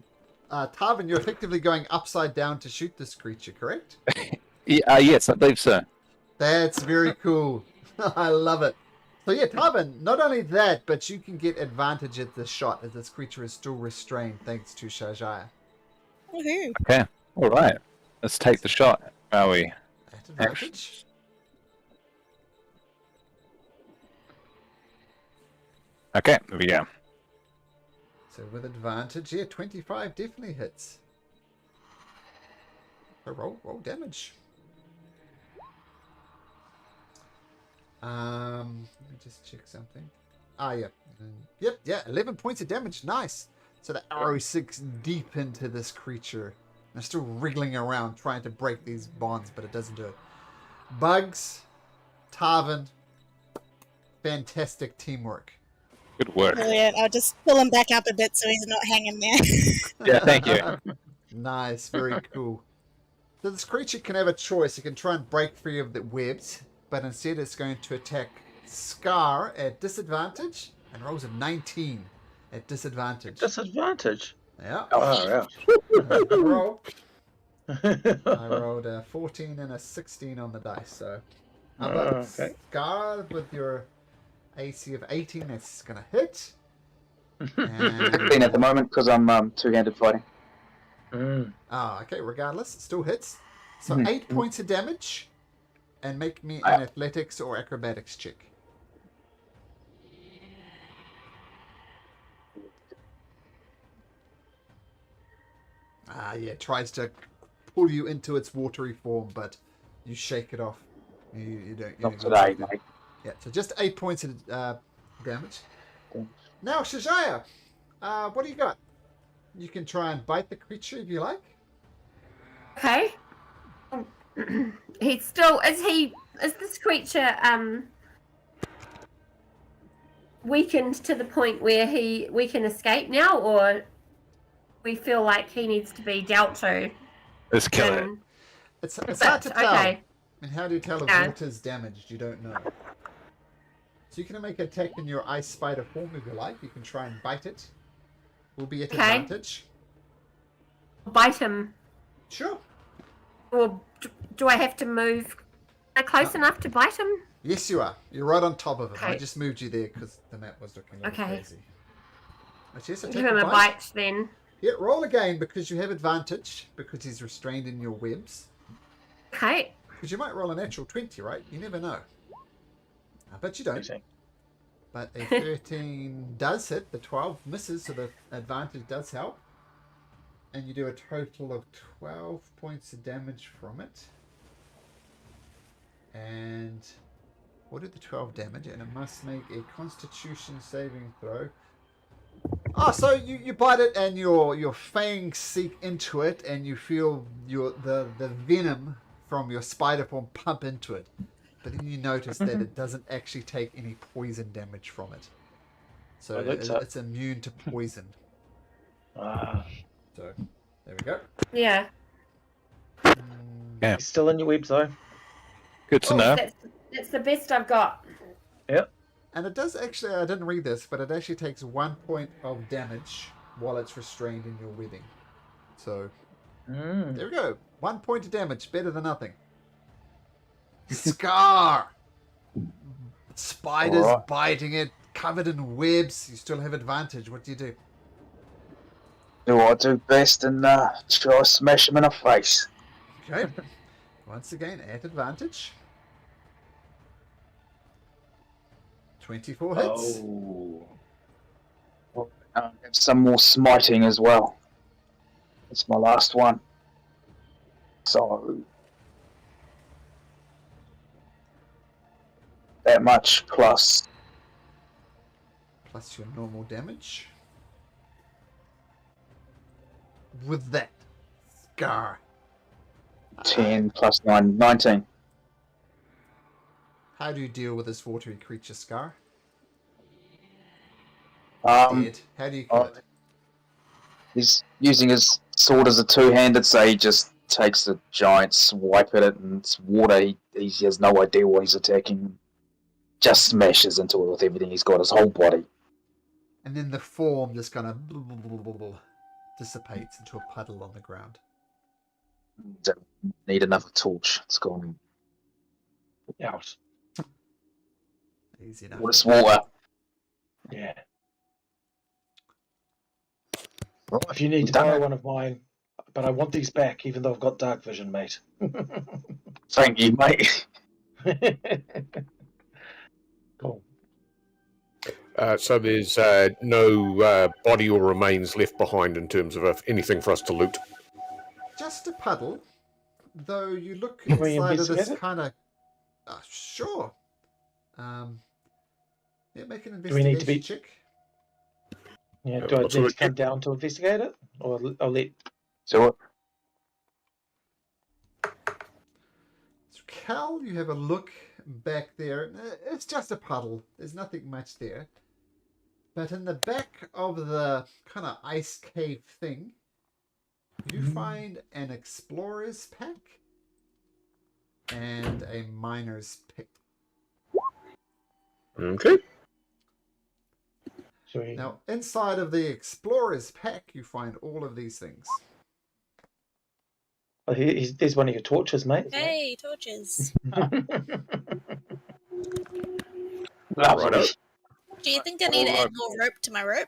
Tarvin, you're effectively going upside down to shoot this creature, correct? Yes, I believe so. That's very cool. I love it. So yeah, Tarvin, not only that, but you can get advantage at the shot as this creature is still restrained thanks to Shajaya. Woohoo. Okay. All right. Let's take the shot. Are we? At advantage. Okay. There we go. So with advantage, yeah, 25 definitely hits. So roll damage. Let me just check something. Yeah. 11 points of damage. Nice. So the arrow sinks deep into this creature. They're still wriggling around trying to break these bonds, but it doesn't do it. Bugs, Tarvin, fantastic teamwork. Good work. Brilliant. I'll just pull him back up a bit so he's not hanging there. Yeah, thank you. Nice, very cool. So this creature can have a choice. It can try and break free of the webs, but instead it's going to attack Scar at disadvantage and rolls a 19 at disadvantage. Disadvantage? Yeah. Oh, yeah. I rolled a 14 and a 16 on the dice, so how about Okay. Scar with your AC of 18? That's gonna hit. And... 15 at the moment because I'm two-handed fighting. Okay, regardless, it still hits. So 8 points of damage. And make me an athletics or acrobatics check. Yeah, it tries to pull you into its watery form, but you shake it off. You don't. Not today, mate. Yeah, so just 8 points of damage. Now, Shajaya, what do you got? You can try and bite the creature if you like. Okay. He's still. Is this creature weakened to the point where we can escape now, or we feel like he needs to be dealt to? Let's kill it. It's hard to tell. Okay. And how do you tell if Yeah. water's damaged? You don't know. So you can make an attack in your ice spider form if you like. You can try and bite it. Will be at Okay. advantage. Bite him. Sure. Or do I have to move close enough to bite him? Yes, you are. You're right on top of him. I Okay. just moved you there because the map was looking a little Okay. crazy. But yes, Give attack him and a bite then. Yeah, roll again because you have advantage because he's restrained in your webs. Okay. Because you might roll a natural 20, right? You never know. But you don't. But a 13 does hit. The 12 misses, so the advantage does help. And you do a total of 12 points of damage from it. And what did the 12 damage? And it must make a Constitution saving throw. Oh, so you bite it and your fangs seek into it, and you feel the venom from your spider form pump into it. But then you notice that it doesn't actually take any poison damage from it. So it's immune to poison. So there we go. Yeah. Yeah. He's still in your webs though. Good to know. That's the best I've got. Yep. And it does actually, I didn't read this, but it actually takes 1 point of damage while it's restrained in your webbing. So there we go. 1 point of damage, better than nothing. Scar! Spiders biting it, covered in webs. You still have advantage. What do you do? Do what I do best and try to smash him in the face. Okay. Once again, at advantage. 24 hits. Have some more smiting as well. It's my last one. So that much plus Plus your normal damage. With that scar. 10 plus 9, 19. How do you deal with this watery creature scar? Um, How do you kill it? he's using his sword as a two-handed, so he just takes a giant swipe at it, and it's water. He has no idea what he's attacking. Just smashes into it with everything he's got, his whole body. And then the form just kind of dissipates into a puddle on the ground. Don't need another torch. It's gone. Out. Easy enough. What's water? Yeah. Right, If you need to done borrow it. one of mine, but I want these back, even though I've got dark vision, mate. Thank you, mate. Cool. So there's no body or remains left behind in terms of anything for us to loot. Just a puddle, though you look Can we inside of this investigate it? kind of... sure. Yeah, make an Do we need to investigation be- check. Yeah, do I What need sort to of come down to investigate it? Or I'll let... So what? So Cal, you have a look back there. It's just a puddle. There's nothing much there. But in the back of the kind of ice cave thing, you find an explorer's pack and a miner's pick. Okay. Shall we... Now, inside of the explorer's pack, you find all of these things. Oh, there's one of your torches, mate. Hey, torches. Lovely. Do you think I need to add more rope to my rope?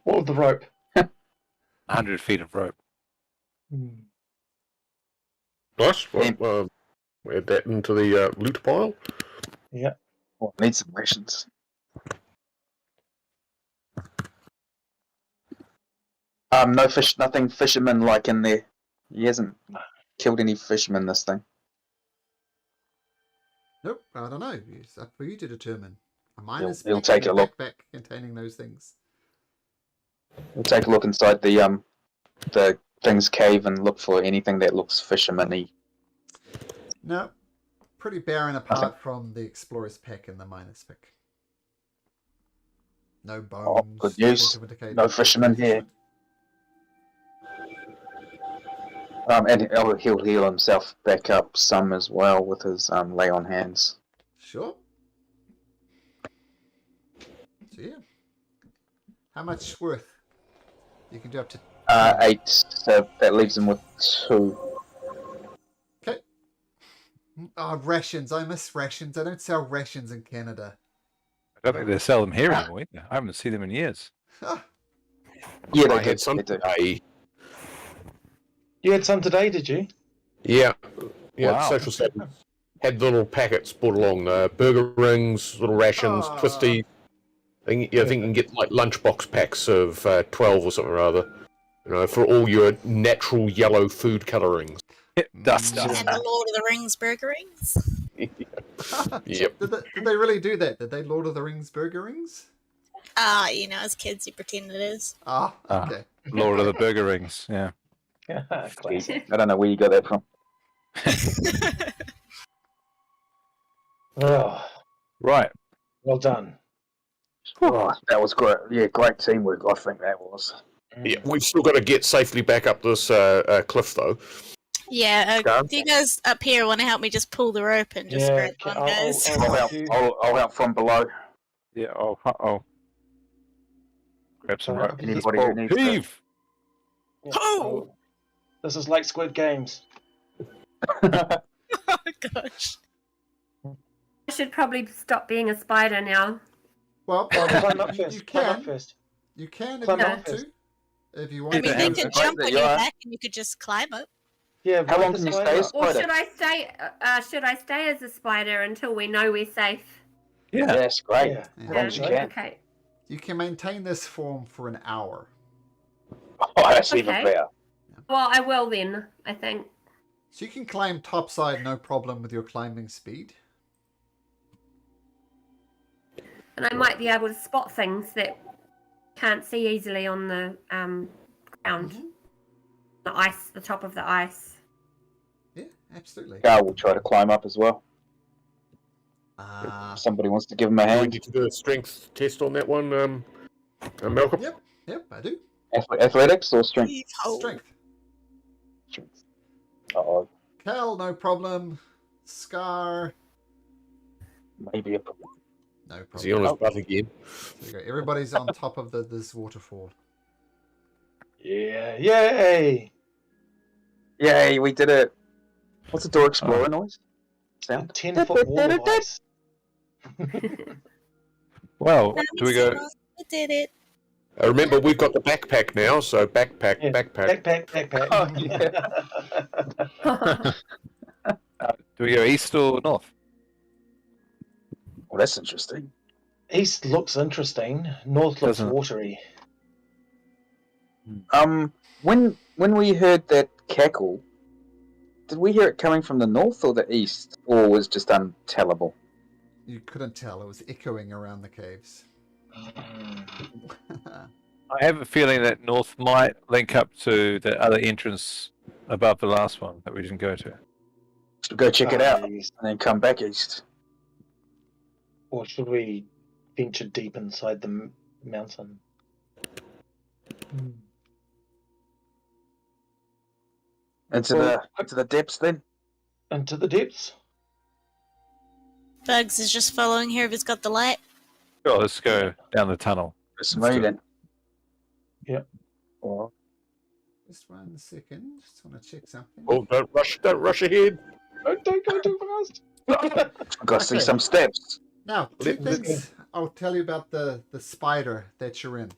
All of the rope. 100 feet of rope. Nice. Well, add that into the loot pile. Yeah. Oh, I need some rations. No fish, nothing fisherman like in there. He hasn't killed any fishermen this thing. Nope, I don't know. It's up for you to determine. A miner's He'll pick take and a look. backpack containing those things. We'll take a look inside the thing's cave and look for anything that looks fisherman-y. No, pretty barren apart from the explorer's pack and the miner's pick. No bones. good news. nothing to indicate No any fishermen here. fishermen. And he'll heal himself back up some as well with his lay on hands. Sure. So yeah. How much worth? You can do up to 8, so that leaves him with 2. Okay. Oh, rations. I miss rations. I don't sell rations in Canada. I don't think they sell them here anymore either. I haven't seen them in years. Ah, Yeah, I they had some do. today. You had some today, did you? Yeah. Yeah, Wow. social status. Had little packets brought along, burger rings, little rations, Ah. twisty. I think you can get like lunchbox packs of 12 or something or other. You know, for all your natural yellow food colorings. Dust. And the Lord of the Rings burger rings? Yep. Did they really do that? Did they Lord of the Rings burger rings? You know, as kids you pretend it is. Ah, Ah. okay. Lord of the Burger Rings. Yeah. Classic. I don't know where you got that from. Oh, Right. well done. Oh, that was great. Yeah, great teamwork. I think that was. Yeah, we've still got to get safely back up this cliff, though. Yeah, Go. do you guys up here want to help me just pull the rope and just Yeah, grab on, I'll- guys? I'll- I'll help help. you. I'll help from below. Yeah. Oh. Grab some rope. Anybody who needs to. Heave! Yeah, Oh! this is like Squid Games. Oh gosh. I should probably stop being a spider now. Well, Climb up you first. Climb up can. first. You can if Climb you up want first. to. If you I want mean, to. they Yeah, could great jump that on you your are. back and you could just climb up. Yeah. How ride long the can you spider stay? up. Or Spider. should I stay as a spider until we know we're safe? Yeah. Yes, great. Yeah. Yeah. As long as you Yeah. can. Okay. You can maintain this form for an hour. Oh, that's even Okay. better. Well, I will then, I think. So you can climb topside no problem with your climbing speed. and I might be able to spot things that can't see easily on the ground, the ice, the top of the ice. Yeah, absolutely. Carl will try to climb up as well. If somebody wants to give him a Do we hand. need to do a strength test on that one, Malcolm? Yep, I do. Athletics or strength? Strength. Strength. Uh-oh. Cal, no problem. Scar, Maybe a problem. no problem. Is he on his butt again? There you go. Everybody's on top of this waterfall. Yeah, yay! Yay, we did it. What's the door explorer noise? A Sound? 10-foot wall of ice. Well, do we go? We did it. Remember, we've got the backpack now, so backpack. Backpack. Oh, yeah. Do we go east or north? Well, that's interesting. East looks interesting. North looks Doesn't. watery. When we heard that cackle, did we hear it coming from the north or the east, or was it just untellable? You couldn't tell. It was echoing around the caves. I have a feeling that north might link up to the other entrance above the last one that we didn't go to. Should we go check it out Yes. and then come back east? Or should we venture deep inside the mountain? Into the depths then? Into the depths? Bugs is just following whoever's got the light. Sure, let's go down the tunnel. Frostmaiden. Yep. Or Just 1 second. Just want to check something. Oh, don't rush ahead. Don't go too fast. I've got to see Okay. some steps. Now, two Let- things I'll tell you about the spider that you're in.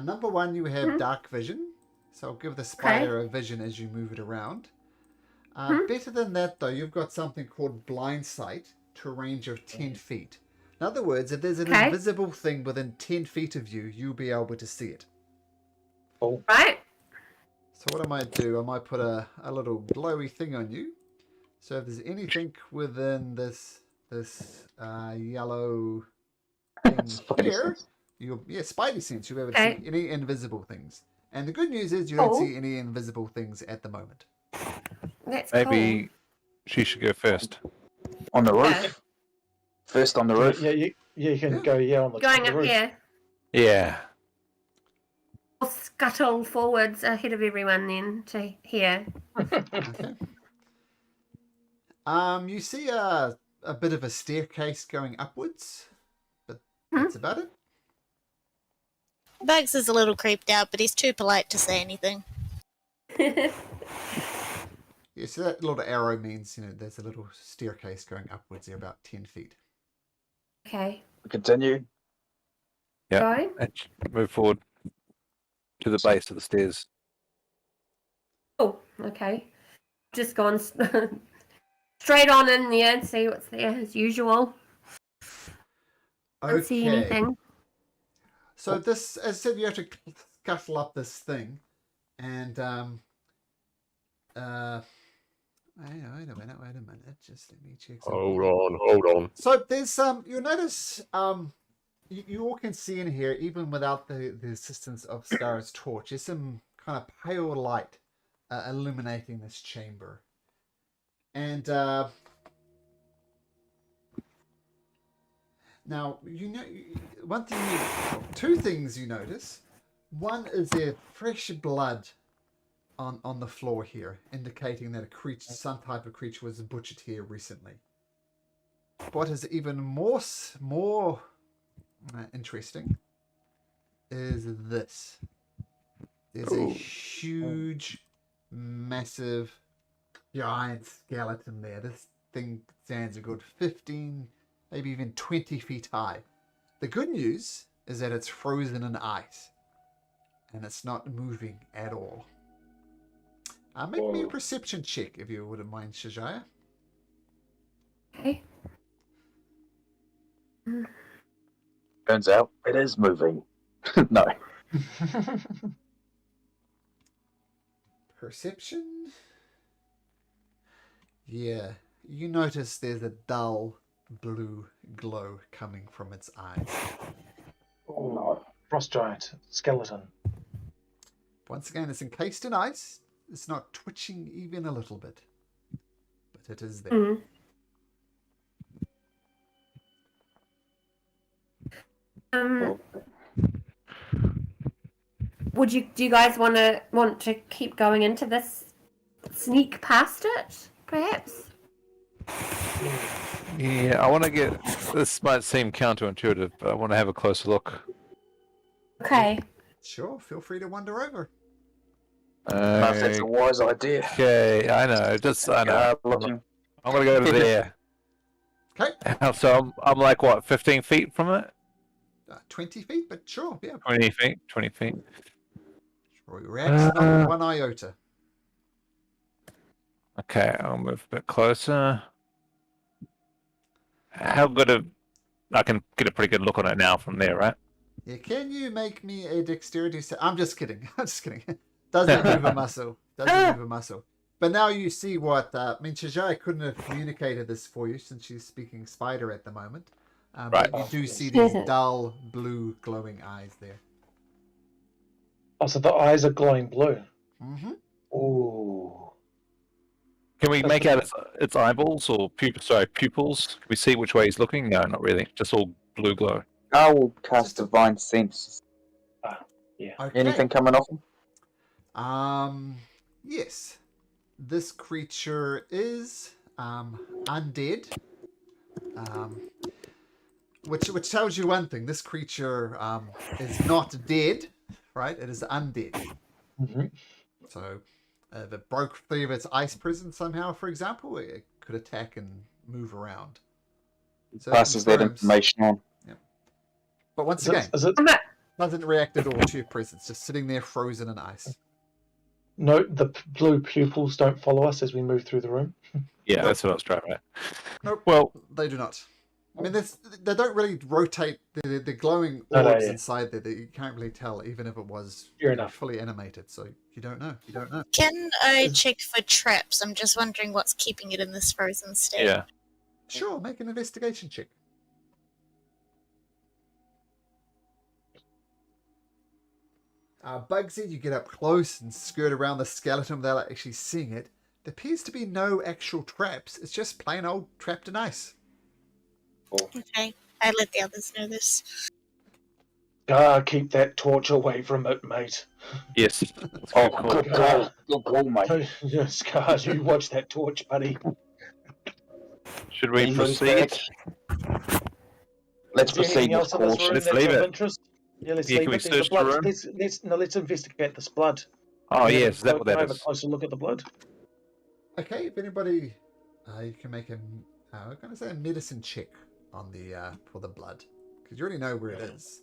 Number one, you have dark vision. So I'll give the spider a vision as you move it around. Better than that, though, you've got something called blind sight to a range of 10 feet. In other words, if there's an invisible thing within 10 feet of you, you'll be able to see it. Right? So what I might do, I might put a little glowy thing on you. So if there's anything within this yellow thing Spidey here, sense. Spidey sense, you'll be able to see any invisible things. And the good news is you don't see any invisible things at the moment. That's Maybe she should go first. On the roof. First on the roof. Yeah, you can go on the cool. Going top of the up roof. here. Yeah. I'll scuttle forwards ahead of everyone then to here. Okay. You see a bit of a staircase going upwards, but that's about it. Bugs is a little creeped out, but he's too polite to say anything. Yeah, so that little arrow means, there's a little staircase going upwards there, about 10 feet. Okay. We continue. Yeah. Going? And move forward to the base of the stairs. Oh, okay. Just gone straight on in there and see what's there as usual. Don't see anything. So this, as I said, you have to scuttle up this thing, and wait a minute. Just let me check something. Hold on. So there's you'll notice you all can see in here, even without the assistance of Scar's torch, there's some kind of pale light illuminating this chamber. And now two things you notice. One is there fresh blood on the floor here, indicating that some type of creature was butchered here recently. What is even more interesting is this. There's a huge, massive, giant skeleton there. This thing stands a good 15, maybe even 20 feet high. The good news is that it's frozen in ice, and it's not moving at all. Make me a perception check, if you wouldn't mind, Shajaya. Okay. Turns out it is moving. No. Perception? Yeah. You notice there's a dull blue glow coming from its eyes. Oh, frost giant skeleton. Once again, it's encased in ice. It's not twitching even a little bit, but it is there. Mm. Do you guys want to keep going into this? Sneak past it, perhaps? Yeah, I want to get. This might seem counterintuitive, but I want to have a closer look. Okay. Sure, feel free to wander over. That's a wise idea. Okay, I know. I know. Looking. I'm gonna go to there. Okay. So I'm like what, 15 feet from it? 20 feet, but sure, yeah. 20 feet. 20 feet. Sure, reacts not 1 iota. Okay, I'll move a bit closer. How good I can get a pretty good look on it now from there, right? Yeah, can you make me a dexterity set? I'm just kidding. I'm just kidding. Doesn't move a muscle. Doesn't move a muscle. But now you see what... I mean, Chajai couldn't have communicated this for you since she's speaking spider at the moment. Right. But you do see these dull, blue, glowing eyes there. Oh, so the eyes are glowing blue. Mm-hmm. Ooh. Can we make out its eyeballs or pupils? Can we see which way he's looking? No, not really. Just all blue glow. I will cast Divine Sense. Yeah. Okay. Anything coming off him? Yes. This creature is undead. Which tells you one thing. This creature is not dead, right? It is undead. Mm-hmm. So if it broke free of its ice prison somehow, for example, it could attack and move around. So Passes that information on. Yeah. But once again, doesn't react at all to your presence, just sitting there frozen in ice. No, the blue pupils don't follow us as we move through the room. Yeah, that's what I was trying to. Nope. Well, they do not. I mean, they don't really rotate the glowing No, orbs yeah. inside there. That you can't really tell, even if it was Fair enough. fully animated. So you don't know. You don't know. Can I check for traps? I'm just wondering what's keeping it in this frozen state. yeah. Sure, make an investigation check. Bugsy, you get up close and skirt around the skeleton without actually seeing it. There appears to be no actual traps. It's just plain old trapped in ice. Okay, I let the others know this. Keep that torch away from it, mate. Yes. Oh, good call. Good call, mate. Yes, Scars, you watch that torch, buddy. Should we Moves proceed? back. Let's Is there proceed anything with else in this caution. room Let's that's leave of it. interest? Yeah, let's Yeah, leave can we it. There's search the blood. the room? Let's investigate this blood. Oh, Yeah, yes. Is that what that have a is? closer look at the blood. Okay, if anybody, you can make I'm going to say a medicine check on the for the blood, because you already know where it is.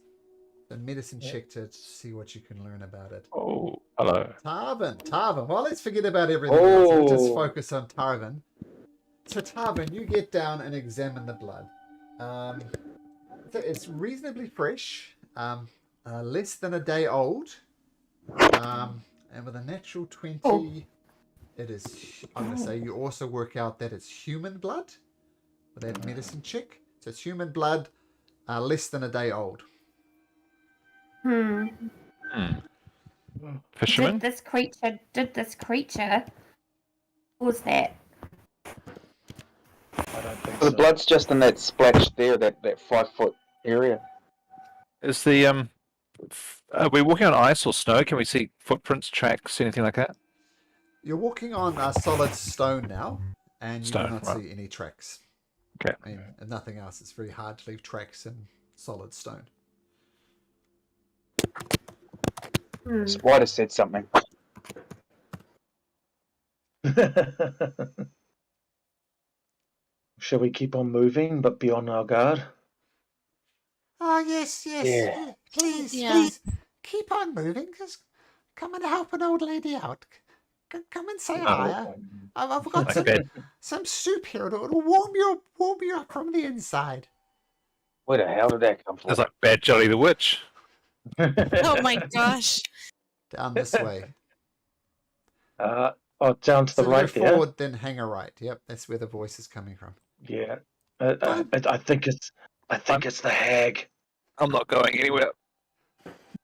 The medicine check to see what you can learn about it. Oh, hello. Tarvin. Well, let's forget about everything else. Let's just Oh. focus on Tarvin. So Tarvin, you get down and examine the blood. So it's reasonably fresh, less than a day old, and with a natural 20, it is. I'm going to say you also work out that it's human blood with that medicine check. So it's human blood, less than a day old. Fisherman? Did this creature cause that? I don't think The so. blood's just in that splash there, that 5-foot area. Is the are we walking on ice or snow? Can we see footprints, tracks, anything like that? You're walking on solid stone now, and you Stone, do not right. see any tracks. Okay. I mean, and nothing else. It's very hard to leave tracks in solid stone. Spider said something. Shall we keep on moving, but be on our guard? Oh, yes. Yeah. Please, Yeah. keep on moving. Just come and help an old lady out. Come and say hi. I've got Like bed. some soup here. It'll warm you up from the inside. Where the hell did that come from? It's like Bad Jolly the Witch. Oh my gosh. Down this way. Down to the So right go there. forward, then hang a right. Yep, that's where the voice is coming from. Yeah. I think it's the hag. I'm not going anywhere.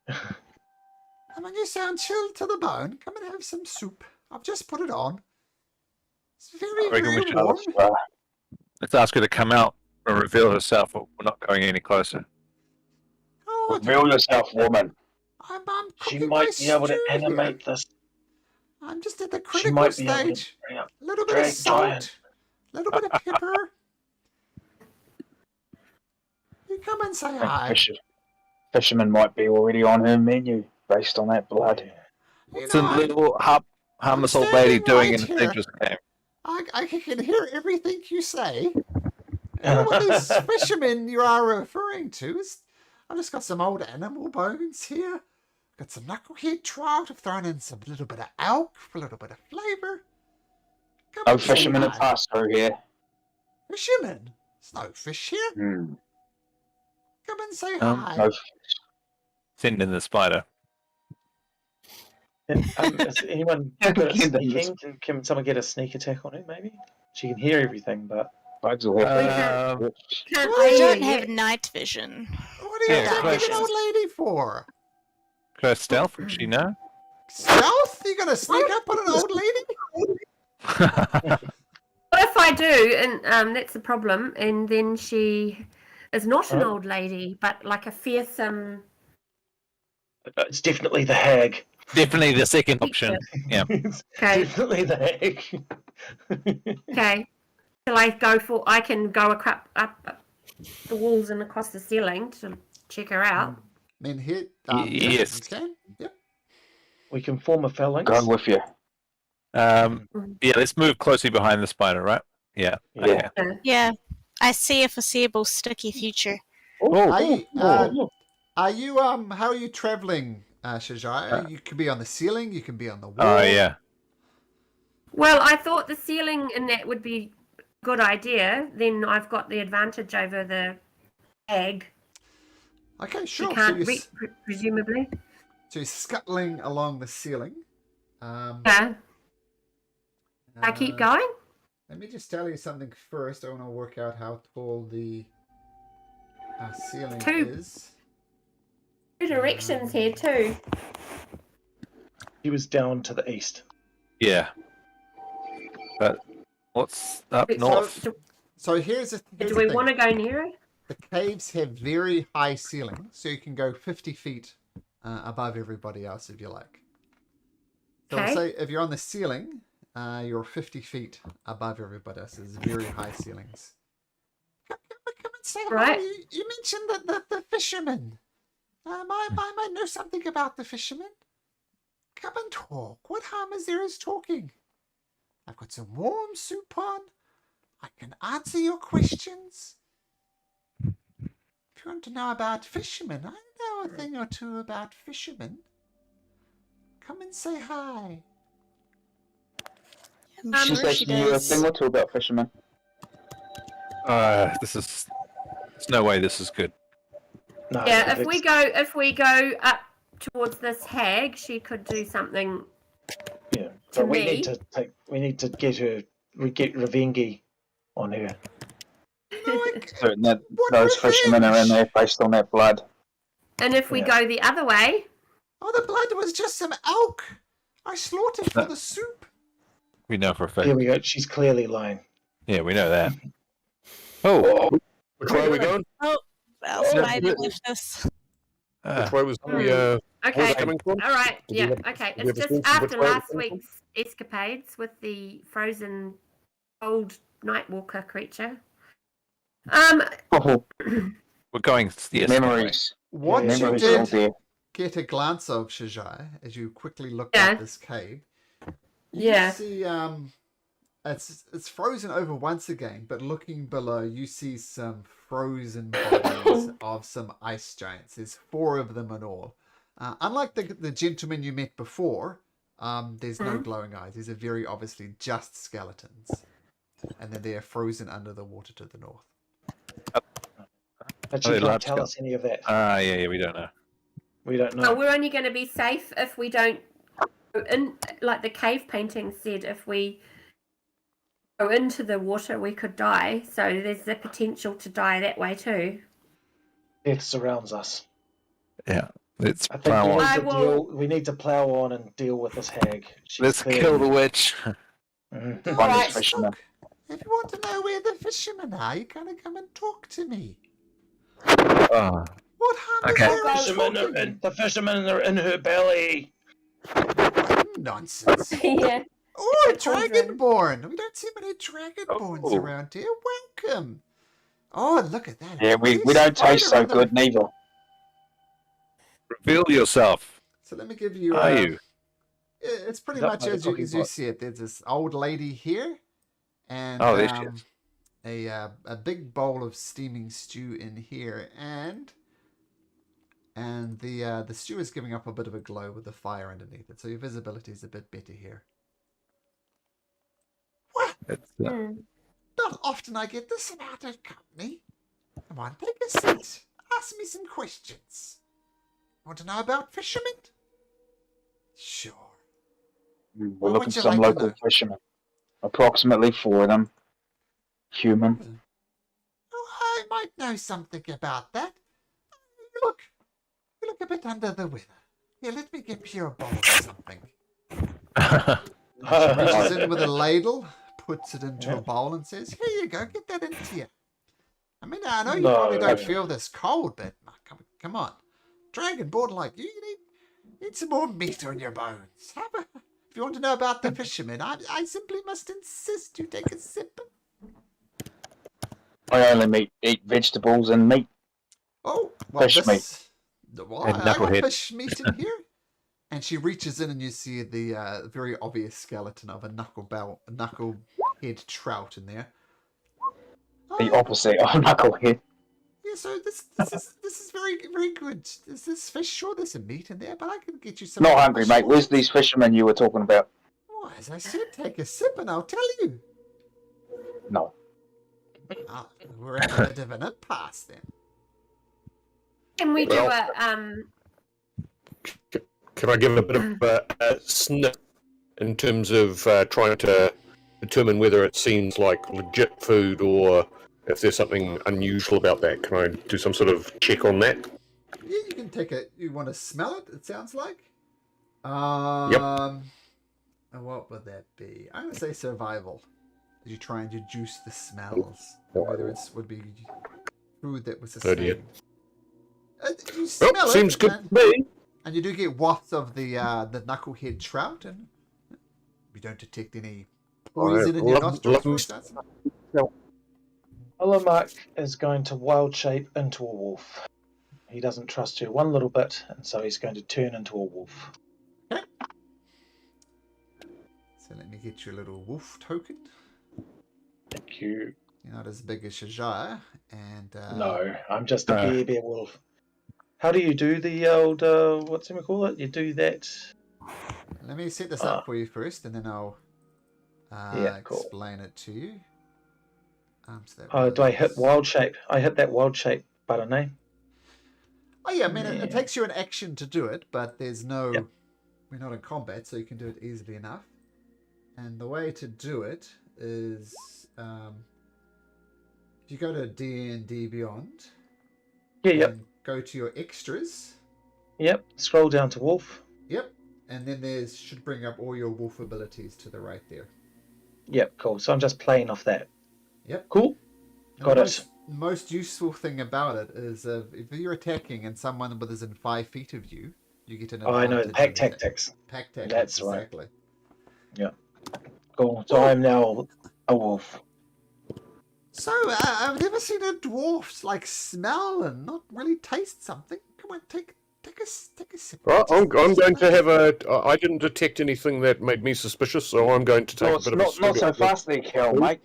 I mean, you sound chilled to the bone. Come and have some soup. I've just put it on. It's I very, reckon we very should warm. Let's ask her to come out and reveal herself. We're not going any closer. Oh, Reveal yourself, woman. I'm She cooking might my be able to stew here. animate this. I'm just at the She critical might be able to stage. bring up A little bit of Drag salt, Giant. a little bit of pepper. You come and say hi. Fisherman might be already on her menu based on that blood. You What's know, a little harmless old standing lady doing right in a here. dangerous game? I can hear everything you say. What these fishermen you are referring to is... I've just got some old animal bones here. Got some knucklehead trout. I've thrown in some little bit of elk for a little bit of flavour. Come No and say fishermen have hi. passed through here. Fishermen? There's no fish here. Hmm. Come and say Um, hi. No. Send in the spider. Is anyone good at sneaking? Can someone get a sneak attack on her, maybe? She can hear everything, but... Bugs will have Can't Well, I you don't hear have you. night vision. What are you Yeah, taking an close. old lady for? Could I stealth? Would she know? Stealth? You gonna sneak up on an old lady? What if I do, and that's the problem, and then she is not an old lady, but like a fearsome... It's definitely the hag. Definitely the second option. Yeah. It's Okay. definitely the hag. Okay. Shall I go for... I can go up the walls and across the ceiling to check her out. I mean, here... Yes. You can? Yep. We can form a phalanx. Go with you. Yeah, let's move closely behind the spider, right? Yeah. Yeah. Okay. Yeah, I see a foreseeable sticky future. Are you, how are you travelling, Shajai? You can be on the ceiling, you can be on the wall. Oh, yeah. Well, I thought the ceiling in that would be a good idea. Then I've got the advantage over the hag. Okay, She sure. can't reach, presumably. So you're scuttling along the ceiling. Yeah. I keep going? Let me just tell you something first. I want to work out how tall the ceiling is. Two directions here, too. He was down to the east. Yeah. But what's up north? So here's the Do we want to go near it? The caves have very high ceilings, so you can go 50 feet above everybody else if you like. So Okay. say if you're on the ceiling, you're 50 feet above everybody else. There's very high ceilings. Come and say Right. hi. You mentioned the fishermen. I might know something about the fishermen. Come and talk. What harm is there is talking? I've got some warm soup on. I can answer your questions. If you want to know about fishermen, I know a thing or two about fishermen. Come and say hi. I'm She sure says she she knew a does. thing or two about fishermen. There's no way this is good. No, Yeah, if we go up towards this hag, she could do something. Yeah, to but we me- need to get her. We get Revengi on her. Certain that those fishermen are in there based on that blood. And if we go the other way, Oh, the blood was just some elk. I slaughtered for the soup. We know for a fact. Here we go. She's clearly lying. Yeah, we know that. Oh, Which way are we going? Well, Spider left us. Which way was the okay, horse coming from? all right, Did yeah, you have- okay. did you It's have a just sense of which after way it was last coming from? week's escapades with the frozen old Nightwalker creature. Oh, we're going. Yes, memories. What Yeah, you Memories all did there. get a glance of, Shajai, as you quickly looked Yeah. at this cave. You Yeah. see, it's frozen over once again, but looking below, you see some frozen bodies of some ice giants. There's 4 of them in all. Unlike the gentleman you met before, there's no glowing eyes. These are very obviously just skeletons. And then they are frozen under the water to the north. But Are she they can't large tell scale? us any of that. Yeah, we don't know. We don't Oh, know. we're only going to be safe if we don't. And like the cave painting said, if we go into the water, we could die. So there's the potential to die that way too. Death surrounds us. Yeah. Let's I think plow on. we need to plow on and deal with this hag. She's Let's clearly- kill the witch. Mhm. One Alright, is fisherman. look, if you want to know where the fishermen are, you gotta come and talk to me. Oh, What harm Okay. is there in talking? The fishermen are in her belly. Nonsense. Yeah. Oh, The children. Dragonborn! We don't see many Dragonborns Oh. around here. Welcome. Oh, look at that. Yeah, we Lovely don't taste so spider in the- good neither. reveal yourself. So let me give you. Are you? It's pretty Is that much by the as you cooking pot? see it. There's this old lady here, and Oh, there she is. a big bowl of steaming stew in here, and the stew is giving up a bit of a glow with the fire underneath it, so your visibility is a bit better here. What? It's, Hmm. Not often I get this amount of company. Come on, take a seat. Ask me some questions. Want to know about fishermen? Sure. We're What looking would for you some like to local know? fishermen. Approximately 4 of them. Human. Oh, I might know something about that. You look a bit under the weather. Here, let me get you a bowl of something. She reaches in with a ladle, puts it into a bowl, and says, "Here you go, get that into you." I mean, I know you probably don't feel this cold, but come on. Dragonborn like you need some more meat on your bones. If you want to know about the fishermen, I simply must insist you take a sip. I only eat vegetables and meat. Oh, well, Fish meat. Well, And I got knucklehead. fish meat in here. And she reaches in and you see the very obvious skeleton of a knucklehead trout in there. The opposite of a knucklehead. Yeah, so this is very, very good. Is this fish? Sure, there's some meat in there, but I can get you some. Not more hungry, fish mate. for Where's it. these fishermen you were talking about? Well, as I said, take a sip and I'll tell you. No. Ah, we're at a bit of an impasse then. Can we do Well- a Can I give a bit of a snip in terms of trying to determine whether it seems like legit food or if there's something unusual about that? Can I do some sort of check on that? Yeah, you can take it. You want to smell it? It sounds like. And what would that be? I'm gonna say survival. As you try and deduce the smells, whether it would be food that was the Oh, dear. same. You smell Well, it, seems good and, to me. and you do get wafts of the knucklehead trout, and you don't detect any poison in your nostrils. for instance. Olamark is going to wild shape into a wolf. He doesn't trust her one little bit, and so he's going to turn into a wolf. So let me get you a little wolf token. Thank you. You're not as big as Shajaya, and No, I'm just a bear wolf. How do you do the old, what's it call it? You do that. let me set this up for you first, and then I'll Yeah, cool. explain it to you. So that Do I hit was- wild shape? I hit that wild shape button, eh? Oh yeah, I mean it Yeah. takes you an action to do it, but there's no. Yep. We're not in combat, so you can do it easily enough. And the way to do it is, if you go to D&D Beyond, Yeah, yep. and go to your extras. Yep. Scroll down to wolf. Yep, and then there's should bring up all your wolf abilities to the right there. Yep, cool. So I'm just playing off that. Yep. Cool. And Got the it. most useful thing about it is if you're attacking and someone within 5 feet of you, you get an Oh, I know, advantage pack of attack. tactics. Pack tactics, That's right. exactly. Cool. So I'm now a wolf. So, I've never seen a dwarf like smell and not really taste something. Come on, take a sip. Right, I'm going Just to have a. I didn't detect anything that made me suspicious, so I'm going to take a bit of a Not swig so of it. fast there, Cal, mate.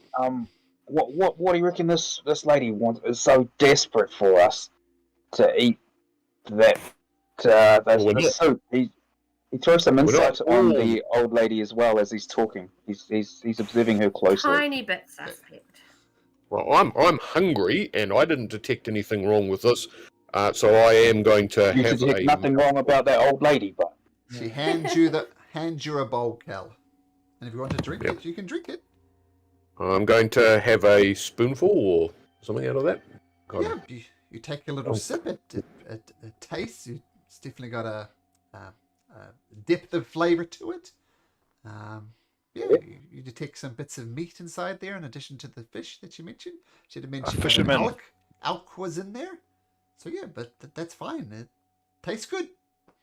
What do you reckon this lady wants? Is so desperate for us to eat that We're the not- soup. He throws some We're insight not on all- the old lady as well as he's talking. He's observing her closely. tiny bit suspect? Well, I'm hungry, and I didn't detect anything wrong with this, so I am going to You have detect a. nothing wrong about that old lady, but She hands you a bowl, Cal. And if you want to drink Yep. it, you can drink it. I'm going to have a spoonful or something out of that. God. Yeah, you take a little sip. It tastes. It's definitely got a depth of flavour to it. Yeah, you detect some bits of meat inside there in addition to the fish that you mentioned. Should have mentioned that an fisherman. elk was in there. So yeah, but that's fine. It tastes good.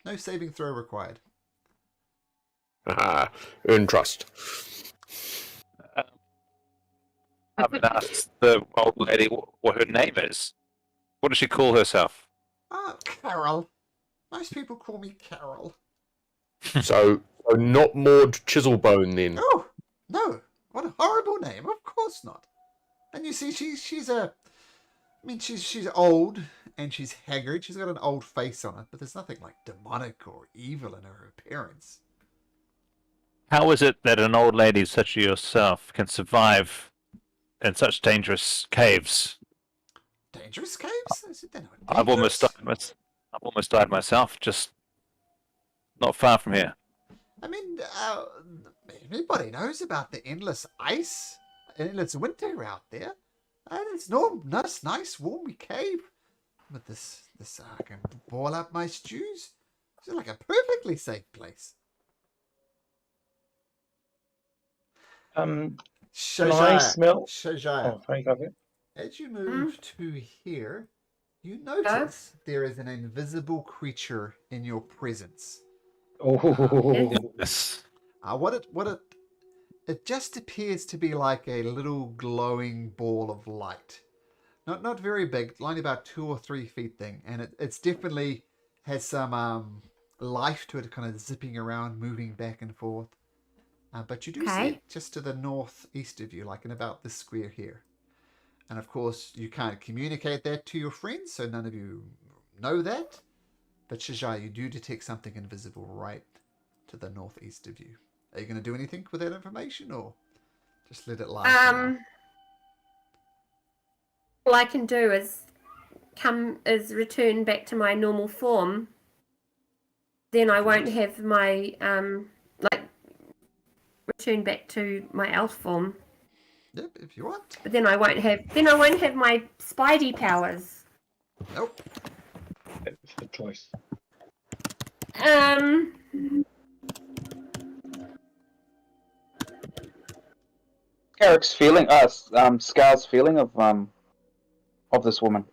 No saving throw required. Earn trust. I haven't asked the old lady what her name is. What does she call herself? Carol. Most people call me Carol. So not Maul Chiselbone then. Oh, no. What a horrible name. Of course not. And you see, she's old and she's haggard. She's got an old face on it, but there's nothing like demonic or evil in her appearance. How is it that an old lady such as yourself can survive in such dangerous caves? Dangerous caves? They're not I've almost dangerous. died. I've almost died myself, just not far from here. I mean, everybody knows about the endless ice, endless winter out there. And it's nice, warm cave. But this I can boil up my stews. It's like a perfectly safe place. Can I smell? Shajaya, Oh, sorry, go ahead. as you move to here, you notice there is an invisible creature in your presence. Oh, Yes. It just appears to be like a little glowing ball of light. Not very big, only about 2 or 3 feet thing, and it's definitely has some life to it, kind of zipping around, moving back and forth. But you do see it just to the northeast of you, like in about this square here. And of course, you can't communicate that to your friends, so none of you know that. But Shajai, you do detect something invisible right to the northeast of you. Are you going to do anything with that information, or just let it lie? For now? All I can do is return back to my normal form. Then I won't have my return back to my elf form. Yep, if you want. But then I won't have my Spidey powers. Nope. that's the choice. Eric's feeling, Scar's feeling of this woman,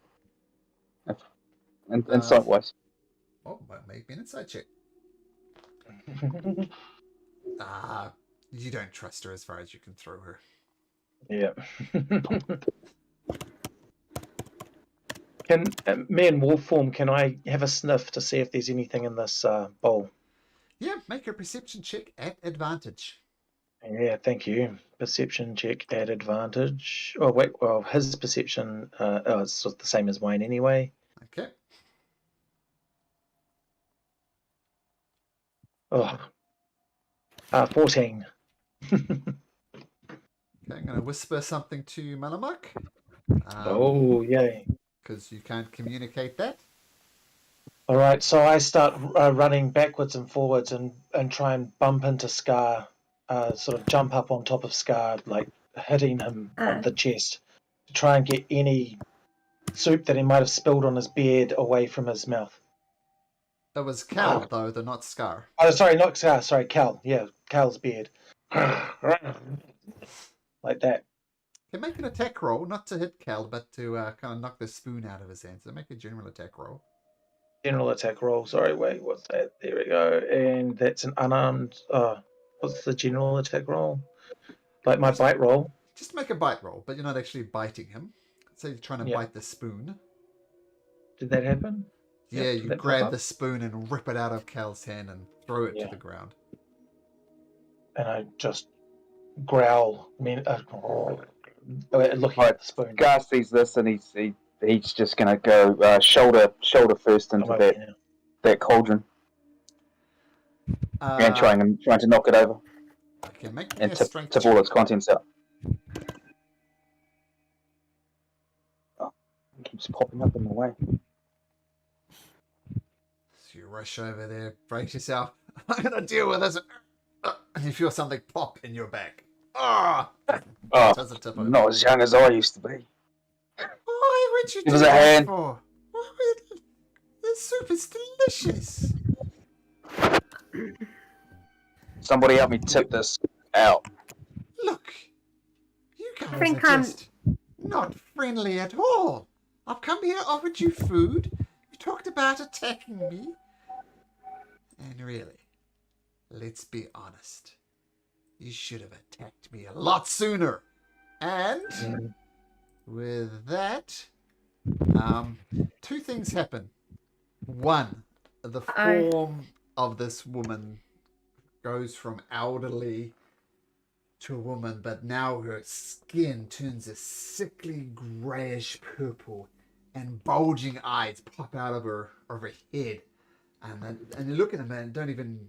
insight wise. Oh, make me an insight check. You don't trust her as far as you can throw her. Yeah. Can me in wolf form? Can I have a sniff to see if there's anything in this bowl? Yeah, make a perception check at advantage. Yeah, thank you. Perception check at advantage. Oh wait, well his perception it's sort of the same as mine anyway. Okay. Oh, 14. Okay, I'm going to whisper something to you, Malamuk. Oh, yay. Because you can't communicate that. All right, so I start running backwards and forwards and try and bump into Scar, sort of jump up on top of Scar, like hitting him on the chest to try and get any soup that he might have spilled on his beard away from his mouth. That was Cal, though, they're not Scar. Oh, sorry, not Scar, sorry, Cal. Yeah, Cal's beard. Like that. Can make an attack roll, not to hit Cal, but to kind of knock the spoon out of his hand. So make a general attack roll. General attack roll. Sorry, wait, what's that? There we go. And that's an unarmed. What's the general attack roll? Like my bite roll. Just make a bite roll, but you're not actually biting him. So you're trying to bite the spoon. Did that happen? Yeah, you grab the spoon and rip it out of Cal's hand and throw it to the ground. And I just growl. I mean, looking at the spoon. Gar sees this and he's just gonna go shoulder first into that cauldron and trying to knock it over and tip all its contents out. Oh, it keeps popping up in the way. So you rush over there, brace yourself. I'm gonna deal with this. And you feel something pop in your back. Ah! Oh, Does it tip over? not as young as I used to be. Why would you Give do us a that hand. for? The soup is delicious. Somebody help me tip this out. Look, you guys I think are I'm- just not friendly at all. I've come here, offered you food. You talked about attacking me. And really, let's be honest. You should have attacked me a lot sooner. And with that, two things happen. One, the form of this woman goes from elderly to a woman, but now her skin turns a sickly grayish purple, and bulging eyes pop out of her head, and you look at them and don't even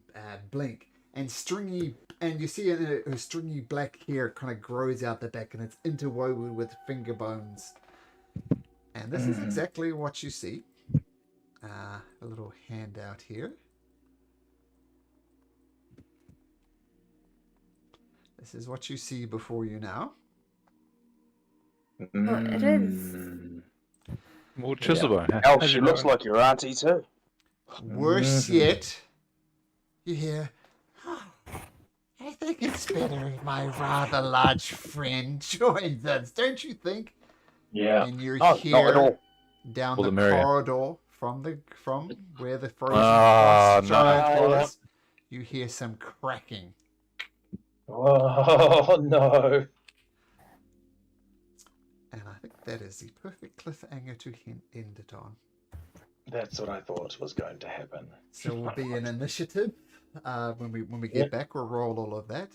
blink. And you see her stringy black hair kind of grows out the back, and it's interwoven with finger bones. And this is exactly what you see. A little handout here. This is what you see before you now. It is. Maul Chiselbone. Elf, she looks like your auntie too. Worse yet, you hear, I think it's better if my rather large friend joins us, don't you think? Yeah. And you're No, not at here all. down All the the merrier. corridor from where the frozen Oh, frost no. giant was. You hear some cracking. Oh no. And I think that is the perfect cliffhanger to end it on. That's what I thought was going to happen. So we'll be an initiative. When we get back, we'll roll all of that.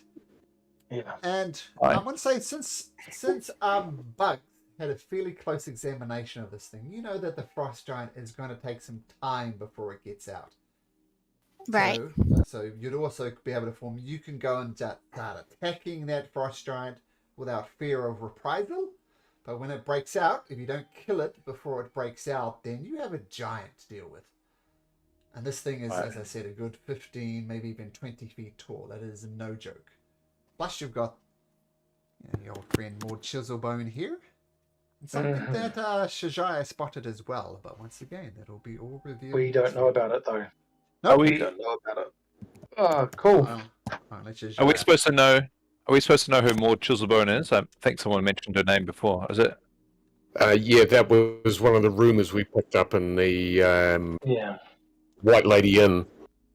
Yeah. And Aye. I want to say, since Bugs had a fairly close examination of this thing, you know that the frost giant is going to take some time before it gets out. Right. So you'd also be able to form. You can go and start attacking that frost giant without fear of reprisal. But when it breaks out, if you don't kill it before it breaks out, then you have a giant to deal with. And this thing is, as I said, a good 15, maybe even 20 feet tall. That is no joke. Plus, you've got your old friend Maul Chiselbone here. And something that Shajaya spotted as well. But once again, that'll be all revealed. We don't know about it though. No, We don't know about it. Oh, cool. I'll let Are we Shajaya- supposed to know? Are we supposed to know who Maul Chiselbone is? I think someone mentioned her name before. Is it? Yeah, that was one of the rumours we picked up in the Yeah. White Lady Inn.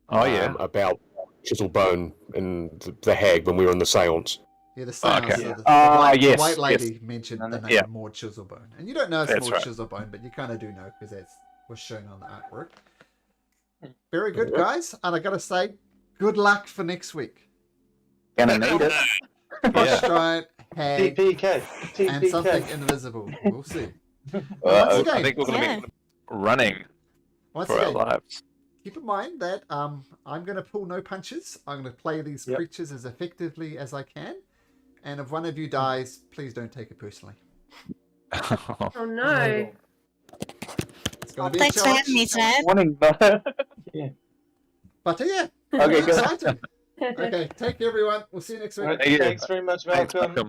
Oh yeah. About Chiselbone and the hag when we were in the seance. Yeah, the seance. Okay. So Yes, the white lady mentioned the name Yeah. Maul Chiselbone. And you don't know it's That's Maul right. Chiselbone, but you kind of do know because that was shown on the artwork. Very good, guys. And I got to say, good luck for next week. Gonna need it. Frost giant, hag, TPK. and something TPK. invisible. We'll see. Once I again, think we're going to Yeah. be running once for our again, lives. keep in mind that I'm going to pull no punches. I'm going to play these Yep. creatures as effectively as I can. And if one of you dies, please don't take it personally. Oh no. It's going to be a Thanks for challenge. having me tonight. Warning. But yeah, Okay, I'm good. excited. Okay, take care, everyone. We'll see you next week. Right, Thank you. thanks very much, Thanks, Malcolm. Malcolm.